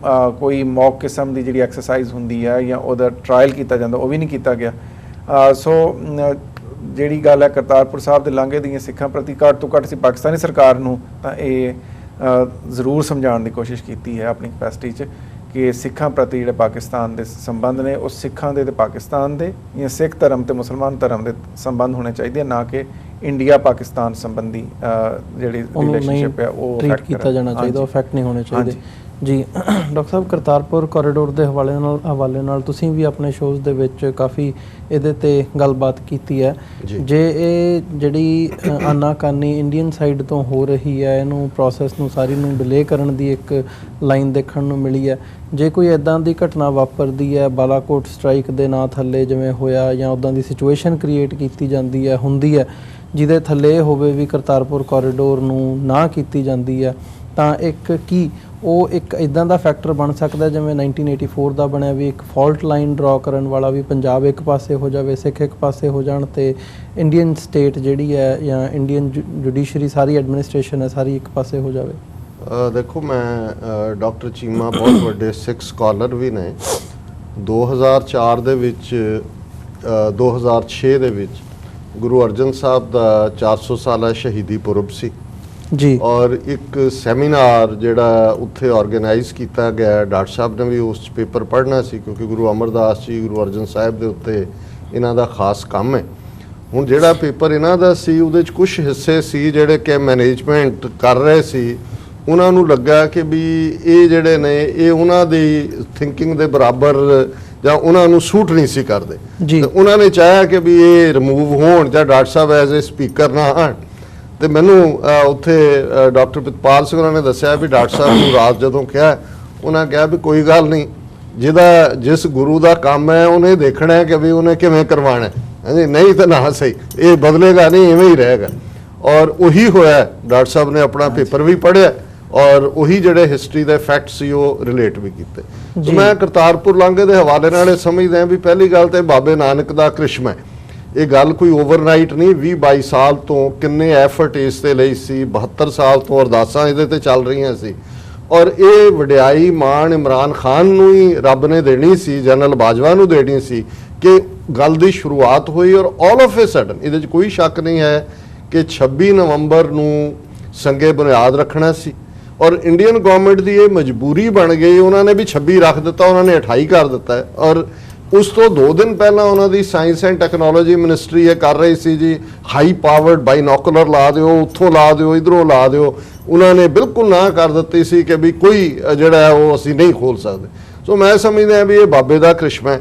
ਕੋਈ ਮੌਕ ਕਿਸਮ ਦੀ ਜਿਹੜੀ ਐਕਸਰਸਾਈਜ਼ ਹੁੰਦੀ ਹੈ ਜਾਂ ਉਹਦਾ ਟਰਾਇਲ ਕੀਤਾ ਜਾਂਦਾ ਉਹ ਵੀ ਨਹੀਂ ਕੀਤਾ ਗਿਆ। ਸੋ ਜਿਹੜੀ ਗੱਲ ਹੈ ਕਰਤਾਰਪੁਰ ਸਾਹਿਬ ਦੇ ਲਾਂਘੇ ਦੀਆਂ ਸਿੱਖਾਂ ਪ੍ਰਤੀ ਘੱਟ ਤੋਂ ਘੱਟ ਸੀ ਪਾਕਿਸਤਾਨੀ ਸਰਕਾਰ ਨੂੰ ਤਾਂ ਇਹ ਜ਼ਰੂਰ ਸਮਝਾਉਣ ਦੀ ਕੋਸ਼ਿਸ਼ ਕੀਤੀ ਹੈ ਆਪਣੀ ਕਪੈਸਿਟੀ 'ਚ ਕਿ ਸਿੱਖਾਂ ਪ੍ਰਤੀ ਜਿਹੜੇ ਪਾਕਿਸਤਾਨ ਦੇ ਸੰਬੰਧ ਨੇ ਉਹ ਸਿੱਖਾਂ ਦੇ ਤੇ ਪਾਕਿਸਤਾਨ ਦੇ ਜਾਂ ਸਿੱਖ ਧਰਮ ਤੇ ਮੁਸਲਮਾਨ ਧਰਮ ਦੇ ਸੰਬੰਧ ਹੋਣੇ ਚਾਹੀਦੇ ਆ, ਨਾ ਕਿ ਇੰਡੀਆ ਪਾਕਿਸਤਾਨ ਸੰਬੰਧੀ ਜਿਹੜੀ ਰਿਲੇਸ਼ਨਸ਼ਿਪ ਹੈ ਉਹ ਟ੍ਰੀਟ ਕੀਤਾ ਜਾਣਾ ਚਾਹੀਦਾ, ਉਹ ਇਫੈਕਟ ਨਹੀਂ ਹੋਣੇ ਚਾਹੀਦੇ। ਜੀ ਡਾਕਟਰ ਸਾਹਿਬ, ਕਰਤਾਰਪੁਰ ਕੋਰੀਡੋਰ ਦੇ ਹਵਾਲੇ ਨਾਲ ਤੁਸੀਂ ਵੀ ਆਪਣੇ ਸ਼ੋਜ਼ ਦੇ ਵਿੱਚ ਕਾਫੀ ਇਹਦੇ ਤੇ ਗੱਲਬਾਤ ਕੀਤੀ ਹੈ। ਜੇ ਇਹ ਜਿਹੜੀ ਆਨਾਕਾਨੀ ਇੰਡੀਅਨ ਸਾਈਡ ਤੋਂ ਹੋ ਰਹੀ ਹੈ, ਇਹਨੂੰ ਪ੍ਰੋਸੈਸ ਨੂੰ ਸਾਰੀ ਨੂੰ ਡਿਲੇ ਕਰਨ ਦੀ ਇੱਕ ਲਾਈਨ ਦੇਖਣ ਨੂੰ ਮਿਲੀ ਹੈ, ਜੇ ਕੋਈ ਇੱਦਾਂ ਦੀ ਘਟਨਾ ਵਾਪਰਦੀ ਹੈ ਬਾਲਾਕੋਟ ਸਟ੍ਰਾਈਕ ਦੇ ਨਾਂ ਥੱਲੇ ਜਿਵੇਂ ਹੋਇਆ ਜਾਂ ਉੱਦਾਂ ਦੀ ਸਿਚੁਏਸ਼ਨ ਕ੍ਰੀਏਟ ਕੀਤੀ ਜਾਂਦੀ ਹੈ ਹੁੰਦੀ ਹੈ ਜਿਹਦੇ ਥੱਲੇ ਹੋਵੇ ਵੀ ਕਰਤਾਰਪੁਰ ਕੋਰੀਡੋਰ ਨੂੰ ਨਾ ਕੀਤੀ ਜਾਂਦੀ ਹੈ, ਤਾਂ ਉਹ ਇੱਕ ਇਦਾਂ ਦਾ ਫੈਕਟਰ ਬਣ ਸਕਦਾ ਜਿਵੇਂ 1984 ਦਾ ਬਣਿਆ ਵੀ ਇੱਕ ਫਾਲਟ ਲਾਈਨ ਡਰਾ ਕਰਨ ਵਾਲਾ, ਵੀ ਪੰਜਾਬ ਇੱਕ ਪਾਸੇ ਹੋ ਜਾਵੇ, ਸਿੱਖ ਇੱਕ ਪਾਸੇ ਹੋ ਜਾਣ ਤੇ ਇੰਡੀਅਨ ਸਟੇਟ ਜਿਹੜੀ ਹੈ ਜਾਂ ਇੰਡੀਅਨ ਜੁਡੀਸ਼ਰੀ ਸਾਰੀ ਐਡਮਿਨਿਸਟ੍ਰੇਸ਼ਨ ਹੈ ਸਾਰੀ ਇੱਕ ਪਾਸੇ ਹੋ ਜਾਵੇ। ਦੇਖੋ, ਮੈਂ ਡਾਕਟਰ ਚੀਮਾ ਬਹੁਤ ਵੱਡੇ ਸਿੱਖ ਸਕਾਲਰ ਵੀ ਨੇ। 2004 ਦੇ ਵਿੱਚ 2006 ਦੇ ਵਿੱਚ ਗੁਰੂ ਅਰਜਨ ਸਾਹਿਬ ਦਾ 400 ਸਾਲਾ ਸ਼ਹੀਦੀ ਪੁਰਬ ਸੀ ਜੀ, ਔਰ ਇੱਕ ਸੈਮੀਨਾਰ ਜਿਹੜਾ ਉੱਥੇ ਆਰਗੇਨਾਈਜ਼ ਕੀਤਾ ਗਿਆ, ਡਾਕਟਰ ਸਾਹਿਬ ਨੇ ਵੀ ਉਸ 'ਚ ਪੇਪਰ ਪੜ੍ਹਨਾ ਸੀ ਕਿਉਂਕਿ ਗੁਰੂ ਅਮਰਦਾਸ ਜੀ ਗੁਰੂ ਅਰਜਨ ਸਾਹਿਬ ਦੇ ਉੱਤੇ ਇਹਨਾਂ ਦਾ ਖਾਸ ਕੰਮ ਹੈ। ਹੁਣ ਜਿਹੜਾ ਪੇਪਰ ਇਹਨਾਂ ਦਾ ਸੀ ਉਹਦੇ 'ਚ ਕੁਝ ਹਿੱਸੇ ਸੀ ਜਿਹੜੇ ਕਿ ਮੈਨੇਜਮੈਂਟ ਕਰ ਰਹੇ ਸੀ, ਉਹਨਾਂ ਨੂੰ ਲੱਗਾ ਕਿ ਵੀ ਇਹ ਜਿਹੜੇ ਨੇ ਇਹ ਉਹਨਾਂ ਦੀ ਥਿੰਕਿੰਗ ਦੇ ਬਰਾਬਰ ਜਾਂ ਉਹਨਾਂ ਨੂੰ ਸੂਟ ਨਹੀਂ ਸੀ ਕਰਦੇ ਤੇ ਉਹਨਾਂ ਨੇ ਚਾਹਿਆ ਕਿ ਵੀ ਇਹ ਰਿਮੂਵ ਹੋਣ ਜਾਂ doctor Sahib as a speaker ਨਾ ਆਣ। ਤੇ ਮੈਨੂੰ ਉੱਥੇ ਡਾਕਟਰ ਪ੍ਰਿਤਪਾਲ ਸਿੰਘ ਉਹਨਾਂ ਨੇ ਦੱਸਿਆ ਵੀ ਡਾਕਟਰ ਸਾਹਿਬ ਨੂੰ ਰਾਤ ਜਦੋਂ ਕਿਹਾ, ਉਹਨਾਂ ਕਿਹਾ ਵੀ ਕੋਈ ਗੱਲ ਨਹੀਂ, ਜਿਸ ਗੁਰੂ ਦਾ ਕੰਮ ਹੈ ਉਹਨੇ ਦੇਖਣਾ ਹੈ ਕਿ ਵੀ ਉਹਨੇ ਕਿਵੇਂ ਕਰਵਾਉਣਾ ਹੈ, ਨਹੀਂ ਤਾਂ ਨਾ ਸਹੀ, ਇਹ ਬਦਲੇਗਾ ਨਹੀਂ, ਇਵੇਂ ਹੀ ਰਹੇਗਾ। ਔਰ ਉਹੀ ਹੋਇਆ, ਡਾਕਟਰ ਸਾਹਿਬ ਨੇ ਆਪਣਾ ਪੇਪਰ ਵੀ ਪੜ੍ਹਿਆ ਔਰ ਉਹੀ ਜਿਹੜੇ ਹਿਸਟਰੀ ਦੇ ਫੈਕਟ ਸੀ ਉਹ ਰਿਲੇਟ ਵੀ ਕੀਤੇ। ਮੈਂ ਕਰਤਾਰਪੁਰ ਲਾਂਘੇ ਦੇ ਹਵਾਲੇ ਨਾਲ ਇਹ ਸਮਝਦਾ ਹਾਂ ਵੀ ਪਹਿਲੀ ਗੱਲ ਤੇ ਬਾਬੇ ਨਾਨਕ ਦਾ ਕ੍ਰਿਸ਼ਮਾ ਹੈ। ਇਹ ਗੱਲ ਕੋਈ ਓਵਰਨਾਈਟ ਨਹੀਂ, 20-22 ਸਾਲ ਤੋਂ ਕਿੰਨੇ ਐਫਰਟ ਇਸ ਦੇ ਲਈ ਸੀ, 72 ਸਾਲ ਤੋਂ ਅਰਦਾਸਾਂ ਇਹਦੇ ਤੇ ਚੱਲ ਰਹੀਆਂ ਸੀ ਔਰ ਇਹ ਵਡਿਆਈ ਮਾਣ ਇਮਰਾਨ ਖਾਨ ਨੂੰ ਹੀ ਰੱਬ ਨੇ ਦੇਣੀ ਸੀ, ਜਨਰਲ ਬਾਜਵਾ ਨੂੰ ਦੇਣੀ ਸੀ ਕਿ ਗੱਲ ਦੀ ਸ਼ੁਰੂਆਤ ਹੋਈ ਔਰ ਆਲ ਆਫ ਏ ਸਡਨ, ਇਹਦੇ 'ਚ ਕੋਈ ਸ਼ੱਕ ਨਹੀਂ ਹੈ ਕਿ 26 ਨਵੰਬਰ ਨੂੰ ਸੰਗੇ ਬੁਨਿਆਦ ਰੱਖਣਾ ਸੀ ਔਰ ਇੰਡੀਅਨ ਗਵਰਨਮੈਂਟ ਦੀ ਇਹ ਮਜਬੂਰੀ ਬਣ ਗਈ, ਉਹਨਾਂ ਨੇ ਵੀ 26 ਰੱਖ ਦਿੱਤਾ, ਉਹਨਾਂ ਨੇ 28 ਕਰ ਦਿੱਤਾ ਹੈ। ਔਰ ਉਸ ਤੋਂ 2 ਦਿਨ ਪਹਿਲਾਂ ਉਹਨਾਂ ਦੀ ਸਾਇੰਸ ਐਂਡ ਟੈਕਨੋਲੋਜੀ ਮਿਨਿਸਟਰੀ ਇਹ ਕਰ ਰਹੀ ਸੀ ਜੀ, ਹਾਈ ਪਾਵਰਡ ਬਾਈਨੋਕੂਲਰ ਲਾ ਦਿਓ, ਉੱਥੋਂ ਲਾ ਦਿਓ, ਇਧਰੋਂ ਲਾ ਦਿਓ, ਉਹਨਾਂ ਨੇ ਬਿਲਕੁਲ ਨਾ ਕਰ ਦਿੱਤੀ ਸੀ ਕਿ ਵੀ ਕੋਈ ਜਿਹੜਾ ਉਹ ਅਸੀਂ ਨਹੀਂ ਖੋਲ ਸਕਦੇ। ਸੋ ਮੈਂ ਸਮਝਦਾ ਵੀ ਇਹ ਬਾਬੇ ਦਾ ਕ੍ਰਿਸ਼ਮਾ ਹੈ।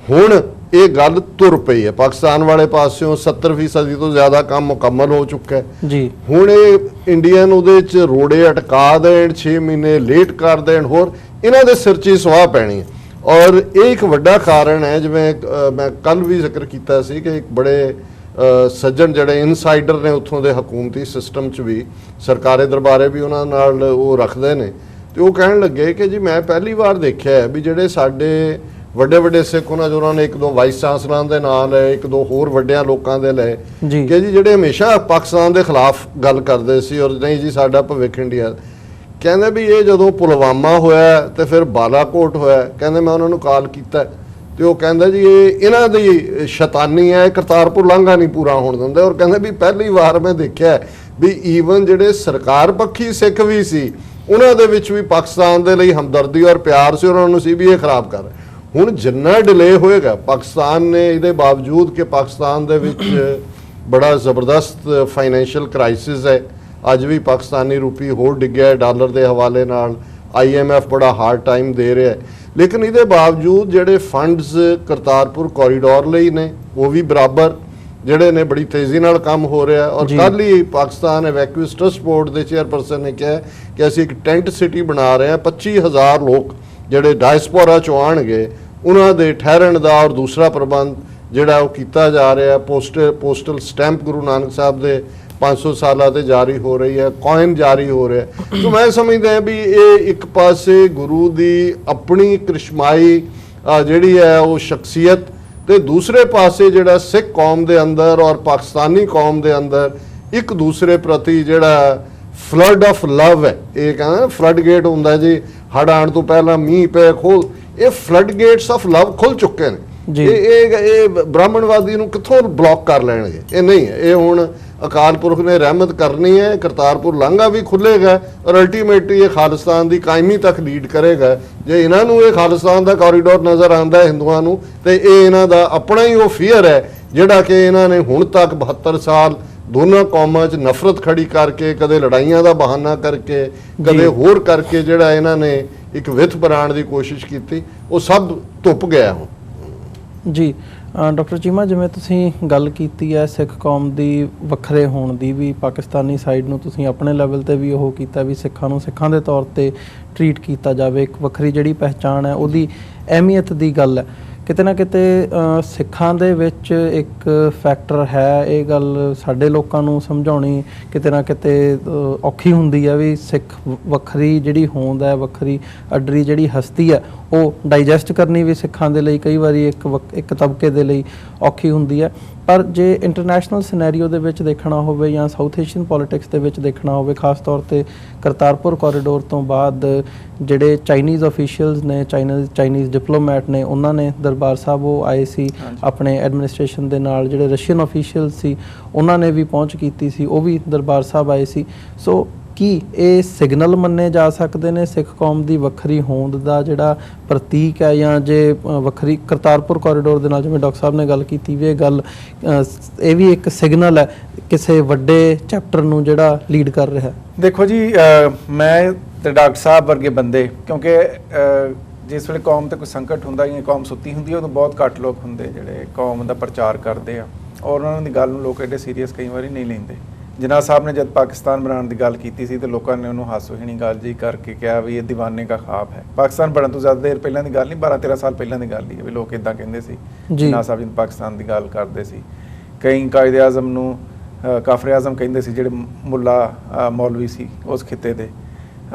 ਹੁਣ ਇਹ ਗੱਲ ਤੁਰ ਪਈ ਹੈ ਪਾਕਿਸਤਾਨ ਵਾਲੇ ਪਾਸਿਓਂ 70% ਤੋਂ ਜ਼ਿਆਦਾ ਕੰਮ ਮੁਕੰਮਲ ਹੋ ਚੁੱਕਾ ਹੈ ਜੀ। ਹੁਣ ਇਹ ਇੰਡੀਅਨ ਉਹਦੇ ਚ ਰੋੜੇ ਅਟਕਾ ਦੇਣ, 6 ਮਹੀਨੇ ਲੇਟ ਕਰ ਦੇਣ, ਹੋਰ ਇਹਨਾਂ ਦੇ ਸਿਰ 'ਚ ਹੀ ਸਵਾਹ ਪੈਣੀ ਹੈ। ਔਰ ਇਹ ਇੱਕ ਵੱਡਾ ਕਾਰਨ ਹੈ, ਜਿਵੇਂ ਮੈਂ ਕੱਲ ਵੀ ਜ਼ਿਕਰ ਕੀਤਾ ਸੀ ਕਿ ਇੱਕ ਬੜੇ ਸੱਜਣ ਜਿਹੜੇ ਇਨਸਾਈਡਰ ਨੇ ਉੱਥੋਂ ਦੇ ਹਕੂਮਤੀ ਸਿਸਟਮ 'ਚ ਵੀ, ਸਰਕਾਰੀ ਦਰਬਾਰੇ ਵੀ ਉਹਨਾਂ ਨਾਲ ਉਹ ਰੱਖਦੇ ਨੇ, ਤੇ ਉਹ ਕਹਿਣ ਲੱਗੇ ਕਿ ਜੀ ਮੈਂ ਪਹਿਲੀ ਵਾਰ ਦੇਖਿਆ ਹੈ ਵੀ ਜਿਹੜੇ ਸਾਡੇ ਵੱਡੇ ਵੱਡੇ ਸਿੱਖ ਉਹਨਾਂ 'ਚ ਉਹਨਾਂ ਨੇ 1-2 ਵਾਈਸ ਚਾਂਸਲਰਾਂ ਦੇ ਨਾਂ ਲਏ, 1-2 ਹੋਰ ਵੱਡਿਆਂ ਲੋਕਾਂ ਦੇ ਲਏ ਕਿ ਜੀ ਜਿਹੜੇ ਹਮੇਸ਼ਾ ਪਾਕਿਸਤਾਨ ਦੇ ਖਿਲਾਫ ਗੱਲ ਕਰਦੇ ਸੀ ਔਰ ਨਹੀਂ ਜੀ ਸਾਡਾ ਭਵਿੱਖ ਇੰਡੀਆ। ਕਹਿੰਦੇ ਵੀ ਇਹ ਜਦੋਂ ਪੁਲਵਾਮਾ ਹੋਇਆ ਤੇ ਫਿਰ ਬਾਲਾਕੋਟ ਹੋਇਆ, ਕਹਿੰਦੇ ਮੈਂ ਉਹਨਾਂ ਨੂੰ ਕਾਲ ਕੀਤਾ ਤੇ ਉਹ ਕਹਿੰਦਾ ਜੀ ਇਹ ਇਹਨਾਂ ਦੀ ਸ਼ੈਤਾਨੀ ਹੈ, ਕਰਤਾਰਪੁਰ ਲਾਂਘਾ ਨਹੀਂ ਪੂਰਾ ਹੋਣ ਦਿੰਦੇ। ਔਰ ਕਹਿੰਦੇ ਵੀ ਪਹਿਲੀ ਵਾਰ ਮੈਂ ਦੇਖਿਆ ਵੀ ਈਵਨ ਜਿਹੜੇ ਸਰਕਾਰ ਪੱਖੀ ਸਿੱਖ ਵੀ ਸੀ ਉਹਨਾਂ ਦੇ ਵਿੱਚ ਵੀ ਪਾਕਿਸਤਾਨ ਦੇ ਲਈ ਹਮਦਰਦੀ ਔਰ ਪਿਆਰ ਸੀ, ਉਹਨਾਂ ਨੂੰ ਸੀ ਵੀ ਇਹ ਖਰਾਬ ਕਰ। ਹੁਣ ਜਿੰਨਾ ਡਿਲੇ ਹੋਏਗਾ ਪਾਕਿਸਤਾਨ ਨੇ, ਇਹਦੇ ਬਾਵਜੂਦ ਕਿ ਪਾਕਿਸਤਾਨ ਦੇ ਵਿੱਚ ਬੜਾ ਜ਼ਬਰਦਸਤ ਫਾਈਨੈਂਸ਼ੀਅਲ ਕ੍ਰਾਈਸਿਸ ਹੈ, ਅੱਜ ਵੀ ਪਾਕਿਸਤਾਨੀ ਰੁਪਈ ਹੋਰ ਡਿੱਗਿਆ ਹੈ ਡਾਲਰ ਦੇ ਹਵਾਲੇ ਨਾਲ, IMF ਬੜਾ ਹਾਰਡ ਟਾਈਮ ਦੇ ਰਿਹਾ ਹੈ, ਲੇਕਿਨ ਇਹਦੇ ਬਾਵਜੂਦ ਜਿਹੜੇ ਫੰਡਸ ਕਰਤਾਰਪੁਰ ਕੋਰੀਡੋਰ ਲਈ ਨੇ ਉਹ ਵੀ ਬਰਾਬਰ ਜਿਹੜੇ ਨੇ ਬੜੀ ਤੇਜ਼ੀ ਨਾਲ ਕੰਮ ਹੋ ਰਿਹਾ। ਔਰ ਕੱਲ੍ਹ ਹੀ ਪਾਕਿਸਤਾਨ ਇਵੈਕੂਏਸ਼ਨ ਟਰਸਟ ਬੋਰਡ ਦੇ ਚੇਅਰਪਰਸਨ ਨੇ ਕਿਹਾ ਕਿ ਅਸੀਂ ਇੱਕ ਟੈਂਟ ਸਿਟੀ ਬਣਾ ਰਹੇ ਹਾਂ, 25,000 ਲੋਕ ਜਿਹੜੇ ਡਾਇਸਪੋਰਾ ਚੋਂ ਆਉਣਗੇ ਉਹਨਾਂ ਦੇ ਠਹਿਰਣ ਦਾ ਔਰ ਦੂਸਰਾ ਪ੍ਰਬੰਧ ਜਿਹੜਾ ਉਹ ਕੀਤਾ ਜਾ ਰਿਹਾ। ਪੋਸਟਲ ਸਟੈਂਪ ਗੁਰੂ ਨਾਨਕ ਸਾਹਿਬ ਦੇ 500 ਸਾਲਾਂ ਤੇ ਜਾਰੀ ਹੋ ਰਹੀ ਹੈ, ਕੋਇਨ ਜਾਰੀ ਹੋ ਰਿਹਾ। ਸੋ ਮੈਂ ਸਮਝਦਾ ਵੀ ਇਹ ਇੱਕ ਪਾਸੇ ਗੁਰੂ ਦੀ ਆਪਣੀ ਕ੍ਰਿਸ਼ਮਾਈ ਜਿਹੜੀ ਹੈ ਉਹ ਸ਼ਖਸੀਅਤ, ਤੇ ਦੂਸਰੇ ਪਾਸੇ ਜਿਹੜਾ ਸਿੱਖ ਕੌਮ ਦੇ ਅੰਦਰ ਔਰ ਪਾਕਿਸਤਾਨੀ ਕੌਮ ਦੇ ਅੰਦਰ ਇੱਕ ਦੂਸਰੇ ਪ੍ਰਤੀ ਜਿਹੜਾ ਫਲੱਡ ਆਫ ਲਵ ਹੈ। ਇਹ ਕਹਿੰਦਾ ਫਲੱਡ ਗੇਟ ਹੁੰਦਾ ਜੀ, ਹੜ੍ਹ ਆਉਣ ਤੋਂ ਪਹਿਲਾਂ ਮੀਂਹ ਪਏ ਖੋਲ, ਇਹ ਫਲੱਡ ਗੇਟਸ ਆਫ ਲਵ ਖੁੱਲ ਚੁੱਕੇ ਨੇ। ਇਹ ਬ੍ਰਾਹਮਣਵਾਦੀ ਨੂੰ ਕਿੱਥੋਂ ਬਲੌਕ ਕਰ ਲੈਣਗੇ? ਇਹ ਨਹੀਂ ਹੈ। ਇਹ ਹੁਣ ਅਕਾਲ ਪੁਰਖ ਨੇ ਰਹਿਮਤ ਕਰਨੀ ਹੈ, ਕਰਤਾਰਪੁਰ ਲਾਂਘਾ ਵੀ ਖੁੱਲੇਗਾ ਔਰ ਅਲਟੀਮੇਟਲੀ ਇਹ ਖਾਲਿਸਤਾਨ ਦੀ ਕਾਇਮੀ ਤੱਕ ਲੀਡ ਕਰੇਗਾ। ਜੇ ਇਹਨਾਂ ਨੂੰ ਇਹ ਖਾਲਿਸਤਾਨ ਦਾ ਕੋਰੀਡੋਰ ਨਜ਼ਰ ਆਉਂਦਾ ਹੈ ਹਿੰਦੂਆਂ ਨੂੰ, ਤੇ ਇਹ ਇਹਨਾਂ ਦਾ ਆਪਣਾ ਹੀ ਉਹ ਫੀਅਰ ਹੈ ਜਿਹੜਾ ਕਿ ਇਹਨਾਂ ਨੇ ਹੁਣ ਤੱਕ 72 ਸਾਲ ਦੋਨਾਂ ਕੌਮਾਂ 'ਚ ਨਫ਼ਰਤ ਖੜੀ ਕਰਕੇ, ਕਦੇ ਲੜਾਈਆਂ ਦਾ ਬਹਾਨਾ ਕਰਕੇ, ਕਦੇ ਹੋਰ ਕਰਕੇ ਜਿਹੜਾ ਇਹਨਾਂ ਨੇ ਇੱਕ ਵਿੱਥ ਬਣਾਉਣ ਦੀ ਕੋਸ਼ਿਸ਼ ਕੀਤੀ, ਉਹ ਸਭ ਧੁੱਪ ਗਿਆ ਹੁਣ। ਜੀ ਡਾਕਟਰ ਚੀਮਾ, ਜਿਵੇਂ ਤੁਸੀਂ ਗੱਲ ਕੀਤੀ ਹੈ ਸਿੱਖ ਕੌਮ ਦੀ ਵੱਖਰੇ ਹੋਣ ਦੀ, ਵੀ ਪਾਕਿਸਤਾਨੀ ਸਾਈਡ ਨੂੰ ਤੁਸੀਂ ਆਪਣੇ ਲੈਵਲ ਤੇ ਵੀ ਉਹ ਕੀਤਾ ਵੀ ਸਿੱਖਾਂ ਨੂੰ ਸਿੱਖਾਂ ਦੇ ਤੌਰ ਤੇ ਟਰੀਟ ਕੀਤਾ ਜਾਵੇ, ਇੱਕ ਵੱਖਰੀ ਜਿਹੜੀ ਪਹਿਚਾਣ ਹੈ ਉਹਦੀ ਅਹਿਮੀਅਤ ਦੀ ਗੱਲ ਹੈ। ਕਿਤੇ ਨਾ ਕਿਤੇ ਸਿੱਖਾਂ ਦੇ ਵਿੱਚ ਇੱਕ ਫੈਕਟਰ ਹੈ, ਇਹ ਗੱਲ ਸਾਡੇ ਲੋਕਾਂ ਨੂੰ ਸਮਝਾਉਣੀ ਕਿਤੇ ਨਾ ਕਿਤੇ ਔਖੀ ਹੁੰਦੀ ਹੈ ਵੀ ਸਿੱਖ ਵੱਖਰੀ ਜਿਹੜੀ ਹੋਂਦ ਹੈ, ਵੱਖਰੀ ਅੱਡਰੀ ਜਿਹੜੀ ਹਸਤੀ ਹੈ, ਉਹ ਡਾਈਜੈਸਟ ਕਰਨੀ ਵੀ ਸਿੱਖਾਂ ਦੇ ਲਈ ਕਈ ਵਾਰੀ ਇੱਕ ਤਬਕੇ ਦੇ ਲਈ ਔਖੀ ਹੁੰਦੀ ਹੈ। ਪਰ ਜੇ ਇੰਟਰਨੈਸ਼ਨਲ ਸਿਨੈਰੀਓ ਦੇ ਵਿੱਚ ਦੇਖਣਾ ਹੋਵੇ ਜਾਂ ਸਾਊਥ ਏਸ਼ੀਅਨ ਪੋਲਿਟਿਕਸ ਦੇ ਵਿੱਚ ਦੇਖਣਾ ਹੋਵੇ, ਖਾਸ ਤੌਰ ਤੇ ਕਰਤਾਰਪੁਰ ਕੋਰੀਡੋਰ ਤੋਂ ਬਾਅਦ ਜਿਹੜੇ ਚਾਈਨੀਜ਼ ਅਫੀਸ਼ੀਅਲਸ ਨੇ, ਚਾਈਨੀਜ਼ ਡਿਪਲੋਮੈਟ ਨੇ, ਉਹਨਾਂ ਨੇ ਦਰਬਾਰ ਸਾਹਿਬ ਉਹ ਆਏ ਸੀ ਆਪਣੇ ਐਡਮਿਨਿਸਟ੍ਰੇਸ਼ਨ ਦੇ ਨਾਲ, ਜਿਹੜੇ ਰਸ਼ੀਅਨ ਅਫੀਸ਼ੀਅਲ ਸੀ ਉਹਨਾਂ ਨੇ ਵੀ ਪਹੁੰਚ ਕੀਤੀ ਸੀ, ਉਹ ਵੀ ਦਰਬਾਰ ਸਾਹਿਬ ਆਏ ਸੀ। ਸੋ ਕੀ ਇਹ ਸਿਗਨਲ ਮੰਨੇ ਜਾ ਸਕਦੇ ਨੇ ਸਿੱਖ ਕੌਮ ਦੀ ਵੱਖਰੀ ਹੋਂਦ ਦਾ ਜਿਹੜਾ ਪ੍ਰਤੀਕ ਹੈ, ਜਾਂ ਜੇ ਵੱਖਰੀ ਕਰਤਾਰਪੁਰ ਕੋਰੀਡੋਰ ਦੇ ਨਾਲ ਜਿਵੇਂ ਡਾਕਟਰ ਸਾਹਿਬ ਨੇ ਗੱਲ ਕੀਤੀ ਵੀ ਇਹ ਵੀ ਇੱਕ ਸਿਗਨਲ ਹੈ ਕਿਸੇ ਵੱਡੇ ਚੈਪਟਰ ਨੂੰ ਜਿਹੜਾ ਲੀਡ ਕਰ ਰਿਹਾ? ਦੇਖੋ ਜੀ, ਮੈਂ ਤੇ ਡਾਕਟਰ ਸਾਹਿਬ ਵਰਗੇ ਬੰਦੇ, ਕਿਉਂਕਿ ਜਿਸ ਵੇਲੇ ਕੌਮ ਤੇ ਕੋਈ ਸੰਕਟ ਹੁੰਦਾ ਜਾਂ ਕੌਮ ਸੁੱਤੀ ਹੁੰਦੀ ਹੈ, ਉਦੋਂ ਬਹੁਤ ਘੱਟ ਲੋਕ ਹੁੰਦੇ ਜਿਹੜੇ ਕੌਮ ਦਾ ਪ੍ਰਚਾਰ ਕਰਦੇ ਆ, ਔਰ ਉਹਨਾਂ ਦੀ ਗੱਲ ਨੂੰ ਲੋਕ ਐਡੇ ਸੀਰੀਅਸ ਕਈ ਵਾਰੀ ਨਹੀਂ ਲੈਂਦੇ। ਜਿਨਾਹ ਸਾਹਿਬ ਨੇ ਜਦ ਪਾਕਿਸਤਾਨ ਬਣਾਉਣ ਦੀ ਗੱਲ ਕੀਤੀ ਸੀ ਤੇ ਲੋਕਾਂ ਨੇ ਉਹਨੂੰ ਹਾਸੋਹੀਣੀ ਗੱਲ ਜੀ ਕਰਕੇ ਕਿਹਾ ਵੀ ਇਹ ਦੀਵਾਨੇ ਦਾ ਖਾਬ ਹੈ। ਪਾਕਿਸਤਾਨ ਬਣਨ ਤੋਂ ਜ਼ਿਆਦਾ ਦੇਰ ਪਹਿਲਾਂ ਦੀ ਗੱਲ ਨਹੀਂ, 12-13 ਸਾਲ ਪਹਿਲਾਂ ਦੀ ਗੱਲ ਹੀ ਹੈ ਵੀ ਲੋਕ ਇੱਦਾਂ ਕਹਿੰਦੇ ਸੀ ਜਿਨਾਹ ਸਾਹਿਬ ਜਦ ਪਾਕਿਸਤਾਨ ਦੀ ਗੱਲ ਕਰਦੇ ਸੀ। ਕਈ ਕਾਇਦੇ ਆਜ਼ਮ ਨੂੰ ਕਾਫਰ ਆਜ਼ਮ ਕਹਿੰਦੇ ਸੀ ਜਿਹੜੇ ਮੁੱਲਾ ਮੌਲਵੀ ਸੀ ਉਸ ਖਿੱਤੇ ਦੇ।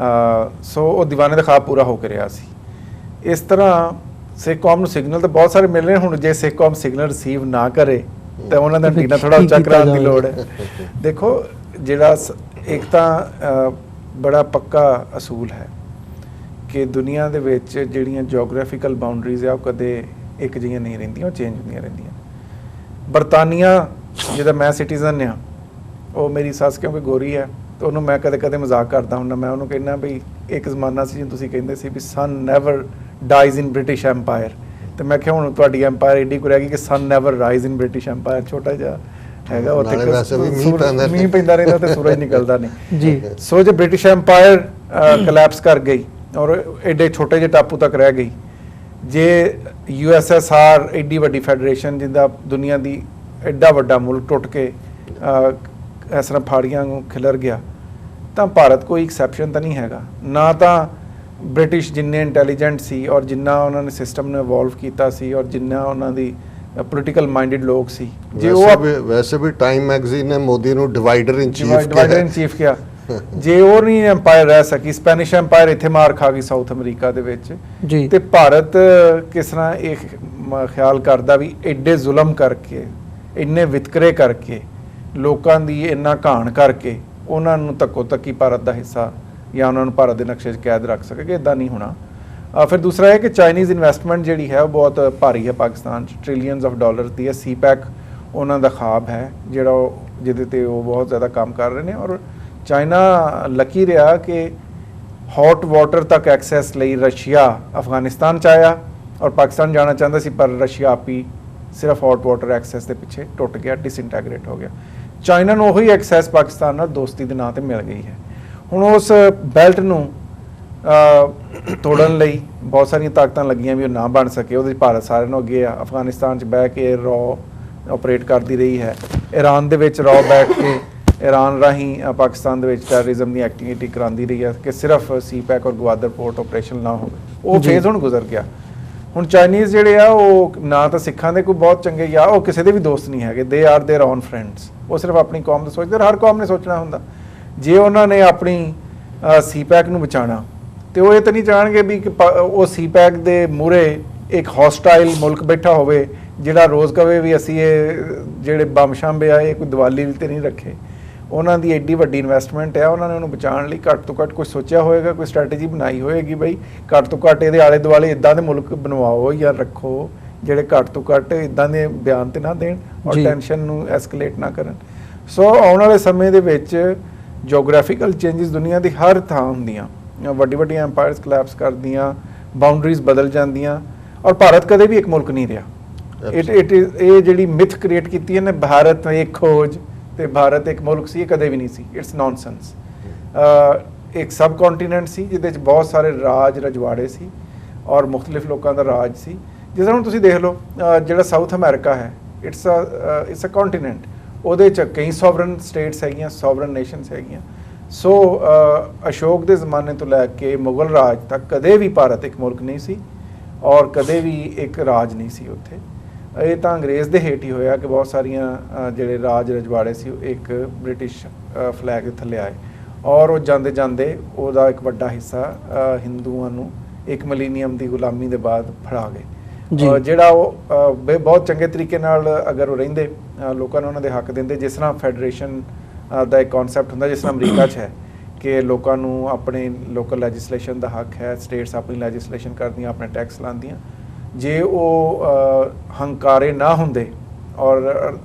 ਸੋ ਉਹ ਦੀਵਾਨੇ ਦਾ ਖਾਬ ਪੂਰਾ ਹੋ ਕੇ ਰਿਹਾ ਸੀ। ਇਸ ਤਰ੍ਹਾਂ ਸਿੱਖ ਕੌਮ ਨੂੰ ਸਿਗਨਲ ਤਾਂ ਬਹੁਤ ਸਾਰੇ ਮਿਲ ਰਹੇ। ਹੁਣ ਜੇ ਸਿੱਖ ਕੌਮ ਸਿਗਨਲ ਰਿਸੀਵ ਨਾ ਕਰੇ ਤਾਂ ਉਹਨਾਂ ਦਾ ਅੰਟੀਨਾ ਥੋੜ੍ਹਾ ਉੱਚਾ ਕਰਾਉਣ ਦੀ ਲੋੜ ਹੈ। ਦੇਖੋ, ਜਿਹੜਾ ਇੱਕ ਤਾਂ ਬੜਾ ਪੱਕਾ ਅਸੂਲ ਹੈ ਕਿ ਦੁਨੀਆ ਦੇ ਵਿੱਚ ਜਿਹੜੀਆਂ ਜਿਓਗ੍ਰਾਫੀਕਲ ਬਾਉਂਡਰੀਜ਼ ਆ ਉਹ ਕਦੇ ਇੱਕ ਜਿਹੀਆਂ ਨਹੀਂ ਰਹਿੰਦੀਆਂ, ਉਹ ਚੇਂਜ ਹੁੰਦੀਆਂ ਰਹਿੰਦੀਆਂ। ਬਰਤਾਨੀਆ ਜਿਹਦਾ ਮੈਂ ਸਿਟੀਜ਼ਨ ਆ, ਉਹ ਮੇਰੀ ਸੱਸ ਕਿਉਂਕਿ ਗੋਰੀ ਹੈ ਤਾਂ ਉਹਨੂੰ ਮੈਂ ਕਦੇ ਕਦੇ ਮਜ਼ਾਕ ਕਰਦਾ ਹੁੰਦਾ। ਮੈਂ ਉਹਨੂੰ ਕਹਿੰਦਾ ਵੀ ਇੱਕ ਜ਼ਮਾਨਾ ਸੀ ਜਦੋਂ ਤੁਸੀਂ ਕਹਿੰਦੇ ਸੀ ਵੀ ਸਨ ਨੈਵਰ ਡਾਈਜ਼ ਇਨ ਬ੍ਰਿਟਿਸ਼ ਐਮਪਾਇਰ, ਤੇ ਮੈਂ ਕਿਹਾ ਹੁਣ ਤੁਹਾਡੀ ਐਮਪਾਇਰ ਏਡੀ ਕੁ ਰਹਿ ਗਈ ਕਿ ਸਨ ਨੈਵਰ ਰਾਈਜ਼ ਇਨ ਬ੍ਰਿਟਿਸ਼ ਐਮਪਾਇਰ। ਛੋਟਾ ਜਿਹਾ ਹੈਗਾ ਉੱਥੇ ਨਾਲੇ ਵੈਸੇ ਵੀ ਮੀਂਹ ਪੈਂਦਾ ਰਹਿੰਦਾ ਤੇ ਸੂਰਜ ਨਿਕਲਦਾ ਨਹੀਂ ਜੀ। ਸੋ ਜੇ ਬ੍ਰਿਟਿਸ਼ ਐਮਪਾਇਰ ਕੋਲੈਪਸ ਕਰ ਗਈ ਔਰ ਐਡੇ ਛੋਟੇ ਜਿਹੇ ਟਾਪੂ ਤੱਕ ਰਹਿ ਗਈ, ਜੇ USSR ਐਡੀ ਵੱਡੀ ਫੈਡਰੇਸ਼ਨ ਜਿੰਦਾ ਦੁਨੀਆ ਦੀ ਐਡਾ ਵੱਡਾ ਮੁਲਕ ਟੁੱਟ ਕੇ ਇਸ ਤਰ੍ਹਾਂ ਫਾੜੀਆਂ ਨੂੰ ਖਿਲਰ ਗਿਆ, ਤਾਂ ਭਾਰਤ ਕੋਈ ਐਕਸੈਪਸ਼ਨ ਤਾਂ ਨਹੀਂ ਹੈਗਾ। ਨਾ ਤਾਂ ਬ੍ਰਿਟਿਸ਼ ਜਿੰਨੇ ਇੰਟੈਲੀਜੈਂਟ ਸੀ ਔਰ ਜਿੰਨਾ ਉਹਨਾਂ ਨੇ ਸਿਸਟਮ ਨੂੰ ਇਵੋਲਵ ਕੀਤਾ ਸੀ ਔਰ ਜਿੰਨਾ ਉਹਨਾਂ ਦੀ ਪੋਲੀਟੀਕਲ ਮਾਈਂਡਡ ਲੋਕ ਸੀ, ਜੇ ਉਹ ਵੈਸੇ ਵੀ ਟਾਈਮ ਮੈਗਜ਼ੀਨ ਨੇ ਮੋਦੀ ਨੂੰ ਡਿਵਾਈਡਰ ਇਨ ਚੀਫ ਕਿਹਾ, ਜੇ ਉਹ ਨਹੀਂ ਐਮਪਾਇਰ ਰਹਿ ਸਕੀ, ਸਪੈਨਿਸ਼ ਐਮਪਾਇਰ ਇੱਥੇ ਮਾਰ ਖਾ ਗਈ ਸਾਊਥ ਅਮਰੀਕਾ ਦੇ ਵਿੱਚ, ਤੇ ਭਾਰਤ ਕਿਸ ਤਰ੍ਹਾਂ ਇਹ ਖਿਆਲ ਕਰਦਾ ਵੀ ਐਡੇ ਜ਼ੁਲਮ ਕਰਕੇ, ਇੰਨੇ ਵਿਤਕਰੇ ਕਰਕੇ, ਲੋਕਾਂ ਦੀ ਇੰਨਾ ਘਾਣ ਕਰਕੇ ਉਹਨਾਂ ਨੂੰ ਧੱਕੋ ਧੱਕੀ ਭਾਰਤ ਦਾ ਹਿੱਸਾ ਜਾਂ ਉਹਨਾਂ ਨੂੰ ਭਾਰਤ ਦੇ ਨਕਸ਼ੇ 'ਚ ਕੈਦ ਰੱਖ ਸਕੇ, ਇੱਦਾਂ ਨਹੀਂ ਹੋਣਾ। ਫਿਰ ਦੂਸਰਾ ਹੈ ਕਿ ਚਾਈਨੀਜ਼ ਇਨਵੈਸਟਮੈਂਟ ਜਿਹੜੀ ਹੈ ਉਹ ਬਹੁਤ ਭਾਰੀ ਹੈ ਪਾਕਿਸਤਾਨ 'ਚ, ਟ੍ਰਿਲੀਅਨਸ ਆਫ ਡਾਲਰਸ ਦੀ ਹੈ। CPEC ਉਹਨਾਂ ਦਾ ਖਾਬ ਹੈ ਜਿਹੜਾ ਜਿਹਦੇ 'ਤੇ ਉਹ ਬਹੁਤ ਜ਼ਿਆਦਾ ਕੰਮ ਕਰ ਰਹੇ ਨੇ। ਔਰ ਚਾਈਨਾ ਲੱਕੀ ਰਿਹਾ ਕਿ ਹੌਟ ਵਾਟਰ ਤੱਕ ਐਕਸੈਸ ਲਈ ਰਸ਼ੀਆ ਅਫਗਾਨਿਸਤਾਨ 'ਚ ਆਇਆ ਔਰ ਪਾਕਿਸਤਾਨ ਜਾਣਾ ਚਾਹੁੰਦਾ ਸੀ, ਪਰ ਰਸ਼ੀਆ ਆਪੀ ਸਿਰਫ ਹੌਟ ਵਾਟਰ ਐਕਸੈਸ ਦੇ ਪਿੱਛੇ ਟੁੱਟ ਗਿਆ, ਡਿਸਇੰਟੈਗਰੇਟ ਹੋ ਗਿਆ। ਚਾਈਨਾ ਨੂੰ ਉਹੀ ਐਕਸੈਸ ਪਾਕਿਸਤਾਨ ਨਾਲ ਦੋਸਤੀ ਦੇ ਨਾਂ 'ਤੇ ਮਿਲ ਗਈ ਹੈ। ਹੁਣ ਉਸ ਬੈਲਟ ਨੂੰ ਤੋੜਨ ਲਈ ਬਹੁਤ ਸਾਰੀਆਂ ਤਾਕਤਾਂ ਲੱਗੀਆਂ ਵੀ ਉਹ ਨਾ ਬਣ ਸਕੇ, ਉਹਦੇ 'ਚ ਭਾਰਤ ਸਾਰਿਆਂ ਨੂੰ ਅੱਗੇ ਆ। ਅਫਗਾਨਿਸਤਾਨ 'ਚ ਬਹਿ ਕੇ ਰॉ ਆਪਰੇਟ ਕਰਦੀ ਰਹੀ ਹੈ, ਈਰਾਨ ਦੇ ਵਿੱਚ ਰॉ ਬੈਠ ਕੇ ਈਰਾਨ ਰਾਹੀਂ ਪਾਕਿਸਤਾਨ ਦੇ ਵਿੱਚ ਟੈਰਰਿਜ਼ਮ ਦੀ ਐਕਟੀਵਿਟੀ ਕਰਾਉਂਦੀ ਰਹੀ ਹੈ ਕਿ ਸਿਰਫ CPEC ਔਰ ਗਵਾਦਰ ਪੋਰਟ ਆਪਰੇਸ਼ਨ ਨਾ ਹੋਵੇ। ਉਹ ਫੇਜ਼ ਹੁਣ ਗੁਜ਼ਰ ਗਿਆ। ਹੁਣ ਚਾਈਨੀਜ਼ ਜਿਹੜੇ ਆ ਉਹ ਨਾ ਤਾਂ ਸਿੱਖਾਂ ਦੇ ਕੋਈ ਬਹੁਤ ਚੰਗੇ ਜਾਂ ਉਹ ਕਿਸੇ ਦੇ ਵੀ ਦੋਸਤ ਨਹੀਂ ਹੈਗੇ, they are there on friends. ਉਹ ਸਿਰਫ ਆਪਣੀ ਕੌਮ ਦਾ ਸੋਚਦੇ, ਹਰ ਕੌਮ ਨੇ ਸੋਚਣਾ ਹੁੰਦਾ। ਜੇ ਉਹਨਾਂ ਨੇ ਆਪਣੀ CPEC ਨੂੰ ਬਚਾਉਣਾ ਤੇ ਉਹ ਇਹ ਤਾਂ ਨਹੀਂ ਚਾਹਣਗੇ ਵੀ ਉਹ CPEC ਦੇ ਮੂਹਰੇ ਇੱਕ ਹੌਸਟਾਈਲ ਮੁਲਕ ਬੈਠਾ ਹੋਵੇ ਜਿਹੜਾ ਰੋਜ਼ ਕਵੇ ਵੀ ਅਸੀਂ ਇਹ ਜਿਹੜੇ ਬੰਬ ਸ਼ੰਬ ਆ ਇਹ ਕੋਈ ਦੀਵਾਲੀ ਤੇ ਨਹੀਂ ਰੱਖੇ। ਉਹਨਾਂ ਦੀ ਐਡੀ ਵੱਡੀ ਇਨਵੈਸਟਮੈਂਟ ਹੈ, ਉਹਨਾਂ ਨੇ ਉਹਨੂੰ ਬਚਾਉਣ ਲਈ ਘੱਟ ਤੋਂ ਘੱਟ ਕੁਝ ਸੋਚਿਆ ਹੋਏਗਾ, ਕੋਈ ਸਟ੍ਰੈਟਜੀ ਬਣਾਈ ਹੋਏਗੀ ਬਈ ਘੱਟ ਤੋਂ ਘੱਟ ਇਹਦੇ ਆਲੇ ਦੁਆਲੇ ਇੱਦਾਂ ਦੇ ਮੁਲਕ ਬਣਵਾਓ ਜਾਂ ਰੱਖੋ ਜਿਹੜੇ ਘੱਟ ਤੋਂ ਘੱਟ ਇੱਦਾਂ ਦੇ ਬਿਆਨ ਤੇ ਨਾ ਦੇਣ ਔਰ ਟੈਨਸ਼ਨ ਨੂੰ ਐਸਕੇਲੇਟ ਨਾ ਕਰਨ। ਸੋ ਆਉਣ ਵਾਲੇ ਸਮੇਂ ਦੇ ਵਿੱਚ ਜੀਓਗ੍ਰਾਫੀਕਲ ਚੇਂਜਸ ਦੁਨੀਆ ਦੀ ਹਰ ਥਾਂ ਹੁੰਦੀਆਂ, ਵੱਡੀ ਵੱਡੀਆਂ ਐਮਪਾਇਰਸ ਕੋਲੈਪਸ ਕਰਦੀਆਂ, ਬਾਉਂਡਰੀਜ਼ ਬਦਲ ਜਾਂਦੀਆਂ ਔਰ ਭਾਰਤ ਕਦੇ ਵੀ ਇੱਕ ਮੁਲਕ ਨਹੀਂ ਰਿਹਾ। ਇਹ ਜਿਹੜੀ ਮਿਥ ਕ੍ਰੀਏਟ ਕੀਤੀ ਹੈ ਨਾ ਭਾਰਤ ਇੱਕ ਖੋਜ ਤੇ ਭਾਰਤ ਇੱਕ ਮੁਲਕ ਸੀ, ਇਹ ਕਦੇ ਵੀ ਨਹੀਂ ਸੀ। It's nonsense. ਇੱਕ ਸਬ ਕੰਟੀਨੈਂਟ ਸੀ ਜਿਹਦੇ 'ਚ ਬਹੁਤ ਸਾਰੇ ਰਾਜ ਰਜਵਾੜੇ ਸੀ ਔਰ ਮੁਖਤਲਿਫ ਲੋਕਾਂ ਦਾ ਰਾਜ ਸੀ। ਜਿਸ ਤਰ੍ਹਾਂ ਹੁਣ ਤੁਸੀਂ ਦੇਖ ਲਓ ਜਿਹੜਾ ਸਾਊਥ ਅਮਰੀਕਾ ਹੈ, ਇਟਸ ਅ ਕੰਟੀਨੈਂਟ, ਉਹਦੇ 'ਚ ਕਈ ਸੋਵਰਨ ਸਟੇਟਸ ਹੈਗੀਆਂ, ਸੋਵਰਨ ਨੇਸ਼ਨਸ ਹੈਗੀਆਂ। ਸੋ ਅਸ਼ੋਕ ਦੇ ਜ਼ਮਾਨੇ ਤੋਂ ਲੈ ਕੇ ਮੁਗਲ ਰਾਜ ਤੱਕ ਕਦੇ ਵੀ ਭਾਰਤ ਇੱਕ ਮੁਲਕ ਨਹੀਂ ਸੀ ਔਰ ਕਦੇ ਵੀ ਇੱਕ ਰਾਜ ਨਹੀਂ ਸੀ ਉੱਥੇ। ਇਹ ਤਾਂ ਅੰਗਰੇਜ਼ ਦੇ ਹੇਠ ਹੀ ਹੋਇਆ ਕਿ ਬਹੁਤ ਸਾਰੀਆਂ ਜਿਹੜੇ ਰਾਜ ਰਜਵਾੜੇ ਸੀ ਉਹ ਇੱਕ ਬ੍ਰਿਟਿਸ਼ ਫਲੈਗ ਦੇ ਥੱਲੇ ਆਏ ਔਰ ਉਹ ਜਾਂਦੇ ਜਾਂਦੇ ਉਹਦਾ ਇੱਕ ਵੱਡਾ ਹਿੱਸਾ ਹਿੰਦੂਆਂ ਨੂੰ ਇੱਕ ਮਿਲੀਨੀਅਮ ਦੀ ਗੁਲਾਮੀ ਦੇ ਬਾਅਦ ਫੜਾ ਗਏ। ਜਿਹੜਾ ਉਹ ਬਹੁਤ ਚੰਗੇ ਤਰੀਕੇ ਨਾਲ ਅਗਰ ਉਹ ਰਹਿੰਦੇ, ਲੋਕਾਂ ਨੂੰ ਉਹਨਾਂ ਦੇ ਹੱਕ ਦਿੰਦੇ, ਜਿਸ ਤਰ੍ਹਾਂ ਫੈਡਰੇਸ਼ਨ ਦਾ ਇੱਕ ਕਨਸੈਪਟ ਹੁੰਦਾ ਜਿਸ ਤਰ੍ਹਾਂ ਅਮਰੀਕਾ 'ਚ ਹੈ ਕਿ ਲੋਕਾਂ ਨੂੰ ਆਪਣੇ ਲੋਕਲ ਲੈਜਿਸਲੇਸ਼ਨ ਦਾ ਹੱਕ ਹੈ, ਸਟੇਟਸ ਆਪਣੀ ਲੈਜਿਸਲੇਸ਼ਨ ਕਰਦੀਆਂ, ਆਪਣੇ ਟੈਕਸ ਲਾਉਂਦੀਆਂ। ਜੇ ਉਹ ਹੰਕਾਰੇ ਨਾ ਹੁੰਦੇ ਔਰ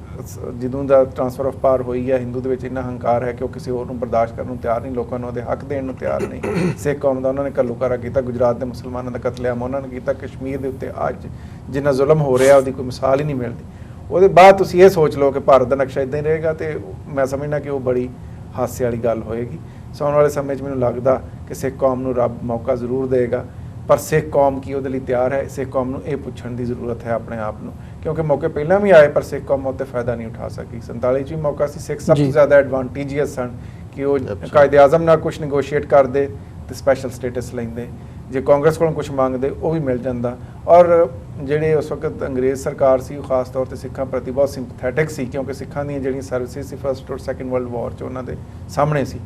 ਜਦੋਂ ਦਾ ਟ੍ਰਾਂਸਫਰ ਆਫ ਪਾਵਰ ਹੋਈ ਹੈ ਹਿੰਦੂ ਦੇ ਵਿੱਚ ਇੰਨਾ ਹੰਕਾਰ ਹੈ ਕਿ ਉਹ ਕਿਸੇ ਹੋਰ ਨੂੰ ਬਰਦਾਸ਼ਤ ਕਰਨ ਨੂੰ ਤਿਆਰ ਨਹੀਂ, ਲੋਕਾਂ ਨੂੰ ਉਹਦੇ ਹੱਕ ਦੇਣ ਨੂੰ ਤਿਆਰ ਨਹੀਂ। ਸਿੱਖ ਕੌਮ ਦਾ ਉਹਨਾਂ ਨੇ ਘੱਲੂਘਾਰਾ ਕੀਤਾ, ਗੁਜਰਾਤ ਦੇ ਮੁਸਲਮਾਨਾਂ ਦਾ ਕਤਲੇਆਮ ਉਹਨਾਂ ਨੇ ਕੀਤਾ, ਕਸ਼ਮੀਰ ਦੇ ਉੱਤੇ ਅੱਜ ਜਿੰਨਾ ਜ਼ੁਲਮ ਹੋ ਰਿਹਾ ਉਹਦੀ ਕੋਈ ਮਿਸਾਲ ਹੀ ਨਹੀਂ ਮਿਲਦੀ। ਉਹਦੇ ਬਾਅਦ ਤੁਸੀਂ ਇਹ ਸੋਚ ਲਓ ਕਿ ਭਾਰਤ ਦਾ ਨਕਸ਼ਾ ਇੱਦਾਂ ਹੀ ਰਹੇਗਾ ਤੇ ਮੈਂ ਸਮਝਦਾ ਕਿ ਉਹ ਬੜੀ ਹਾਸੇ ਵਾਲੀ ਗੱਲ ਹੋਏਗੀ। ਸੋ ਆਉਣ ਵਾਲੇ ਸਮੇਂ 'ਚ ਮੈਨੂੰ ਲੱਗਦਾ ਕਿ ਸਿੱਖ ਕੌਮ ਨੂੰ ਰੱਬ ਮੌਕਾ ਜ਼ਰੂਰ ਦੇਗਾ, ਪਰ ਸਿੱਖ ਕੌਮ ਕੀ ਉਹਦੇ ਲਈ ਤਿਆਰ ਹੈ? ਸਿੱਖ ਕੌਮ ਨੂੰ ਇਹ ਪੁੱਛਣ ਦੀ ਜ਼ਰੂਰਤ ਹੈ ਆਪਣੇ ਆਪ ਨੂੰ, ਕਿਉਂਕਿ ਮੌਕੇ ਪਹਿਲਾਂ ਵੀ ਆਏ ਪਰ ਸਿੱਖ ਕੌਮ ਉੱਤੇ ਫਾਇਦਾ ਨਹੀਂ ਉਠਾ ਸਕੀ। 47 'ਚ ਵੀ ਮੌਕਾ ਸੀ, ਸਿੱਖ ਸਭ ਤੋਂ ਜ਼ਿਆਦਾ ਐਡਵਾਂਟੇਜੀਅਸ ਸਨ ਕਿ ਉਹ ਕਾਇਦੇ ਆਜ਼ਮ ਨਾਲ ਕੁਝ ਨੈਗੋਸ਼ੀਏਟ ਕਰਦੇ ਤੇ ਸਪੈਸ਼ਲ ਸਟੇਟਸ ਲੈਂਦੇ, ਜੇ ਕਾਂਗਰਸ ਕੋਲੋਂ ਕੁਝ ਮੰਗਦੇ ਉਹ ਵੀ ਮਿਲ ਜਾਂਦਾ। ਔਰ ਜਿਹੜੇ ਉਸ ਵਕਤ ਅੰਗਰੇਜ਼ ਸਰਕਾਰ ਸੀ ਉਹ ਖਾਸ ਤੌਰ ਤੇ ਸਿੱਖਾਂ ਪ੍ਰਤੀ ਬਹੁਤ ਸਿੰਪਥੈਟਿਕ ਸੀ, ਕਿਉਂਕਿ ਸਿੱਖਾਂ ਦੀਆਂ ਜਿਹੜੀਆਂ ਸਰਵਿਸਿਜ਼ ਸੀ ਫਸਟ ਔਰ ਸੈਕੰਡ ਵਰਲਡ ਵਾਰ 'ਚ ਉਹਨਾਂ ਦੇ ਸਾਹਮਣੇ ਸੀ,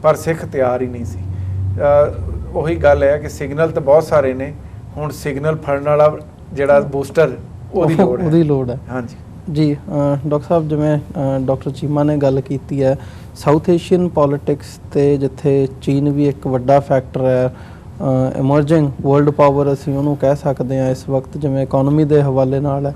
ਪਰ ਸਿੱਖ ਤਿਆਰ ਹੀ ਨਹੀਂ ਸੀ। ਉਹੀ ਗੱਲ ਹੈ ਕਿ ਸਿਗਨਲ ਤਾਂ ਬਹੁਤ ਸਾਰੇ ਨੇ, ਹੁਣ ਸਿਗਨਲ ਫੜਨ ਵਾਲਾ ਜਿਹੜਾ ਬੂਸਟਰ ਉਹਦੀ ਲੋੜ ਹੈ। ਹਾਂਜੀ ਜੀ ਡਾਕਟਰ ਸਾਹਿਬ, ਜਿਵੇਂ ਡਾਕਟਰ ਚੀਮਾ ਨੇ ਗੱਲ ਕੀਤੀ ਹੈ ਸਾਊਥ ਏਸ਼ੀਅਨ ਪੋਲਿਟਿਕਸ ਤੇ, ਜਿੱਥੇ ਚੀਨ ਵੀ ਇੱਕ ਵੱਡਾ ਫੈਕਟਰ ਹੈ, ਐਮਰਜਿੰਗ ਵਰਲਡ ਪਾਵਰ ਅਸੀਂ ਉਹਨੂੰ ਕਹਿ ਸਕਦੇ ਹਾਂ ਇਸ ਵਕਤ, ਜਿਵੇਂ ਇਕਨੋਮੀ ਦੇ ਹਵਾਲੇ ਨਾਲ ਹੈ,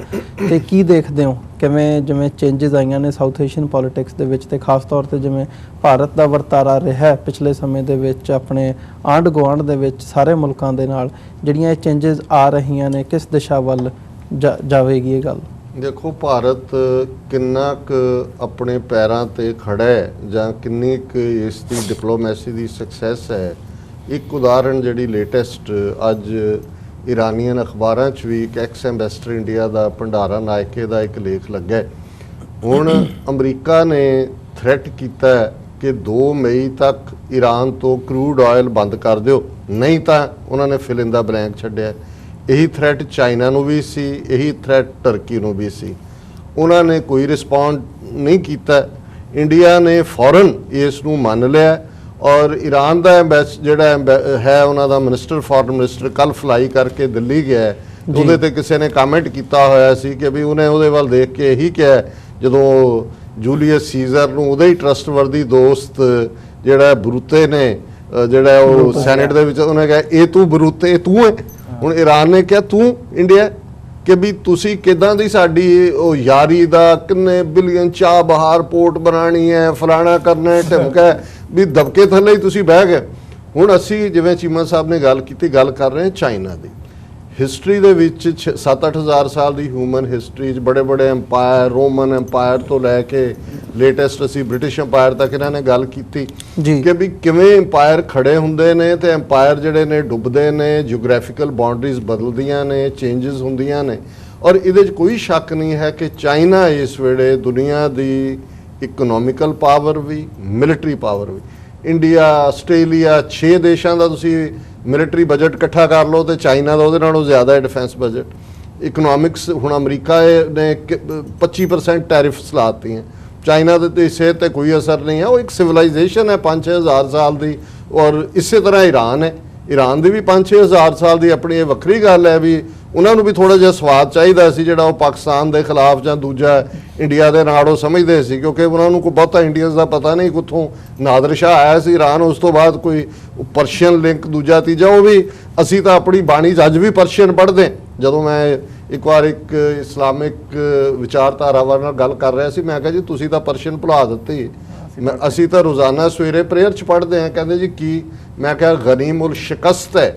ਤੇ ਕੀ ਦੇਖਦੇ ਹੋ ਕਿਵੇਂ ਜਿਵੇਂ ਚੇਂਜਸ ਆਈਆਂ ਨੇ ਸਾਊਥ ਏਸ਼ੀਅਨ ਪੋਲਿਟਿਕਸ ਦੇ ਵਿੱਚ, ਤੇ ਖਾਸ ਤੌਰ ਤੇ ਜਿਵੇਂ ਭਾਰਤ ਦਾ ਵਰਤਾਰਾ ਰਿਹਾ ਪਿਛਲੇ ਸਮੇਂ ਦੇ ਵਿੱਚ ਆਪਣੇ ਆਂਢ ਗੁਆਂਢ ਦੇ ਵਿੱਚ ਸਾਰੇ ਮੁਲਕਾਂ ਦੇ ਨਾਲ, ਜਿਹੜੀਆਂ ਇਹ ਚੇਂਜਸ ਆ ਰਹੀਆਂ ਨੇ ਕਿਸ ਦਿਸ਼ਾ ਵੱਲ ਜਾਵੇਗੀ ਇਹ ਗੱਲ? ਦੇਖੋ ਭਾਰਤ ਕਿੰਨਾ ਕੁ ਆਪਣੇ ਪੈਰਾਂ ਤੇ ਖੜਾ ਹੈ ਜਾਂ ਕਿੰਨੀ ਕੁ ਇਸ ਦੀ ਡਿਪਲੋਮੈਸੀ ਦੀ ਸਕਸੈਸ ਹੈ, ਇੱਕ ਉਦਾਹਰਣ ਜਿਹੜੀ ਲੇਟੈਸਟ ਅੱਜ ਇਰਾਨੀਅਨ ਅਖਬਾਰਾਂ 'ਚ ਵੀ ਇੱਕ ਐਕਸ ਐਂਬੈਸਡਰ ਇੰਡੀਆ ਦਾ ਭੰਡਾਰਾ ਨਾਇਕੇ ਦਾ ਇੱਕ ਲੇਖ ਲੱਗਾ ਹੈ। ਹੁਣ ਅਮਰੀਕਾ ਨੇ ਥ੍ਰੈਟ ਕੀਤਾ ਹੈ ਕਿ 2 ਮਈ ਤੱਕ ਈਰਾਨ ਤੋਂ ਕਰੂਡ ਆਇਲ ਬੰਦ ਕਰ ਦਿਓ, ਨਹੀਂ ਤਾਂ ਉਹਨਾਂ ਨੇ ਫਿਲ ਇਨ ਦਾ ਬਲੈਂਕ ਛੱਡਿਆ। ਇਹੀ ਥ੍ਰੈਟ ਚਾਈਨਾ ਨੂੰ ਵੀ ਸੀ, ਇਹੀ ਥ੍ਰੈਟ ਟਰਕੀ ਨੂੰ ਵੀ ਸੀ। ਉਹਨਾਂ ਨੇ ਕੋਈ ਰਿਸਪੌਂਡ ਨਹੀਂ ਕੀਤਾ। ਇੰਡੀਆ ਨੇ ਫੌਰਨ ਇਸ ਨੂੰ ਮੰਨ ਲਿਆ ਔਰ ਈਰਾਨ ਦਾ ਜਿਹੜਾ ਹੈ ਉਹਨਾਂ ਦਾ ਮਿਨਿਸਟਰ, ਫੋਰਨ ਮਿਨਿਸਟਰ ਕੱਲ ਫਲਾਈ ਕਰਕੇ ਦਿੱਲੀ ਗਿਆ। ਉਹਦੇ ਤੇ ਕਿਸੇ ਨੇ ਕਮੈਂਟ ਕੀਤਾ ਹੋਇਆ ਸੀ ਕਿ ਵੀ ਉਹਨੇ ਉਹਦੇ ਵੱਲ ਦੇਖ ਕੇ ਇਹੀ ਕਿਹਾ, ਜਦੋਂ ਜੂਲੀਅਸ ਸੀਜ਼ਰ ਨੂੰ ਉਹਦੇ ਹੀ ਟਰਸਟਵਰਦੀ ਦੋਸਤ ਜਿਹੜਾ ਬਰੂਤੇ ਨੇ, ਜਿਹੜਾ ਉਹ ਸੈਨੇਟ ਦੇ ਵਿੱਚ, ਉਹਨੇ ਕਿਹਾ ਇਹ ਤੂੰ ਬਰੂਤੇ, ਤੂੰ ਹੈ। ਹੁਣ ਈਰਾਨ ਨੇ ਕਿਹਾ ਤੂੰ ਇੰਡੀਆ, ਕਿ ਵੀ ਤੁਸੀਂ ਕਿੱਦਾਂ ਦੀ ਸਾਡੀ ਉਹ ਯਾਰੀ ਦਾ ਕਿੰਨੇ ਬਿਲੀਅਨ ਚਾਹ ਬਹਾਰ ਪੋਰਟ ਬਣਾਣੀ ਹੈ, ਫਲਾਣਾ ਕਰਨਾ ਹੈ, ਢਮਕਾ ਵੀ ਦਬਕੇ ਥੱਲੇ ਹੀ ਤੁਸੀਂ ਬਹਿ ਗਏ। ਹੁਣ ਅਸੀਂ ਜਿਵੇਂ ਚੀਮਾ ਸਾਹਿਬ ਨੇ ਗੱਲ ਕੀਤੀ, ਗੱਲ ਕਰ ਰਹੇ ਹਾਂ ਚਾਈਨਾ ਦੀ ਹਿਸਟਰੀ ਦੇ ਵਿੱਚ 7-8 ਹਜ਼ਾਰ ਸਾਲ ਦੀ ਹਿਊਮਨ ਹਿਸਟਰੀ 'ਚ ਬੜੇ ਬੜੇ ਐਮਪਾਇਰ, ਰੋਮਨ ਐਮਪਾਇਰ ਤੋਂ ਲੈ ਕੇ ਲੇਟੈਸਟ ਅਸੀਂ ਬ੍ਰਿਟਿਸ਼ ਐਮਪਾਇਰ ਤੱਕ ਇਹਨਾਂ ਨੇ ਗੱਲ ਕੀਤੀ ਕਿ ਵੀ ਕਿਵੇਂ ਐਮਪਾਇਰ ਖੜੇ ਹੁੰਦੇ ਨੇ ਤੇ ਐਮਪਾਇਰ ਜਿਹੜੇ ਨੇ ਡੁੱਬਦੇ ਨੇ, ਜਿਓਗ੍ਰਾਫੀਕਲ ਬਾਉਂਡਰੀਜ਼ ਬਦਲਦੀਆਂ ਨੇ, ਚੇਂਜਸ ਹੁੰਦੀਆਂ ਨੇ। ਔਰ ਇਹਦੇ 'ਚ ਕੋਈ ਸ਼ੱਕ ਨਹੀਂ ਹੈ ਕਿ ਚਾਈਨਾ ਇਸ ਵੇਲੇ ਦੁਨੀਆ ਦੀ ਇਕਨੋਮਿਕਲ ਪਾਵਰ ਵੀ, ਮਿਲਟਰੀ ਪਾਵਰ ਵੀ। ਇੰਡੀਆ, ਆਸਟ੍ਰੇਲੀਆ, 6 ਦੇਸ਼ਾਂ ਦਾ ਤੁਸੀਂ ਮਿਲਟਰੀ ਬਜਟ ਇਕੱਠਾ ਕਰ ਲਓ ਤੇ ਚਾਈਨਾ ਦਾ ਉਹਦੇ ਨਾਲੋਂ ਜ਼ਿਆਦਾ ਹੈ ਡਿਫੈਂਸ ਬਜਟ। ਇਕਨੋਮਿਕਸ ਹੁਣ ਅਮਰੀਕਾ ਨੇ 25% ਟੈਰਿਫਸ ਲਾਤੀਆਂ, ਚਾਈਨਾ ਦੇ ਸਿਹਤ ਤੇ ਕੋਈ ਅਸਰ ਨਹੀਂ ਹੈ। ਉਹ ਇੱਕ ਸਿਵਲਾਈਜੇਸ਼ਨ ਹੈ 5-6 ਹਜ਼ਾਰ ਸਾਲ ਦੀ। ਔਰ ਇਸੇ ਤਰ੍ਹਾਂ ਈਰਾਨ ਹੈ, ਈਰਾਨ ਦੀ ਵੀ 5-6 ਹਜ਼ਾਰ ਸਾਲ ਦੀ ਆਪਣੀ। ਇਹ ਵੱਖਰੀ ਗੱਲ ਹੈ ਵੀ ਉਹਨਾਂ ਨੂੰ ਵੀ ਥੋੜਾ ਜਿਹਾ ਸਵਾਦ ਚਾਹੀਦਾ ਸੀ ਜਿਹੜਾ ਉਹ ਪਾਕਿਸਤਾਨ ਦੇ ਖਿਲਾਫ ਜਾਂ ਦੂਜਾ ਇੰਡੀਆ ਦੇ ਨਾਲ ਉਹ ਸਮਝਦੇ ਸੀ, ਕਿਉਂਕਿ ਉਹਨਾਂ ਨੂੰ ਕੋਈ ਬਹੁਤਾ ਇੰਡੀਅਨਸ ਦਾ ਪਤਾ ਨਹੀਂ ਕਿੱਥੋਂ ਨਾਦਰ ਸ਼ਾਹ ਆਇਆ ਸੀ ਈਰਾਨ, ਉਸ ਤੋਂ ਬਾਅਦ ਕੋਈ ਪਰਸ਼ੀਅਨ ਲਿੰਕ ਦੂਜਾ ਤੀਜਾ। ਉਹ ਵੀ ਅਸੀਂ ਤਾਂ ਆਪਣੀ ਬਾਣੀ 'ਚ ਅੱਜ ਵੀ ਪਰਸ਼ੀਅਨ ਪੜ੍ਹਦੇ। ਜਦੋਂ ਮੈਂ ਇੱਕ ਵਾਰ ਇੱਕ ਇਸਲਾਮਿਕ ਵਿਚਾਰਧਾਰਾ ਨਾਲ ਗੱਲ ਕਰ ਰਿਹਾ ਸੀ, ਮੈਂ ਕਿਹਾ ਜੀ ਤੁਸੀਂ ਤਾਂ ਪਰਸ਼ੀਅਨ ਭੁਲਾ ਦਿੱਤੀ, ਅਸੀਂ ਤਾਂ ਰੋਜ਼ਾਨਾ ਸਵੇਰੇ ਪ੍ਰੇਅਰ 'ਚ ਪੜ੍ਹਦੇ ਹਾਂ। ਕਹਿੰਦੇ ਜੀ ਕੀ? ਮੈਂ ਕਿਹਾ ਗਨੀਮੁਲ ਸ਼ਿਕਸਤ ਹੈ,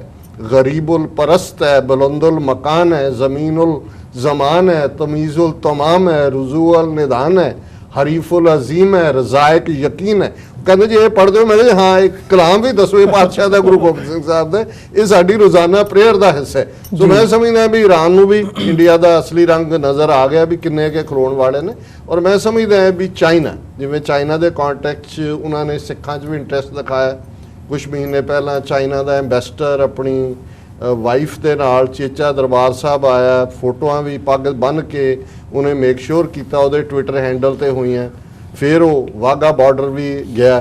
गरीबुल परस्त है, बुलंदुल मकान है, ज़मीनुल ज़मान है, तमीज़ुल तमाम है, रुजूअल निदान है, हरीफुल अजीम है, रज़ाइक यकीन है। कहते जी ये पढ़ते हो? मैं हाँ, एक कलाम भी 10वें पातशाह का गुरु गोबिंद सिंह साहब का, ये साडी रोज़ाना प्रेयर का हिस्सा है। सो मैं समझदा भी ईरान नूं भी इंडिया का असली रंग नज़र आ गया भी किन्ने के खलोण वाले ने। और मैं समझदा है भी चाइना, जिवें चाइना के कॉन्टैक्ट उन्होंने सिखां च भी इंटरस्ट दिखाया। कुछ महीने पहला चाइना का एंबैसडर अपनी वाइफ के नाल चेचा दरबार साहब आया, फोटोआं भी पग बन के उन्हें मेक श्योर किया, उहदे ट्विटर हैंडल ते हुई। फिर वो वाघा बॉर्डर भी गया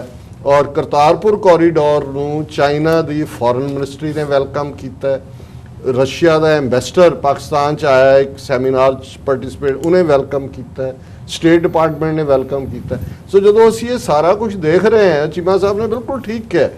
और करतारपुर कॉरीडोर नूं चाइना की फॉरेन मिनिस्ट्री ने वैलकम किया। रशिया का एंबैसडर पाकिस्तान च आया, एक सैमीनार पार्टिसिपेट, उन्हें वैलकम किया। स्टेट डिपार्टमेंट ने वैलकम किया। सो जो असीं ये सारा कुछ देख रहे हैं, चीमा साहब ने बिल्कुल ठीक है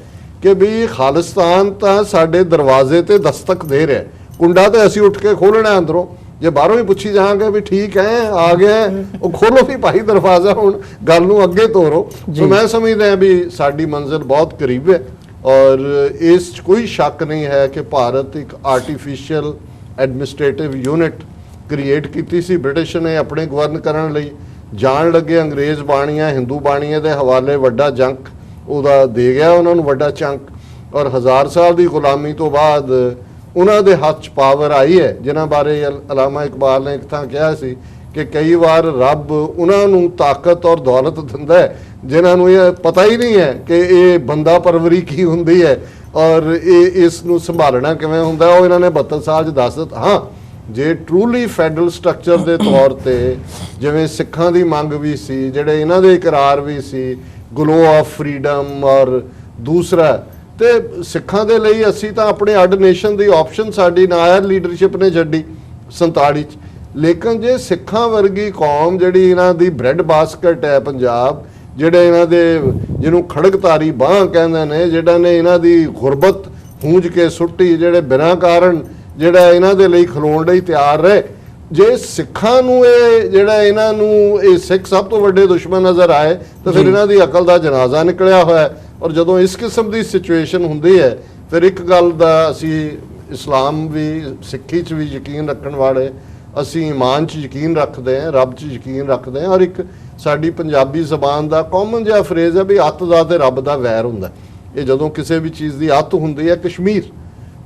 कि भी खालिस्तान तो साडे दरवाजे ते दस्तक दे रहा है, कुंडा तो असीं उठ के खोलना अंदरों। जे बाहरों ही पुछी जाएंगे भी ठीक है आ गया वो खोलो भी भाई दरवाजा, हुण गल नूं अगे तोरो। तो मैं समझदा है भी साडी मंजिल बहुत करीब है और इस कोई शक नहीं है कि भारत एक आर्टिफिशियल एडमिनिस्ट्रेटिव यूनिट क्रिएट की सी ब्रिटिश ने अपने गवर्न करने लई। जान लगे अंग्रेज़ बाणियां हिंदू बाणियां के हवाले वड्डा जंक ਉਹਦਾ ਦੇ ਗਿਆ ਉਹਨਾਂ ਨੂੰ ਵੱਡਾ ਚੰਕ। ਔਰ 1000 ਸਾਲ ਦੀ ਗੁਲਾਮੀ ਤੋਂ ਬਾਅਦ ਉਹਨਾਂ ਦੇ ਹੱਥ 'ਚ ਪਾਵਰ ਆਈ ਹੈ, ਜਿਨ੍ਹਾਂ ਬਾਰੇ ਅਲਾਮਾ ਇਕਬਾਲ ਨੇ ਇੱਕ ਥਾਂ ਕਿਹਾ ਸੀ ਕਿ ਕਈ ਵਾਰ ਰੱਬ ਉਹਨਾਂ ਨੂੰ ਤਾਕਤ ਔਰ ਦੌਲਤ ਦਿੰਦਾ ਹੈ ਜਿਨ੍ਹਾਂ ਨੂੰ ਇਹ ਪਤਾ ਹੀ ਨਹੀਂ ਹੈ ਕਿ ਇਹ ਬੰਦਾ ਪਰਵਰੀ ਕੀ ਹੁੰਦੀ ਹੈ ਔਰ ਇਹ ਇਸ ਨੂੰ ਸੰਭਾਲਣਾ ਕਿਵੇਂ ਹੁੰਦਾ। ਉਹ ਇਹਨਾਂ ਨੇ 72 ਸਾਲ 'ਚ ਦੱਸ ਦਿੱਤਾ। ਹਾਂ, ਜੇ ਟਰੂਲੀ ਫੈਡਰਲ ਸਟਰਕਚਰ ਦੇ ਤੌਰ ਤੇ ਜਿਵੇਂ ਸਿੱਖਾਂ ਦੀ ਮੰਗ ਵੀ ਸੀ, ਜਿਹੜੇ ਇਹਨਾਂ ਦੇ ਇਕਰਾਰ ਵੀ ਸੀ, ਗਲੋ ਆਫ ਫਰੀडम और दूसरा ਤੇ ਸਿੱਖਾਂ ਦੇ ਲਈ ਅਸੀਂ ਤਾਂ ਆਪਣੇ ਅੱਡ ਨੇਸ਼ਨ ਦੀ ਆਪਸ਼ਨ ਸਾਡੀ ਨਾਇਰ ਲੀਡਰਸ਼ਿਪ ਨੇ ਛੱਡੀ 47 ਚ। ਲੇਕਿਨ ਜੇ ਸਿੱਖਾਂ ਵਰਗੀ ਕੌਮ ਜਿਹੜੀ ਇਹਨਾਂ ਦੀ ਬ੍ਰੈਡ ਬਾਸਕਟ ਹੈ ਪੰਜਾਬ, ਜਿਹੜੇ ਇਹਨਾਂ ਦੇ ਜਿਹਨੂੰ ਖੜਗਤਾਰੀ ਬਾਂਹ ਕਹਿੰਦੇ ਨੇ, ਜਿਹੜਾ ਨੇ ਇਹਨਾਂ ਦੀ ਗੁਰਬਤ ਹੂੰਜ ਕੇ ਸੁੱਟੀ, ਜਿਹੜੇ ਬਿਨਾਂ ਕਾਰਨ ਜਿਹੜਾ ਇਹਨਾਂ ਦੇ ਲਈ ਖਲੋਣ ਲਈ ਤਿਆਰ ਰਹੇ। ਜੇ ਸਿੱਖਾਂ ਨੂੰ ਇਹ ਜਿਹੜਾ ਇਹਨਾਂ ਨੂੰ ਇਹ ਸਿੱਖ ਸਭ ਤੋਂ ਵੱਡੇ ਦੁਸ਼ਮਣ ਨਜ਼ਰ ਆਏ ਤਾਂ ਫਿਰ ਇਹਨਾਂ ਦੀ ਅਕਲ ਦਾ ਜਨਾਜ਼ਾ ਨਿਕਲਿਆ ਹੋਇਆ। ਔਰ ਜਦੋਂ ਇਸ ਕਿਸਮ ਦੀ ਸਿਚੁਏਸ਼ਨ ਹੁੰਦੀ ਹੈ ਫਿਰ ਇੱਕ ਗੱਲ ਦਾ ਅਸੀਂ ਇਸਲਾਮ ਵੀ, ਸਿੱਖੀ 'ਚ ਵੀ ਯਕੀਨ ਰੱਖਣ ਵਾਲੇ ਅਸੀਂ ਈਮਾਨ 'ਚ ਯਕੀਨ ਰੱਖਦੇ ਹਾਂ, ਰੱਬ 'ਚ ਯਕੀਨ ਰੱਖਦੇ ਹਾਂ। ਔਰ ਇੱਕ ਸਾਡੀ ਪੰਜਾਬੀ ਜ਼ਬਾਨ ਦਾ ਕਾਮਨ ਜਿਹਾ ਫਰੇਜ਼ ਹੈ ਵੀ ਅੱਤ ਦਾ ਤੇ ਰੱਬ ਦਾ ਵੈਰ ਹੁੰਦਾ। ਇਹ ਜਦੋਂ ਕਿਸੇ ਵੀ ਚੀਜ਼ ਦੀ ਅੱਤ ਹੁੰਦੀ ਹੈ, ਕਸ਼ਮੀਰ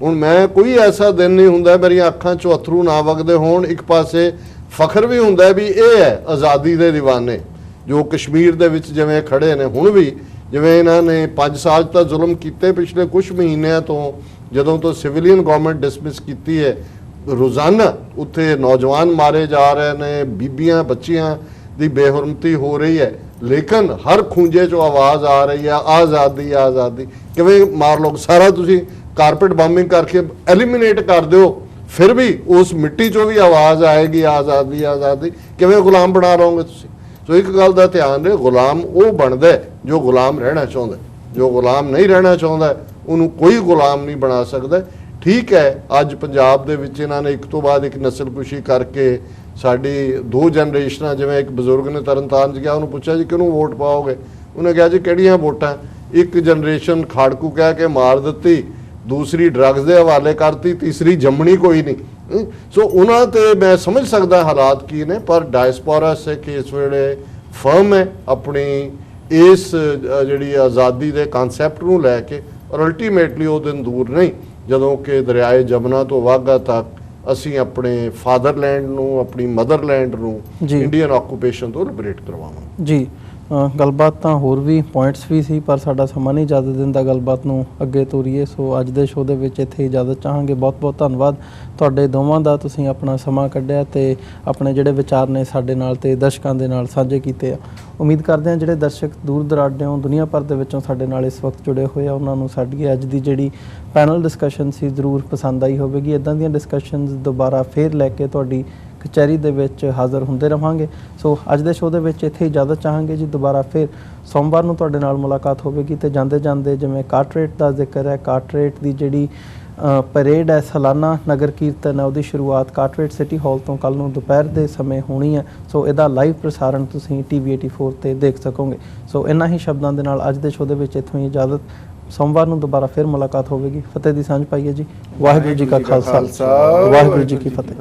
ਹੁਣ ਮੈਂ ਕੋਈ ਐਸਾ ਦਿਨ ਨਹੀਂ ਹੁੰਦਾ ਮੇਰੀਆਂ ਅੱਖਾਂ 'ਚੋਂ ਅਥਰੂ ਨਾ ਵਗਦੇ ਹੋਣ। ਇੱਕ ਪਾਸੇ ਫਖਰ ਵੀ ਹੁੰਦਾ ਵੀ ਇਹ ਹੈ ਆਜ਼ਾਦੀ ਦੇ ਦੀਵਾਨੇ ਜੋ ਕਸ਼ਮੀਰ ਦੇ ਵਿੱਚ ਜਿਵੇਂ ਖੜੇ ਨੇ। ਹੁਣ ਵੀ ਜਿਵੇਂ ਇਹਨਾਂ ਨੇ 5 ਸਾਲ ਤਾਂ ਜ਼ੁਲਮ ਕੀਤੇ, ਪਿਛਲੇ ਕੁਝ ਮਹੀਨਿਆਂ ਤੋਂ ਜਦੋਂ ਤੋਂ ਸਿਵਿਲੀਅਨ ਗਵਰਨਮੈਂਟ ਡਿਸਮਿਸ ਕੀਤੀ ਹੈ, ਰੋਜ਼ਾਨਾ ਉੱਥੇ ਨੌਜਵਾਨ ਮਾਰੇ ਜਾ ਰਹੇ ਨੇ, ਬੀਬੀਆਂ ਬੱਚੀਆਂ ਦੀ ਬੇਹੁਰਮਤੀ ਹੋ ਰਹੀ ਹੈ, ਲੇਕਿਨ ਹਰ ਖੂੰਜੇ 'ਚੋਂ ਆਵਾਜ਼ ਆ ਰਹੀ ਹੈ ਆਜ਼ਾਦੀ ਆਜ਼ਾਦੀ। ਕਿਵੇਂ ਮਾਰ ਲੋਕ ਸਾਰਾ ਤੁਸੀਂ ਕਾਰਪੇਟ ਬੰਬਿੰਗ ਕਰਕੇ ਐਲੀਮੀਨੇਟ ਕਰ ਦਿਓ, ਫਿਰ ਵੀ ਉਸ ਮਿੱਟੀ 'ਚੋਂ ਵੀ ਆਵਾਜ਼ ਆਏਗੀ ਆਜ਼ਾਦੀ ਆਜ਼ਾਦੀ। ਕਿਵੇਂ ਗੁਲਾਮ ਬਣਾ ਰਹੋਗੇ ਤੁਸੀਂ? ਸੋ ਇੱਕ ਗੱਲ ਦਾ ਧਿਆਨ ਰਹੇ, ਗੁਲਾਮ ਉਹ ਬਣਦਾ ਜੋ ਗੁਲਾਮ ਰਹਿਣਾ ਚਾਹੁੰਦਾ। ਜੋ ਗੁਲਾਮ ਨਹੀਂ ਰਹਿਣਾ ਚਾਹੁੰਦਾ ਉਹਨੂੰ ਕੋਈ ਗੁਲਾਮ ਨਹੀਂ ਬਣਾ ਸਕਦਾ। ਠੀਕ ਹੈ, ਅੱਜ ਪੰਜਾਬ ਦੇ ਵਿੱਚ ਇਹਨਾਂ ਨੇ ਇੱਕ ਤੋਂ ਬਾਅਦ ਇੱਕ ਨਸਲਕੁਸ਼ੀ ਕਰਕੇ ਸਾਡੀ 2 ਜਨਰੇਸ਼ਨਾਂ, ਜਿਵੇਂ ਇੱਕ ਬਜ਼ੁਰਗ ਨੇ ਤਰਨਤਾਰਨ 'ਚ ਗਿਆ, ਉਹਨੂੰ ਪੁੱਛਿਆ ਜੀ ਕਿਹਨੂੰ ਵੋਟ ਪਾਓਗੇ? ਉਹਨੇ ਕਿਹਾ ਜੀ ਕਿਹੜੀਆਂ ਵੋਟਾਂ? ਇੱਕ ਜਨਰੇਸ਼ਨ ਖਾੜਕੂ ਕਹਿ ਕੇ ਮਾਰ ਦਿੱਤੀ, ਦੂਸਰੀ ਡਰੱਗਸ ਦੇ ਹਵਾਲੇ ਕਰਤੀ, ਤੀਸਰੀ ਜੰਮਣੀ ਕੋਈ ਨਹੀਂ। ਸੋ ਉਹਨਾਂ ਤੇ ਮੈਂ ਸਮਝ ਸਕਦਾ ਹਾਲਾਤ ਕੀ ਨੇ, ਪਰ ਡਾਇਸਪੋਰਾ ਸਿੱਖ ਇਸ ਵੇਲੇ ਫਰਮ ਹੈ ਆਪਣੀ ਇਸ ਜਿਹੜੀ ਆਜ਼ਾਦੀ ਦੇ ਕਨਸੈਪਟ ਨੂੰ ਲੈ ਕੇ। ਔਰ ਅਲਟੀਮੇਟਲੀ ਉਹ ਦਿਨ ਦੂਰ ਨਹੀਂ ਜਦੋਂ ਕਿ ਦਰਿਆਏ ਜਮਨਾ ਤੋਂ ਵਾਘਾ ਤੱਕ ਅਸੀਂ ਆਪਣੇ ਫਾਦਰਲੈਂਡ ਨੂੰ, ਆਪਣੀ ਮਦਰਲੈਂਡ ਨੂੰ ਇੰਡੀਅਨ ਆਕੂਪੇਸ਼ਨ ਤੋਂ ਲਿਬਰੇਟ ਕਰਵਾਵਾਂਗੇ। ਜੀ ਗੱਲਬਾਤ ਤਾਂ ਹੋਰ ਵੀ ਪੁਆਇੰਟਸ ਵੀ ਸੀ, ਪਰ ਸਾਡਾ ਸਮਾਂ ਨਹੀਂ ਇਜਾਜ਼ਤ ਦਿੰਦਾ ਗੱਲਬਾਤ ਨੂੰ ਅੱਗੇ ਤੋਰੀਏ। ਸੋ ਅੱਜ ਦੇ ਸ਼ੋਅ ਦੇ ਵਿੱਚ ਇੱਥੇ ਇਜਾਜ਼ਤ ਚਾਹਾਂਗੇ। ਬਹੁਤ ਬਹੁਤ ਧੰਨਵਾਦ ਤੁਹਾਡੇ ਦੋਵਾਂ ਦਾ, ਤੁਸੀਂ ਆਪਣਾ ਸਮਾਂ ਕੱਢਿਆ ਤੇ ਆਪਣੇ ਜਿਹੜੇ ਵਿਚਾਰ ਨੇ ਸਾਡੇ ਨਾਲ ਤੇ ਦਰਸ਼ਕਾਂ ਦੇ ਨਾਲ ਸਾਂਝੇ ਕੀਤੇ ਆ। ਉਮੀਦ ਕਰਦੇ ਹਾਂ ਜਿਹੜੇ ਦਰਸ਼ਕ ਦੂਰ ਦਰਾਡਿਓਂ ਦੁਨੀਆ ਭਰ ਦੇ ਵਿੱਚੋਂ ਸਾਡੇ ਨਾਲ ਇਸ ਵਕਤ ਜੁੜੇ ਹੋਏ ਆ, ਉਹਨਾਂ ਨੂੰ ਸਾਡੀ ਅੱਜ ਦੀ ਜਿਹੜੀ ਪੈਨਲ ਡਿਸਕਸ਼ਨ ਸੀ ਜ਼ਰੂਰ ਪਸੰਦ ਆਈ ਹੋਵੇਗੀ। ਇੱਦਾਂ ਦੀਆਂ ਡਿਸਕਸ਼ਨਸ ਦੁਬਾਰਾ ਫੇਰ ਲੈ ਕੇ ਤੁਹਾਡੀ ਕਚਹਿਰੀ ਦੇ ਵਿੱਚ ਹਾਜ਼ਰ ਹੁੰਦੇ ਰਹਾਂਗੇ। ਸੋ ਅੱਜ ਦੇ ਸ਼ੋਅ ਦੇ ਵਿੱਚ ਇੱਥੇ ਇਜਾਜ਼ਤ ਚਾਹਾਂਗੇ ਜੀ। ਦੁਬਾਰਾ ਫਿਰ ਸੋਮਵਾਰ ਨੂੰ ਤੁਹਾਡੇ ਨਾਲ ਮੁਲਾਕਾਤ ਹੋਵੇਗੀ। ਤੇ ਜਾਂਦੇ ਜਾਂਦੇ ਜਿਵੇਂ ਕਾਰਟਰੇਟ ਦਾ ਜ਼ਿਕਰ ਹੈ, ਕਾਰਟਰੇਟ ਦੀ ਜਿਹੜੀ ਪਰੇਡ ਹੈ, ਸਾਲਾਨਾ ਨਗਰ ਕੀਰਤਨ ਹੈ, ਉਹਦੀ ਸ਼ੁਰੂਆਤ ਕਾਰਟਰੇਟ ਸਿਟੀ ਹਾਲ ਤੋਂ ਕੱਲ੍ਹ ਨੂੰ ਦੁਪਹਿਰ ਦੇ ਸਮੇਂ ਹੋਣੀ ਹੈ। ਸੋ ਇਹਦਾ ਲਾਈਵ ਪ੍ਰਸਾਰਣ ਤੁਸੀਂ TV 84 ਤੇ ਦੇਖ ਸਕੋਗੇ। ਸੋ ਇਹਨਾਂ ਹੀ ਸ਼ਬਦਾਂ ਦੇ ਨਾਲ ਅੱਜ ਦੇ ਸ਼ੋਅ ਦੇ ਵਿੱਚ ਇੱਥੋਂ ਹੀ ਇਜਾਜ਼ਤ। ਸੋਮਵਾਰ ਨੂੰ ਦੁਬਾਰਾ ਫਿਰ ਮੁਲਾਕਾਤ ਹੋਵੇਗੀ। ਫਤਿਹ ਦੀ ਸਾਂਝ ਪਾਈਏ ਜੀ। ਵਾਹਿਗੁਰੂ ਜੀ ਕਾ ਖਾਲਸਾ, ਵਾਹਿਗੁਰੂ ਜੀ ਕੀ ਫਤਿਹ।